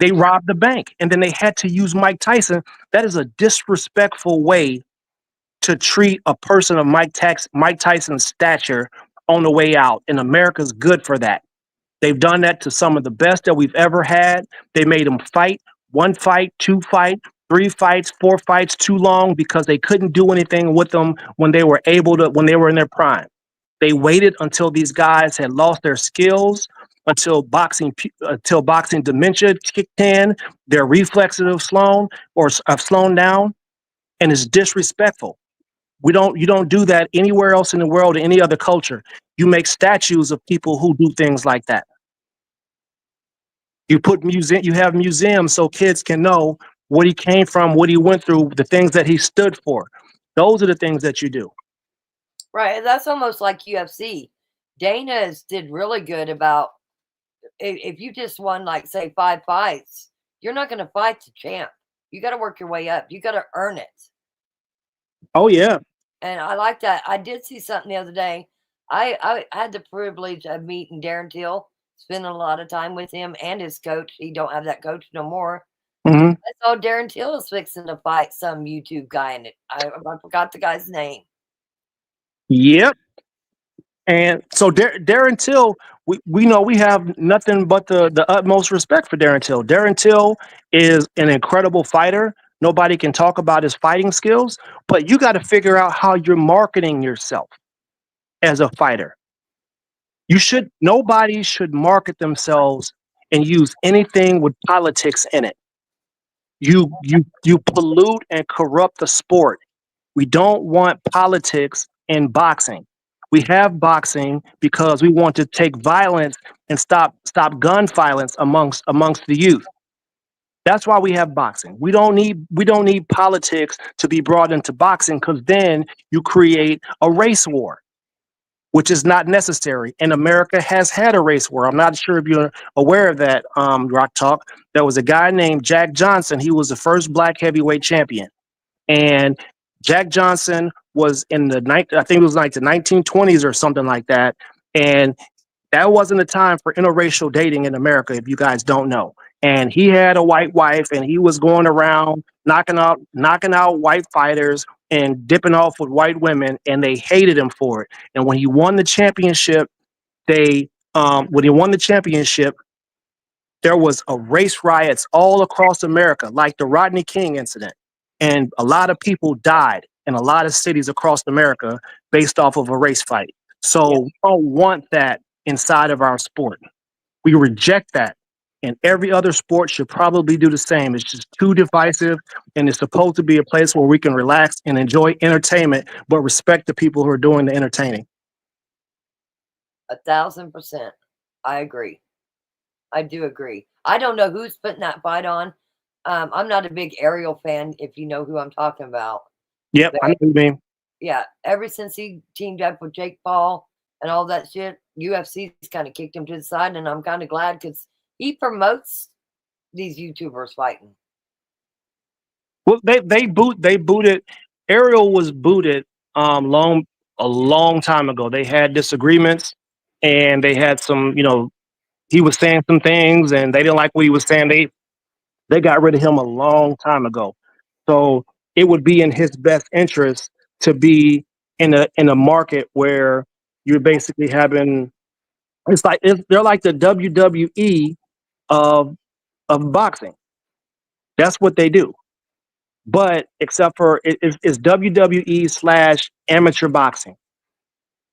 they robbed the bank, and then they had to use Mike Tyson. That is a disrespectful way to treat a person of Mike Tyson's stature on the way out. And America's good for that. They've done that to some of the best that we've ever had. They made them fight, 1 fight, 2 fight, 3 fights, 4 fights too long because they couldn't do anything with them when they were able to, when they were in their prime. They waited until these guys had lost their skills, until boxing dementia kicked in, their reflexes have slowed down, and it's disrespectful. You don't do that anywhere else in the world, in any other culture. You make statues of people who do things like that. You have museums so kids can know what he came from, what he went through, the things that he stood for. Those are the things that you do. Right. That's almost like UFC. Dana's did really good about if you just won, like, say, 5 fights, you're not going to fight the champ. You got to work your way up. You got to earn it. Oh yeah. And I like that. I did see something the other day. I had the privilege of meeting Darren Till, spending a lot of time with him and his coach. He don't have that coach no more. Hmm. I saw Darren Till is fixing to fight some YouTube guy, and I forgot the guy's name. Yep. And so Darren Till, we know we have nothing but the utmost respect for Darren Till. Darren Till is an incredible fighter. Nobody can talk about his fighting skills, but you got to figure out how you're marketing yourself as a fighter. Nobody should market themselves and use anything with politics in it. You pollute and corrupt the sport. We don't want politics in boxing. We have boxing because we want to take violence and stop gun violence amongst the youth. That's why we have boxing. We don't need politics to be brought into boxing, because then you create a race war, which is not necessary. And America has had a race war. I'm not sure if you're aware of that, Rock Talk. There was a guy named Jack Johnson. He was the first black heavyweight champion. And Jack Johnson was I think it was like the 1920s or something like that. And that wasn't a time for interracial dating in America, if you guys don't know. And he had a white wife, and he was going around knocking out white fighters and dipping off with white women, and they hated him for it. And when he won the championship, they when he won the championship, there was a race riots all across America, like the Rodney King incident. And a lot of people died in a lot of cities across America based off of a race fight. So we don't want that inside of our sport. We reject that. And every other sport should probably do the same. It's just too divisive, and it's supposed to be a place where we can relax and enjoy entertainment, but respect the people who are doing the entertaining. 1,000%. I agree. I do agree. I don't know who's putting that fight on. I'm not a big Ariel fan, if you know who I'm talking about. Yep, I know what you mean. Yeah, ever since he teamed up with Jake Paul and all that shit, UFC's kind of kicked him to the side, and I'm kind of glad because he promotes these YouTubers fighting. Well, they booted. Ariel was booted a long time ago. They had disagreements, and they had some. He was saying some things, and they didn't like what he was saying. They got rid of him a long time ago. So it would be in his best interest to be in a market where you're basically having. They're like the WWE of boxing. That's what they do. But except for it's WWE / amateur boxing.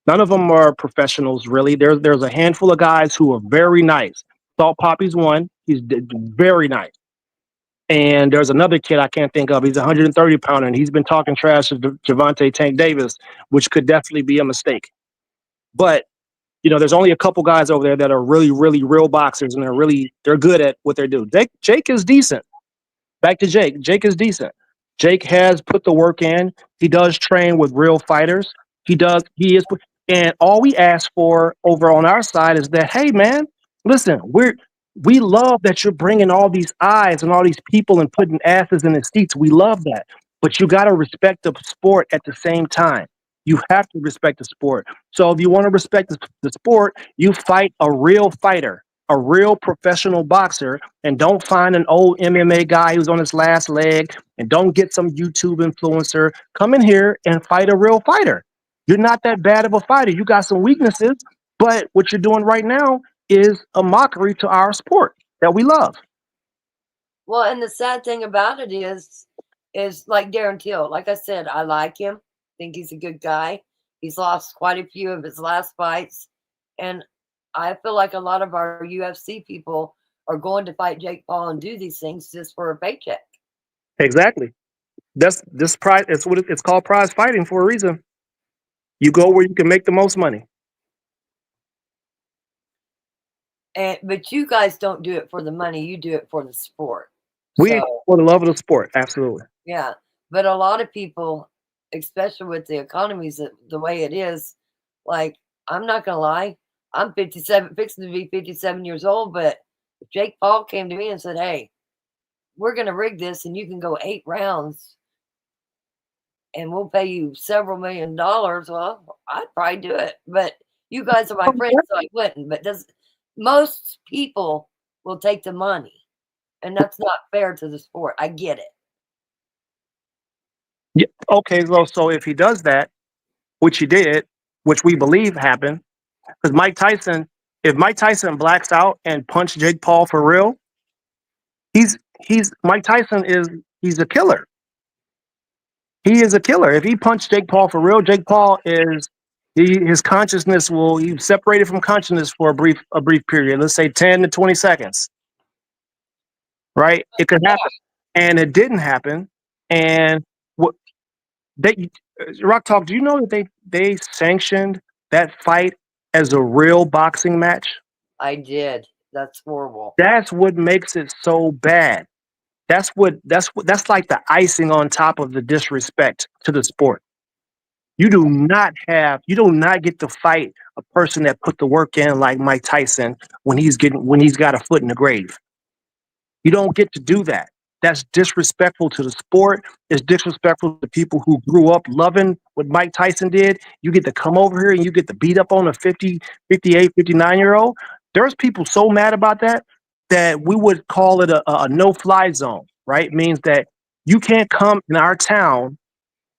None of them are professionals, really. There's a handful of guys who are very nice. Salt Poppy's one. He's very nice. And there's another kid I can't think of. He's a 130 pounder, and he's been talking trash to Javante Tank Davis, which could definitely be a mistake. But there's only a couple guys over there that are really, really real boxers, and they're good at what they do. Jake is decent. Back to Jake. Jake is decent. Jake has put the work in. He does train with real fighters. He is, and all we ask for over on our side is that, hey man, listen, we love that you're bringing all these eyes and all these people and putting asses in the seats. We love that, but you got to respect the sport at the same time. You have to respect the sport. So if you want to respect the sport, you fight a real fighter, a real professional boxer, and don't find an old MMA guy who's on his last leg, and don't get some YouTube influencer. Come in here and fight a real fighter. You're not that bad of a fighter. You got some weaknesses, but what you're doing right now is a mockery to our sport that we love. Well, and the sad thing about it is like Darren Till. Like I said, I like him. Think he's a good guy. He's lost quite a few of his last fights, and I feel like a lot of our UFC people are going to fight Jake Paul and do these things just for a paycheck. Exactly. That's this prize. It's what it's called, prize fighting, for a reason. You go where you can make the most money. And but you guys don't do it for the money. You do it for the sport. We So for the love of the sport, absolutely. yeah, but a lot of people, especially with the economies the way it is, like I'm not gonna lie, I'm 57, fixing to be 57 years old. But if Jake Paul came to me and said, "Hey, we're gonna rig this, and you can go 8 rounds, and we'll pay you several $1,000,000," well, I'd probably do it. But you guys are my friends, so I wouldn't. But does most people will take the money, and that's not fair to the sport. I get it. Yeah. Okay, so if he does that, which he did, which we believe happened, because if Mike Tyson blacks out and punch Jake Paul for real, he's Mike Tyson is he's a killer. He is a killer. If he punched Jake Paul for real, Jake Paul is his consciousness will he's separated from consciousness for a brief period. Let's say 10 to 20 seconds. Right? It could happen. And it didn't happen. And what they Rock Talk, do you know that they sanctioned that fight as a real boxing match? I did. That's horrible. That's what makes it so bad. That's like the icing on top of the disrespect to the sport. You do not get to fight a person that put the work in like Mike Tyson when he's got a foot in the grave. You don't get to do that. That's disrespectful to the sport. It's disrespectful to people who grew up loving what Mike Tyson did. You get to come over here and you get to beat up on a 50, 58, 59-year-old. There's people so mad about that we would call it a no-fly zone, right? It means that you can't come in our town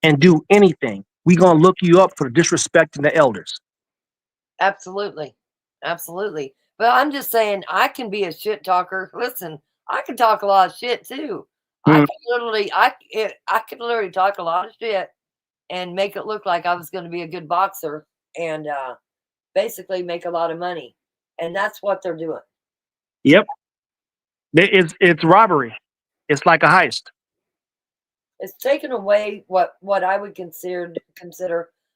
and do anything. We're going to look you up for disrespecting the elders. Absolutely. Absolutely. But I'm just saying, I can be a shit talker. Listen, I can talk a lot of shit too. I Mm. can literally, I could literally talk a lot of shit and make it look like I was going to be a good boxer and basically make a lot of money. And that's what they're doing. Yep. It's robbery. It's like a heist. It's taken away what I would consider.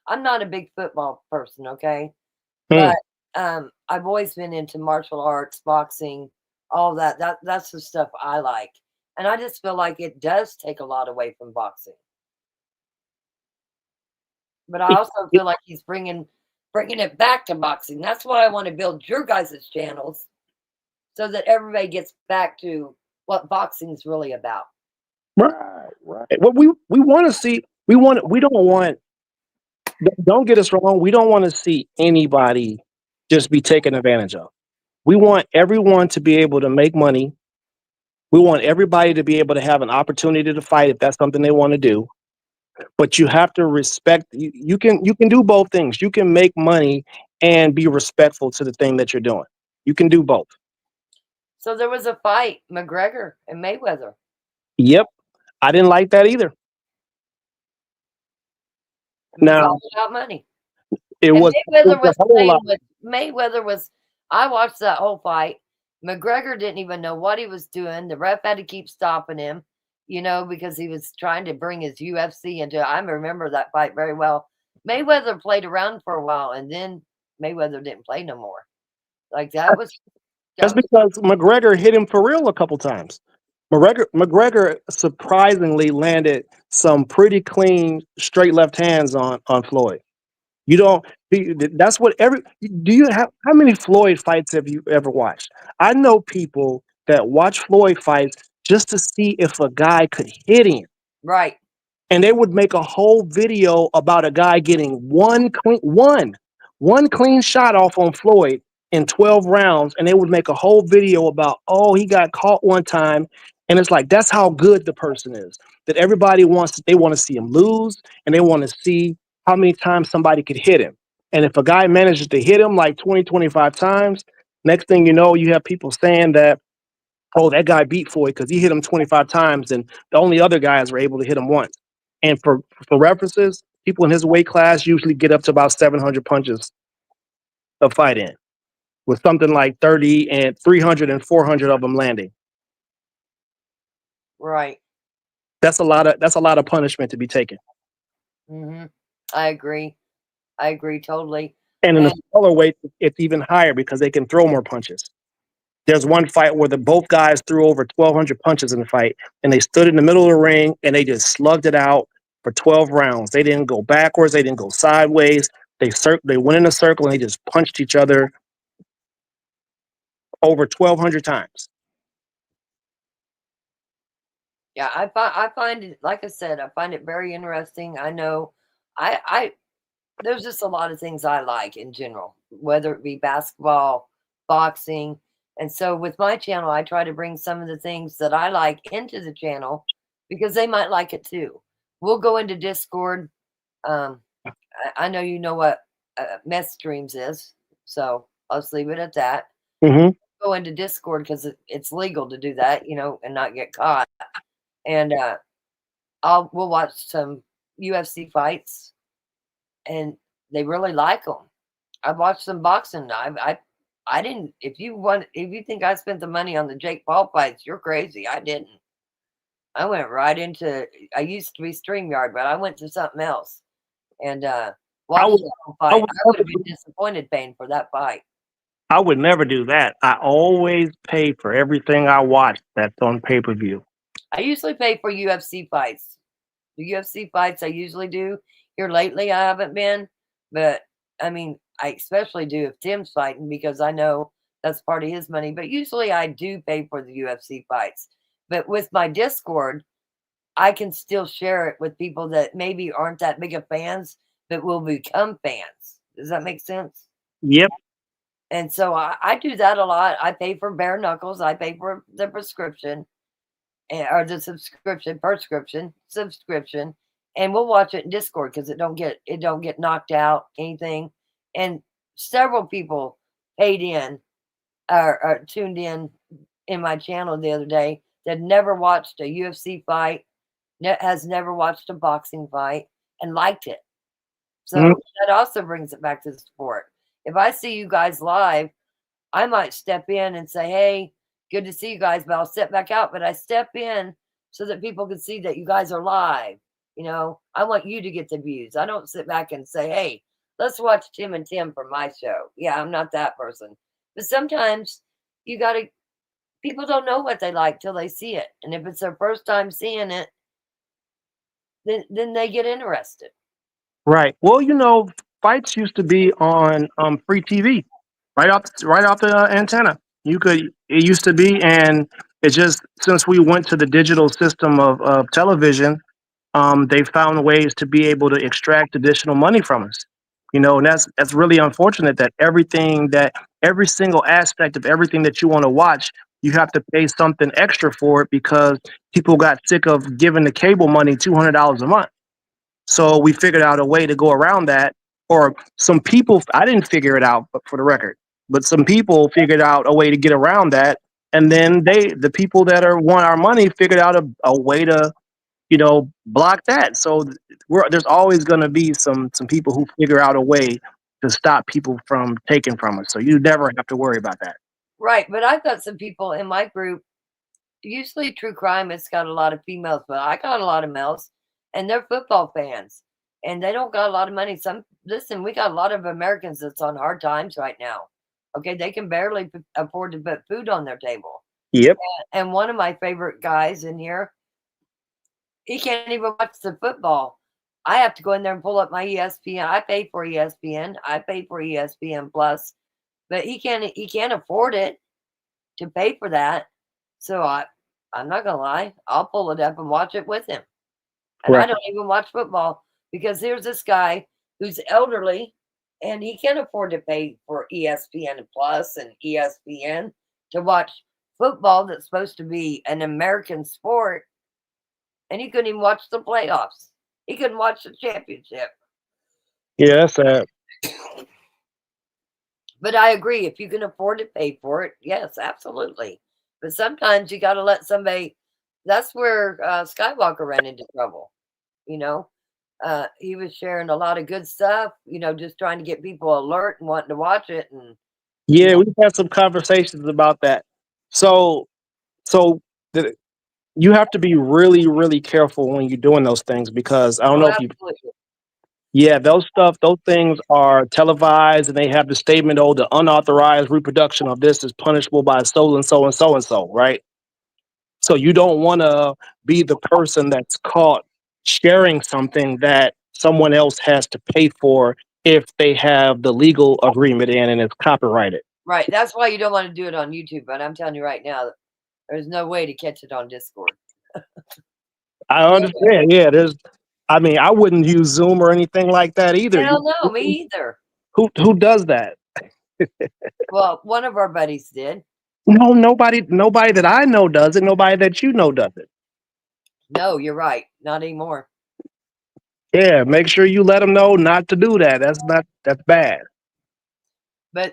I'm not a big football person, okay, Mm. but I've always been into martial arts, boxing, all that. That's the stuff I like, and I just feel like it does take a lot away from boxing. But I also feel like he's bringing it back to boxing. That's why I want to build your guys' channels so that everybody gets back to what boxing's really about. Right, right. What we want to see, we don't want. Don't get us wrong. We don't want to see anybody just be taken advantage of. We want everyone to be able to make money. We want everybody to be able to have an opportunity to fight if that's something they want to do. But you have to respect. You can do both things. You can make money and be respectful to the thing that you're doing. You can do both. So there was a fight, McGregor and Mayweather. Yep, I didn't like that either. It was Now all about money. it And was, Mayweather a was whole playing lot. with Mayweather was. I watched that whole fight. McGregor didn't even know what he was doing. The ref had to keep stopping him, because he was trying to bring his UFC into. I remember that fight very well. Mayweather played around for a while, and then Mayweather didn't play no more. Like That's that was because McGregor hit him for real a couple times. McGregor surprisingly landed some pretty clean straight left hands on Floyd. You don't. That's what every. Do you have how many Floyd fights have you ever watched? I know people that watch Floyd fights just to see if a guy could hit him, right. and they would make a whole video about a guy getting one clean shot off on Floyd in 12 rounds, and they would make a whole video about, oh, he got caught one time. And it's like that's how good the person is. That everybody they want to see him lose, and they want to see how many times somebody could hit him. And if a guy manages to hit him like 20, 25 times, next thing you know, you have people saying that oh, that guy beat Floyd because he hit him 25 times, and the only other guys were able to hit him once. And for references, people in his weight class usually get up to about 700 punches a fight in, with something like 30 and 300 and 400 of them landing. Right. That's a lot of punishment to be taken. Hmm. I agree. I agree totally. And in the And smaller weight, it's even higher because they can throw more punches. There's one fight where both guys threw over 1,200 punches in the fight, and they stood in the middle of the ring and they just slugged it out for 12 rounds. They didn't go backwards. They didn't go sideways. They went in a circle and they just punched each other over 1,200 times. yeah, I find it, like I said, I find it very interesting. I know I there's just a lot of things I like in general, whether it be basketball, boxing. And so with my channel, I try to bring some of the things that I like into the channel because they might like it too. We'll go into Discord. I know you know what mess streams is, so I'll just leave it at that. Mm-hmm. Go into Discord because it's legal to do that, and not get caught. And we'll watch some UFC fights, and they really like them. I've watched some boxing. I didn't. If you think I spent the money on the Jake Paul fights, you're crazy. I didn't. I went right into. I used to be StreamYard, but I went to something else and I watched would, the whole I fight. would, I would have been disappointed paying for that fight. I would never do that. I always pay for everything I watch that's on pay-per-view. I usually pay for UFC fights. The UFC fights I usually do. Here lately, I haven't been, but I mean, I especially do if Tim's fighting because I know that's part of his money. But usually, I do pay for the UFC fights. But with my Discord, I can still share it with people that maybe aren't that big of fans, but will become fans. Does that make sense? Yep. And so I do that a lot. I pay for bare knuckles. I pay for the prescription or the subscription, and we'll watch it in Discord because it don't get knocked out anything. And several people paid in or tuned in my channel the other day that never watched a UFC fight, has never watched a boxing fight, and liked it. Mhm. So that also brings it back to the sport. If I see you guys live, I might step in and say, "Hey, good to see you guys," but I'll step back out. But I step in so that people can see that you guys are live. I want you to get the views. I don't sit back and say, "Hey, let's watch Tim and Tim for my show." Yeah, I'm not that person. But sometimes you got to, people don't know what they like till they see it. And if it's their first time seeing it, then they get interested. Right. Well, fights used to be on free TV, right off the antenna. It used to be, and it's just since we went to the digital system of television, they found ways to be able to extract additional money from us. And that's really unfortunate that every single aspect of everything that you want to watch, you have to pay something extra for it because people got sick of giving the cable money $200 a month. So we figured out a way to go around that. Or some people, I didn't figure it out, but for the record, but some people figured out a way to get around that. And then the people that want our money figured out a way to, block that. So there's always going to be some people who figure out a way to stop people from taking from us. So you never have to worry about that. Right. But I've got some people in my group. Usually true crime has got a lot of females, but I got a lot of males, and they're football fans, and they don't got a lot of money. Listen, we got a lot of Americans that's on hard times right now. Okay, they can barely afford to put food on their table. Yep. And one of my favorite guys in here, he can't even watch the football. I have to go in there and pull up my ESPN. I pay for ESPN. I pay for ESPN Plus, but he can't afford it to pay for that. So I'm not gonna lie, I'll pull it up and watch it with him. And I Right. don't even watch football because here's this guy who's elderly and he can't afford to pay for ESPN Plus and ESPN to watch football that's supposed to be an American sport. And he couldn't even watch the playoffs. He couldn't watch the championship. Yeah, that's sad. But I agree, if you can afford to pay for it, yes, absolutely. But sometimes you got to let somebody. That's where Skywalker ran into trouble. You know, he was sharing a lot of good stuff. Just trying to get people alert and wanting to watch it, and you Yeah, know, we've had some conversations about that. So, so the, you have to be really, really careful when you're doing those things because I don't oh, know if you. absolutely. Yeah, those things are televised, and they have the statement, "Oh, the unauthorized reproduction of this is punishable by so and so and so and so." Right. So you don't want to be the person that's caught sharing something that someone else has to pay for if they have the legal agreement in and it's copyrighted. Right. That's why you don't want to do it on YouTube. But I'm telling you right now, there's no way to catch it on Discord. I No way. understand. Yeah, I mean, I wouldn't use Zoom or anything like that either. Hell no, me either. Who does that? Well, one of our buddies did. No, nobody that I know does it. Nobody that you know does it. No, you're right. Not anymore. Yeah, make sure you let them know not to do that. That's bad. But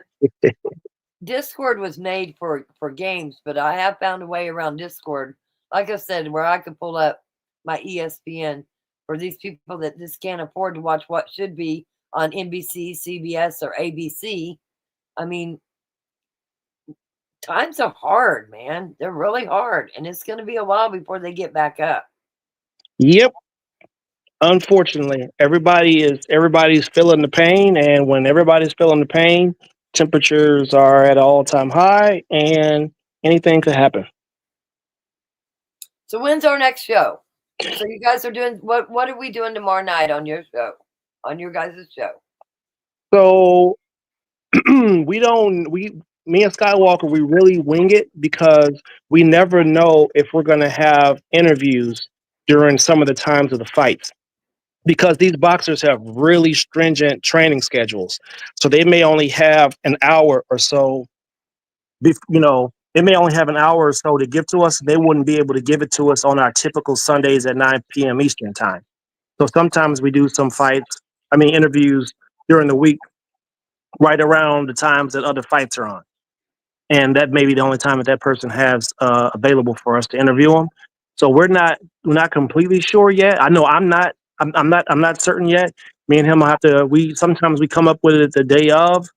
Discord was made for games, but I have found a way around Discord. Like I said, where I could pull up my ESPN for these people that just can't afford to watch what should be on NBC, CBS, or ABC. I mean, times are hard, man. They're really hard, and it's going to be a while before they get back up. Yep. Unfortunately, everybody's feeling the pain, and when everybody's feeling the pain, temperatures are at an all-time high, and anything could happen. So when's our next show? So you guys are doing what? What are we doing tomorrow night on your show? On your guys' show? So we don't we me and Skywalker, we really wing it because we never know if we're going to have interviews during some of the times of the fights, because these boxers have really stringent training schedules. So they may only have an hour or so. They may only have an hour or so to give to us. They wouldn't be able to give it to us on our typical Sundays at 9 p.m. Eastern time. So sometimes we do some interviews during the week, right around the times that other fights are on. And that may be the only time that person has available for us to interview them. So we're not completely sure yet. I know I'm not certain yet. Me and him will have to. We sometimes we come up with it the day of.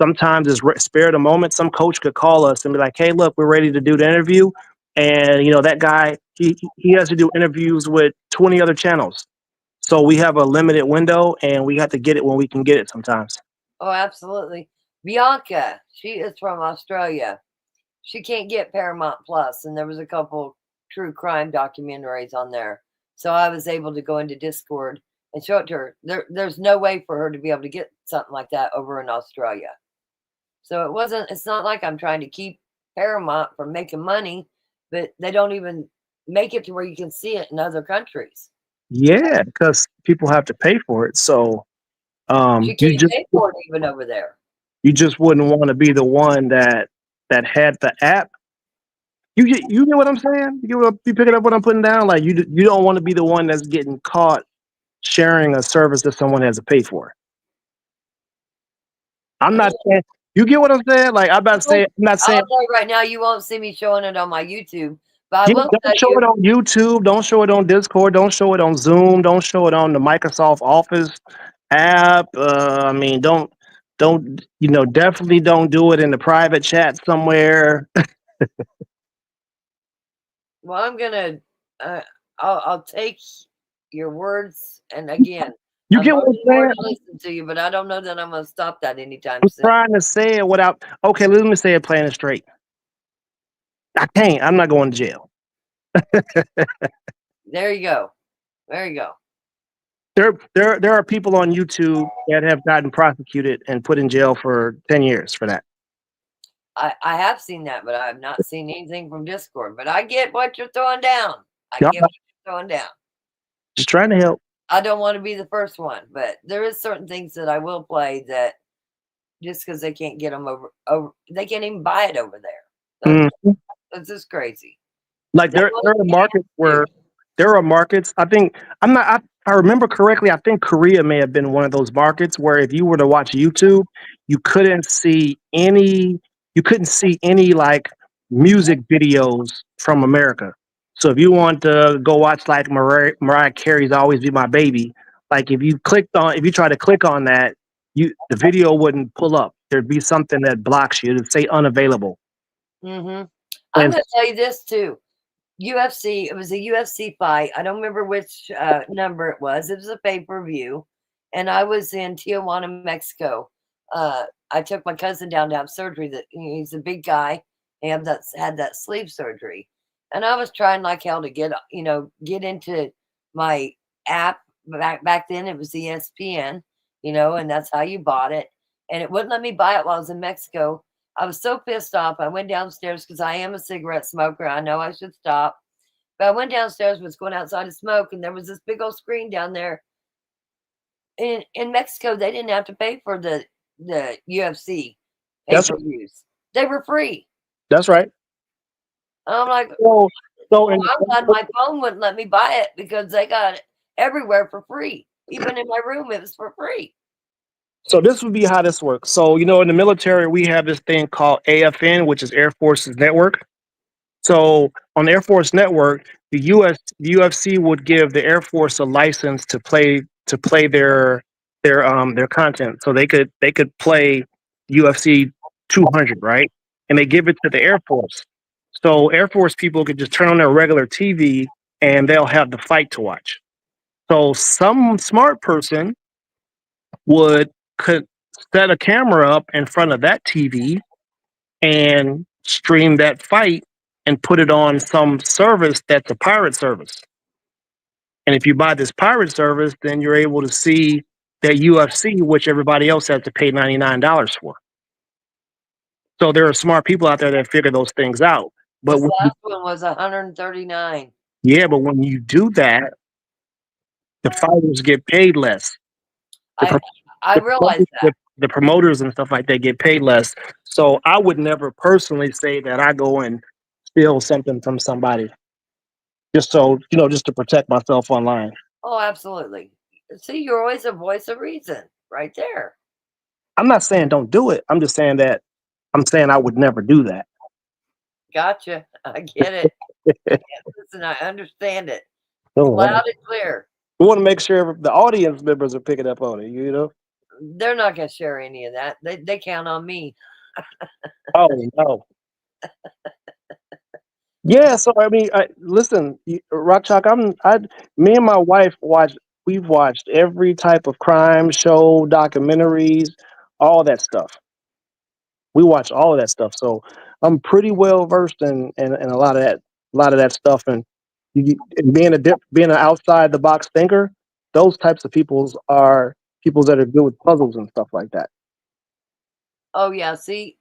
Sometimes it's spare the moment. Some coach could call us and be like, "Hey, look, we're ready to do the interview," and that guy he has to do interviews with 20 other channels. So we have a limited window, and we have to get it when we can get it. Sometimes. Oh, absolutely. Bianca, she is from Australia. She can't get Paramount Plus, and there was a couple true crime documentaries on there. So I was able to go into Discord and show it to her. There's no way for her to be able to get something like that over in Australia. So it's not like I'm trying to keep Paramount from making money, but they don't even make it to where you can see it in other countries. Yeah, because people have to pay for it. So She you can't just pay for it even over there. you just wouldn't want to be the one that had the app. You get what I'm saying? You picking up what I'm putting down? Like you don't want to be the one that's getting caught sharing a service that someone has to pay for. I'm not saying you get what I'm saying. Like I'm not saying I'll tell you right now, you won't see me showing it on my YouTube, but I yeah, will tell don't show you. it on YouTube. Don't show it on Discord. Don't show it on Zoom. Don't show it on the Microsoft Office app. I mean, don't definitely don't do it in the private chat somewhere. Well, I'm gonna. Uh, I'll take your words, and again, You I'm get more what I'm than more saying? to listen to you, but I don't know that I'm gonna stop that anytime I'm soon. trying to say it without. Okay, let me say it plain and straight. I can't. I'm not going to jail. There you go. There you go. There are people on YouTube that have gotten prosecuted and put in jail for 10 years for that. I have seen that, but I have not seen anything from Discord. But I get what you're throwing down. I Yep. get what you're throwing down. Just trying to help. I don't want to be the first one, but there is certain things that I will play that just because they can't get them over, they can't even buy it over there. That's just crazy. Like there are markets where there are markets. I think I'm not. I remember correctly. I think Korea may have been one of those markets where if you were to watch YouTube, you couldn't see any. You couldn't see any like music videos from America. So if you want to go watch like Mariah Carey's "Always Be My Baby," like if you try to click on that, the video wouldn't pull up. There'd be something that blocks you. It'd say unavailable. I'm And going to tell you this too. UFC, it was a UFC fight. I don't remember which number it was. It was a pay-per-view. And I was in Tijuana, Mexico. I took my cousin down to have surgery. That he's a big guy. He had that sleeve surgery. And I was trying like hell to get into my app. Back then it was ESPN, and that's how you bought it. And it wouldn't let me buy it while I was in Mexico. I was so pissed off. I went downstairs because I am a cigarette smoker. I know I should stop. But I went downstairs, was going outside to smoke, and there was this big old screen down there. In Mexico, they didn't have to pay for the UFC that's pay-per-views. They were free. that's right. I'm like, So so I'm glad my phone wouldn't let me buy it because they got it everywhere for free. Even in my room, it was for free. So this would be how this works. So in the military, we have this thing called AFN, which is Air Forces Network. So on the Air Force Network, the UFC would give the Air Force a license to play their content. So they could play UFC 200, right? And they give it to the Air Force. So Air Force people could just turn on their regular TV and they'll have the fight to watch. So some smart person could set a camera up in front of that TV and stream that fight and put it on some service that's a pirate service. And if you buy this pirate service, then you're able to see that UFC, which everybody else has to pay $99 for. So there are smart people out there that figure those things out. But This last one was 139. but when you do that, the fighters get paid less. I realize that. The promoters and stuff like that get paid less. So I would never personally say that I go and steal something from somebody just just to protect myself online. Oh, absolutely. See, you're always a voice of reason right there. I'm not saying don't do it. I'm saying I would never do that. Gotcha. I get it. Listen, I understand it. So Loud and clear. we want to make sure the audience members are picking up on it. They're not going to share any of that. They count on me. Oh no. Yeah, so I mean, listen, Rock Chalk. Me and my wife We've watched every type of crime show, documentaries, all that stuff. We watch all of that stuff, so I'm pretty well versed in a lot of that stuff. And and being an outside the box thinker, those types of peoples are people that are good with puzzles and stuff like that. Oh, yeah. See,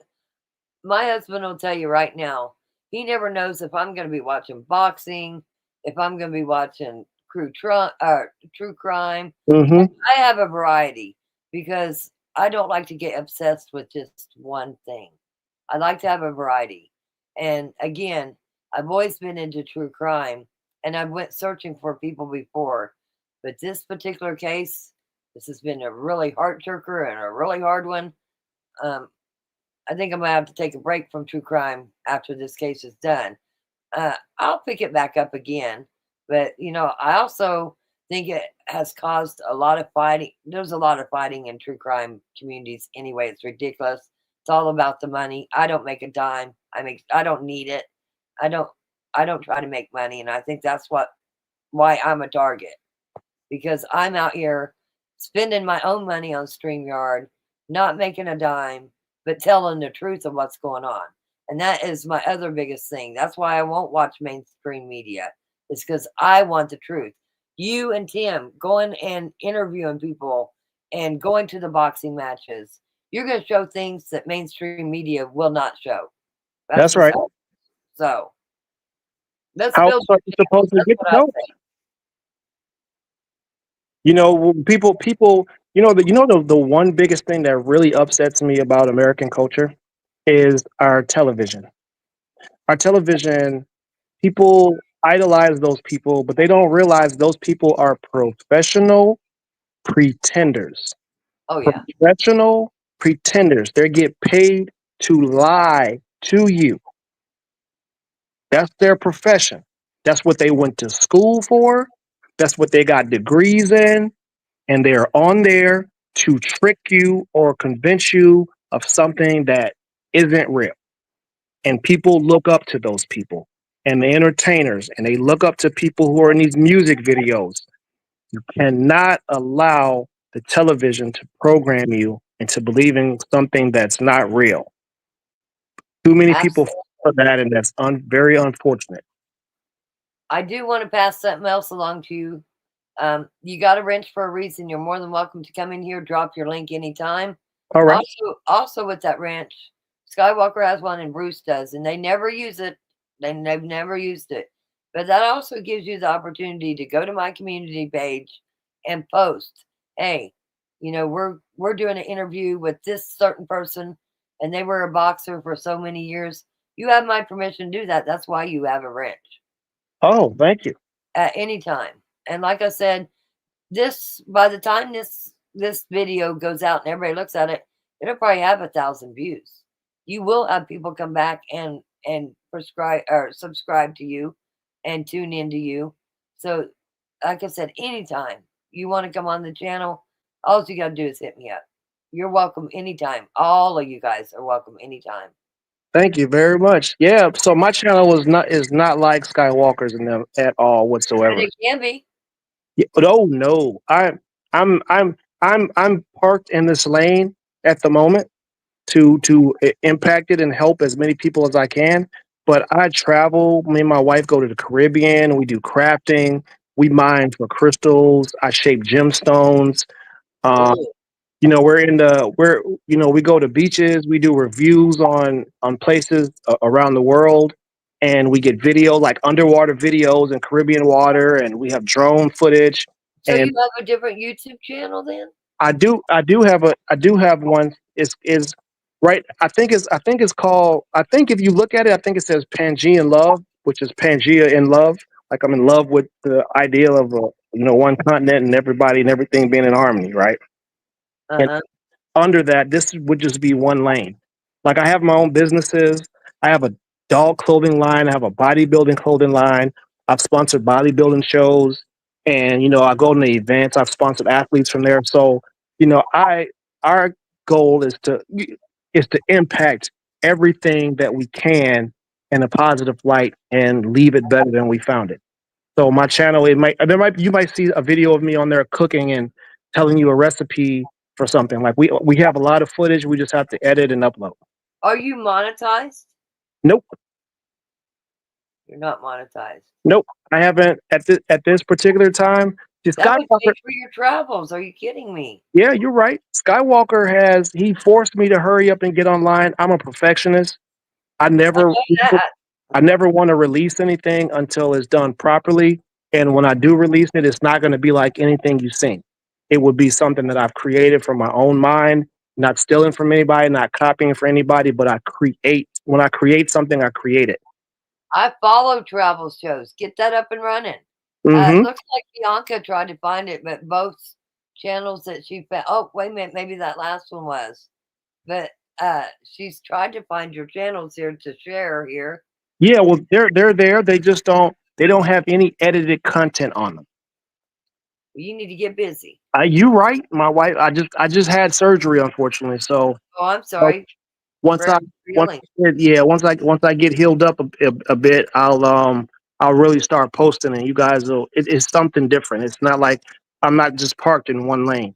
my husband will tell you right now, he never knows if I'm going to be watching boxing, if I'm going to be watching true crime. Hmm. I have a variety because I don't like to get obsessed with just one thing. I like to have a variety. And again, I've always been into true crime and I went searching for people before. But this particular case, this has been a really heart jerker and a really hard one. Um, I think I'm gonna have to take a break from true crime after this case is done. I'll pick it back up again, but I also think it has caused a lot of fighting. There's a lot of fighting in true crime communities anyway. It's ridiculous. It's all about the money. I don't make a dime. I don't need it. I don't I don't try to make money, and I think that's why I'm a target because I'm out here spending my own money on StreamYard, not making a dime, but telling the truth of what's going on. And that is my other biggest thing. That's why I won't watch mainstream media. It's because I want the truth. You and Tim going and interviewing people and going to the boxing matches, you're going to show things that mainstream media will not show. That's right. So let's How build. else are you supposed to That's get what to I know? say. People. The one biggest thing that really upsets me about American culture is our television. Our television, people idolize those people, but they don't realize those people are professional pretenders. Oh yeah. Professional pretenders. They get paid to lie to you. That's their profession. That's what they went to school for. That's what they got degrees in. And they're on there to trick you or convince you of something that isn't real. And people look up to those people and the entertainers, and they look up to people who are in these music videos. You cannot allow the television to program you into believing something that's not real. Too many people Absolutely. fall for that, and that's very unfortunate. I do want to pass something else along to you. You got a wrench for a reason. You're more than welcome to come in here, drop your link anytime. All right. Also with that wrench, Skywalker has one and Bruce does, and they never use it. They've never used it. But that also gives you the opportunity to go to my community page and post, hey, we're doing an interview with this certain person, and they were a boxer for so many years. You have my permission to do that. That's why you have a wrench Oh, thank you. at any time. And like I said, by the time this video goes out and everybody looks at it, it'll probably have 1,000 views. You will have people come back and prescribe or subscribe to you and tune into you. So like I said, anytime you want to come on the channel, all you got to do is hit me up. You're welcome anytime. All of you guys are welcome anytime. Thank you very much. Yeah. So my channel is not like Skywalker's in them at all But whatsoever. it can be. Yeah, but oh no, I'm parked in this lane at the moment to impact it and help as many people as I can. But I travel. Me and my wife go to the Caribbean. We do crafting. We mine for crystals. I shape gemstones. Um, Ooh. we go to beaches. We do reviews on places around the world, and we get video like underwater videos in Caribbean water, and we have drone footage. So And you have a different YouTube channel then? I do have one. Is right. I think if you look at it, I think it says Pangea Love, which is Pangea in love. Like I'm in love with the idea of one continent and everybody and everything being in harmony, right? And Uh-huh. under that, this would just be one lane. Like I have my own businesses. I have a dog clothing line. I have a bodybuilding clothing line. I've sponsored bodybuilding shows, and I go to the events. I've sponsored athletes from there. So I our goal is to impact everything that we can in a positive light and leave it better than we found it. So my channel, you might see a video of me on there cooking and telling you a recipe for something. Like we have a lot of footage. We just have to edit and upload. Are you monetized? Nope, You're not monetized. nope. I haven't at this particular time. The That would Skywalker. pay for your travels. Are you kidding me? Yeah, you're right. Skywalker he forced me to hurry up and get online. I'm a perfectionist. I I never know that. I never want to release anything until it's done properly. And when I do release it, it's not going to be like anything you've seen. It would be something that I've created from my own mind, not stealing from anybody, not copying for anybody, but I create. When I create something, I create it. I follow travel shows. Get that up and running. It Hmm. looks like Bianca tried to find it, but both channels that she found. Oh, wait a minute. Maybe that last one was. But she's tried to find your channels here to share here. Yeah, well, they're there. They don't have any edited content on them. You need to get busy. You right, my wife. I just had surgery, unfortunately. So Oh, I'm so sorry. once I Prayer for once healing. yeah once I get healed up a bit, I'll really start posting, and you guys it's something different. It's not like I'm not just parked in one lane.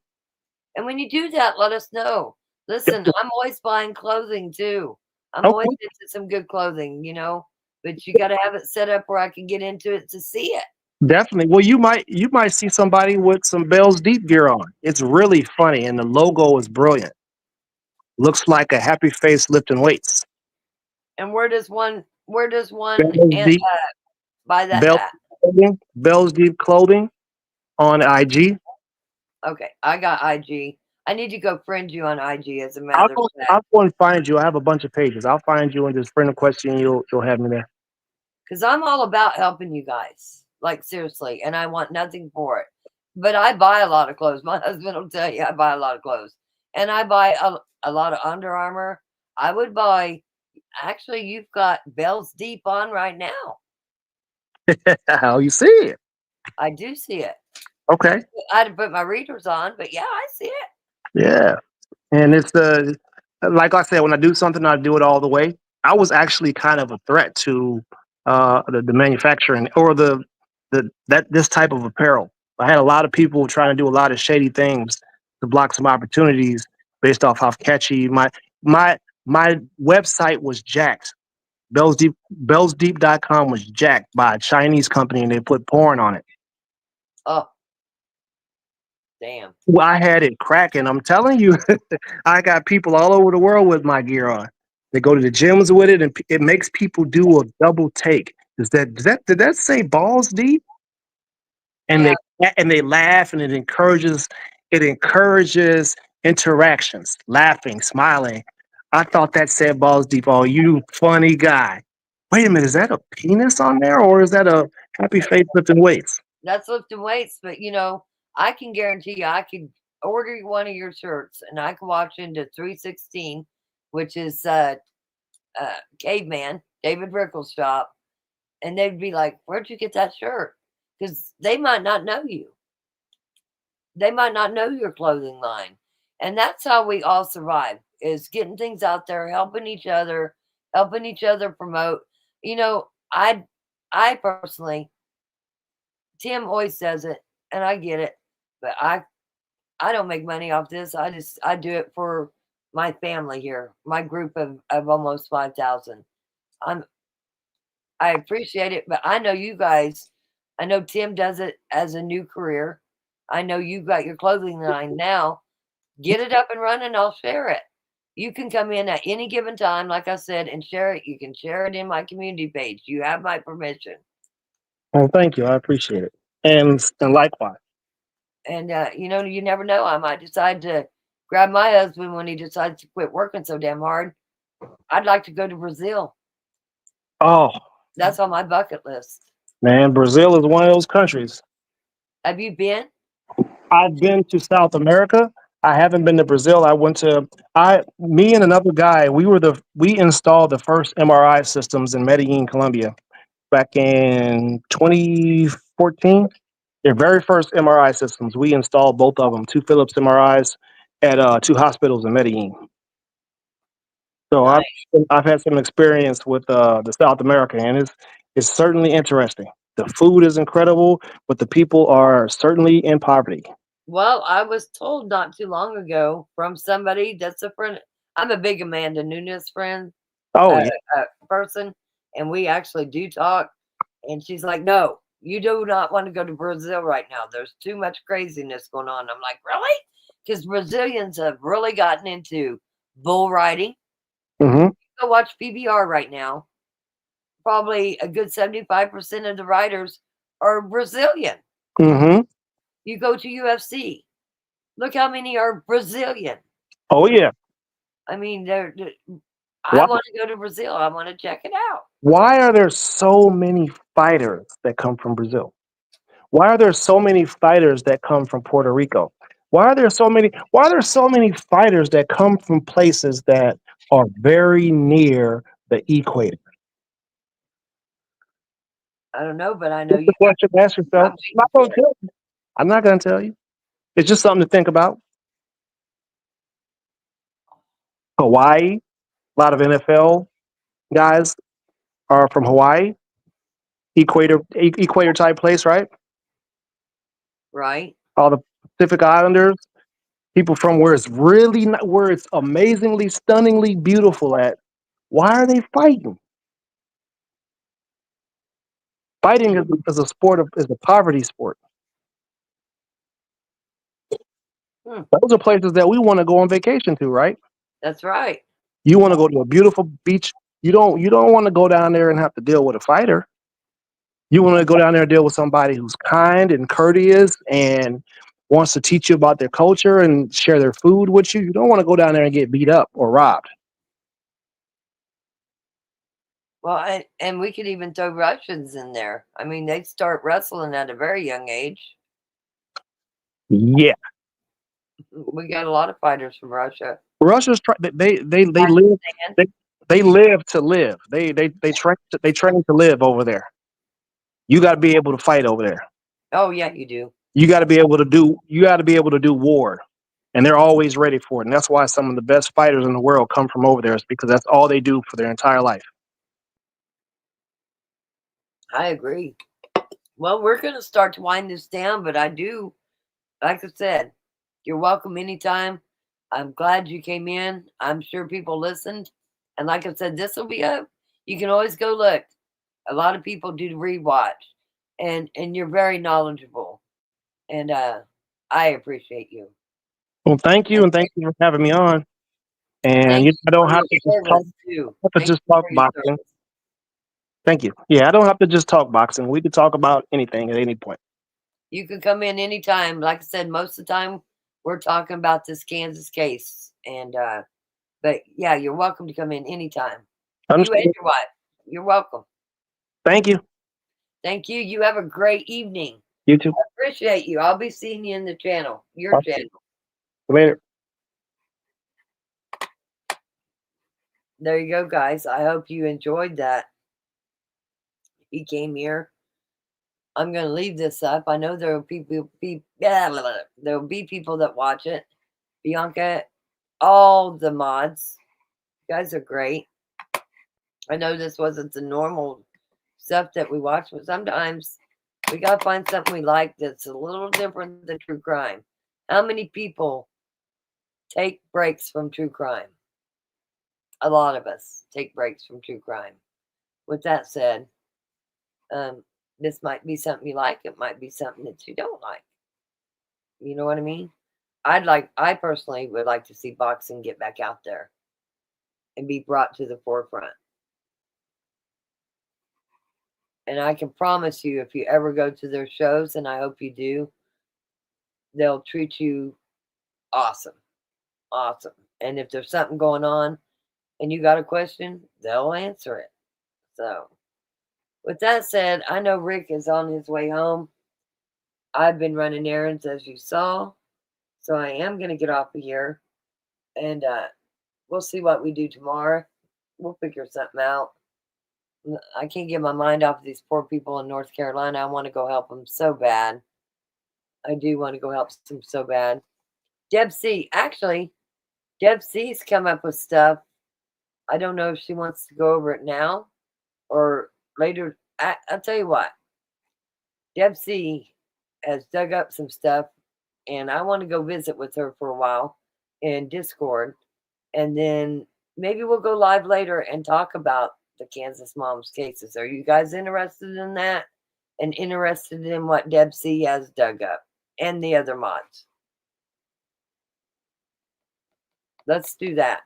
And when you do that, let us know. Listen, Yep. I'm always buying clothing too. I'm always Okay, into some good clothing. But you got to have it set up where I can get into it to see it. definitely. Well, you might see somebody with some Bell's Deep gear on. It's really funny, and the logo is brilliant. Looks like a happy face lifting weights. And where does one Bell's and Deep buy that Bell's at? Clothing, Bell's Deep Clothing on IG. Okay, I got IG. I need to go friend you on IG as a I'll matter of go. fact. I'll go and find you. I have a bunch of pages. I'll find you and just friend a question. You'll have me there. Because I'm all about helping you guys. Like seriously. And I want nothing for it. But I buy a lot of clothes. My husband will tell you I buy a lot of clothes. And I buy a lot of Under Armour. I would buy Actually, you've got Bells Deep on right now. How you see it? I do see it. Okay. I had to put my readers on, but yeah, I see it. Yeah. And it's like I said, when I do something, I do it all the way. I was actually kind of a threat to the manufacturing or the that this type of apparel. I had a lot of people trying to do a lot of shady things to block some opportunities based off how catchy my my website was jacked. Bellsdeep.com was jacked by a Chinese company and they put porn on it. Oh, damn. Well, I had it cracking. I'm telling you, I got people all over the world with my gear on. They go to the gyms with it, and it makes people do a double take. Did that say balls deep? And Yeah, they laugh, and it encourages interactions, laughing, smiling. I thought that said balls deep. Oh, you funny guy. Wait a minute, is that a penis on there, or is that a happy face lifting weights? that's lifting weights, but I can guarantee you, I could order one of your shirts, and I can walk into 316, which is Caveman David Rickles' shop, and they'd be like, "Where'd you get that shirt?" Because they might not know you. They might not know your clothing line, and that's how we all survive: is getting things out there, helping each other promote. You know, I personally, Tim always says it, and I get it, but I don't make money off this. I do it for my family here, my group of almost 5,000. I'm I appreciate it, but I know you guys. I know Tim does it as a new career. I know you've got your clothing line now. Get it up and running. I'll share it. You can come in at any given time, like I said, and share it. You can share it in my community page. You have my permission. Oh, thank you. I appreciate it. And likewise. And you never know. I might decide to grab my husband when he decides to quit working so damn hard. I'd like to go to Brazil. Oh, That's on my bucket list. man, Brazil is one of those countries. Have you been? I've been to South America. I haven't been to Brazil. Me and another guy, we installed the first MRI systems in Medellin, Colombia, back in 2014. Their very first MRI systems, we installed both of them, two Philips MRIs at two hospitals in Medellin. So I've Nice. I've had some experience with the South America, and it's certainly interesting. The food is incredible, but the people are certainly in poverty. Well, I was told not too long ago from somebody that's a friend. I'm a big Amanda Nunes friend, Oh uh, yeah. person, and we actually do talk. And she's like, "No, you do not want to go to Brazil right now. There's too much craziness going on." I'm like, "Really?" Because Brazilians have really gotten into bull riding. Hmm. Go watch PBR right now. Probably a good 75% of the riders are Brazilian. Hmm. You go to UFC. Look how many are Brazilian. Oh yeah. I mean, I Why want to go to Brazil. I want to check it out. why are there so many fighters that come from Brazil? Why are there so many fighters that come from Puerto Rico? Why are there so many fighters that come from places that are very near the equator? I don't know, but I know It's you a question to ask got. yourself. I'm waiting for it. I'm not going to tell you. It's just something to think about. Hawaii, a lot of NFL guys are from Hawaii, equator type place, right? Right? All the Pacific Islanders, people from where it's really not, where it's amazingly, stunningly beautiful at. Why are they fighting? Fighting is a is a poverty sport. Hmm, Those are places that we want to go on vacation to, right? that's right. You want to go to a beautiful beach. You don't want to go down there and have to deal with a fighter. You want to go down there and deal with somebody who's kind and courteous and wants to teach you about their culture and share their food with you. You don't want to go down there and get beat up or robbed. Well, and we could even throw Russians in there. I mean, they start wrestling at a very young age. Yeah, We got a lot of fighters from Russia. Russia's they live Pakistan. they, They live to live. They train to live over there. You got to be able to fight over there. Oh yeah, you do. You got to be able to do. You got to be able to do war, and they're always ready for it. And that's why some of the best fighters in the world come from over there. Is because that's all they do for their entire life. I agree. Well, we're going to start to wind this down, but I do, like I said, you're welcome anytime. I'm glad you came in. I'm sure people listened. And like I said, this will be up. You can always go look. A lot of people do rewatch. And you're very knowledgeable. And I appreciate you. Well, thank you, And and thank you for having me on. And thank you know, you I for don't have your to just talk. service, too. Have to Thank just you talk for your boxing. service. Thank you. Yeah, I don't have to just talk boxing. We could talk about anything at any point. You can come in anytime. Like I said, most of the time we're talking about this Kansas case. And but yeah, you're welcome to come in anytime. You and Understood. your wife. You're welcome. Thank you. Thank you. You have a great evening. You too. Appreciate you. I'll be seeing you in the channel. Your Talk channel. later. There you go, guys. I hope you enjoyed that. He came here. I'm going to leave this up. I know there will there will be people that watch it. Bianca, all the mods, you guys are great. I know this wasn't the normal stuff that we watch, but sometimes we got to find something we like that's a little different than true crime. How many people take breaks from true crime? A lot of us take breaks from true crime. With that said, this might be something you like. It might be something that you don't like. You know what I mean? I personally would like to see boxing get back out there and be brought to the forefront. And I can promise you, if you ever go to their shows, and I hope you do, they'll treat you awesome. Awesome. And if there's something going on and you got a question, they'll answer it. So, with that said, I know Rick is on his way home. I've been running errands, as you saw. So, I am going to get off of here. And we'll see what we do tomorrow. We'll figure something out. I can't get my mind off of these poor people in North Carolina. I want to go help them so bad. I do want to go help them so bad. Deb C. Actually, Deb C's come up with stuff. I don't know if she wants to go over it now or later. I'll tell you what. Deb C has dug up some stuff, and I want to go visit with her for a while in Discord. And then maybe we'll go live later and talk about the Kansas moms cases. Are you guys interested in that? And interested in what Deb C has dug up and the other mods? Let's do that.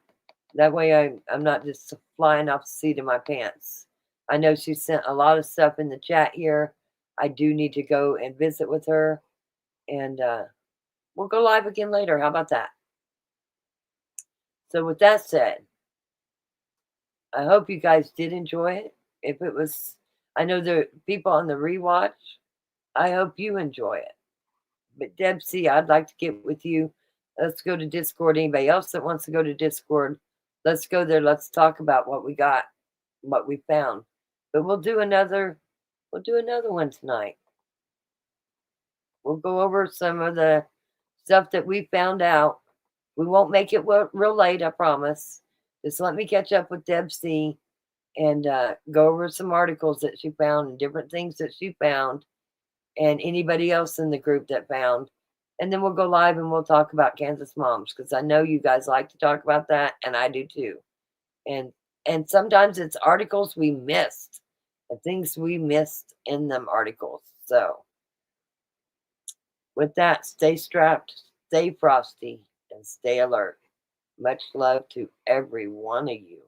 That way I'm not just flying off the seat of my pants. I know she sent a lot of stuff in the chat here. I do need to go and visit with her. And we'll go live again later. How about that? So with that said, I hope you guys did enjoy it. If it was, I know there are people on the rewatch. I hope you enjoy it. But Deb C, I'd like to get with you. Let's go to Discord. Anybody else that wants to go to Discord, let's go there. Let's talk about what we got, what we found. But we'll do another one tonight. We'll go over some of the stuff that we found out. We won't make it real late, I promise. Just let me catch up with Deb C and go over some articles that she found and different things that she found and anybody else in the group that found. And then we'll go live and we'll talk about Kansas moms because I know you guys like to talk about that and I do too. And sometimes it's articles we missed and things we missed in them articles. So with that, stay strapped, stay frosty, and stay alert. Much love to every one of you.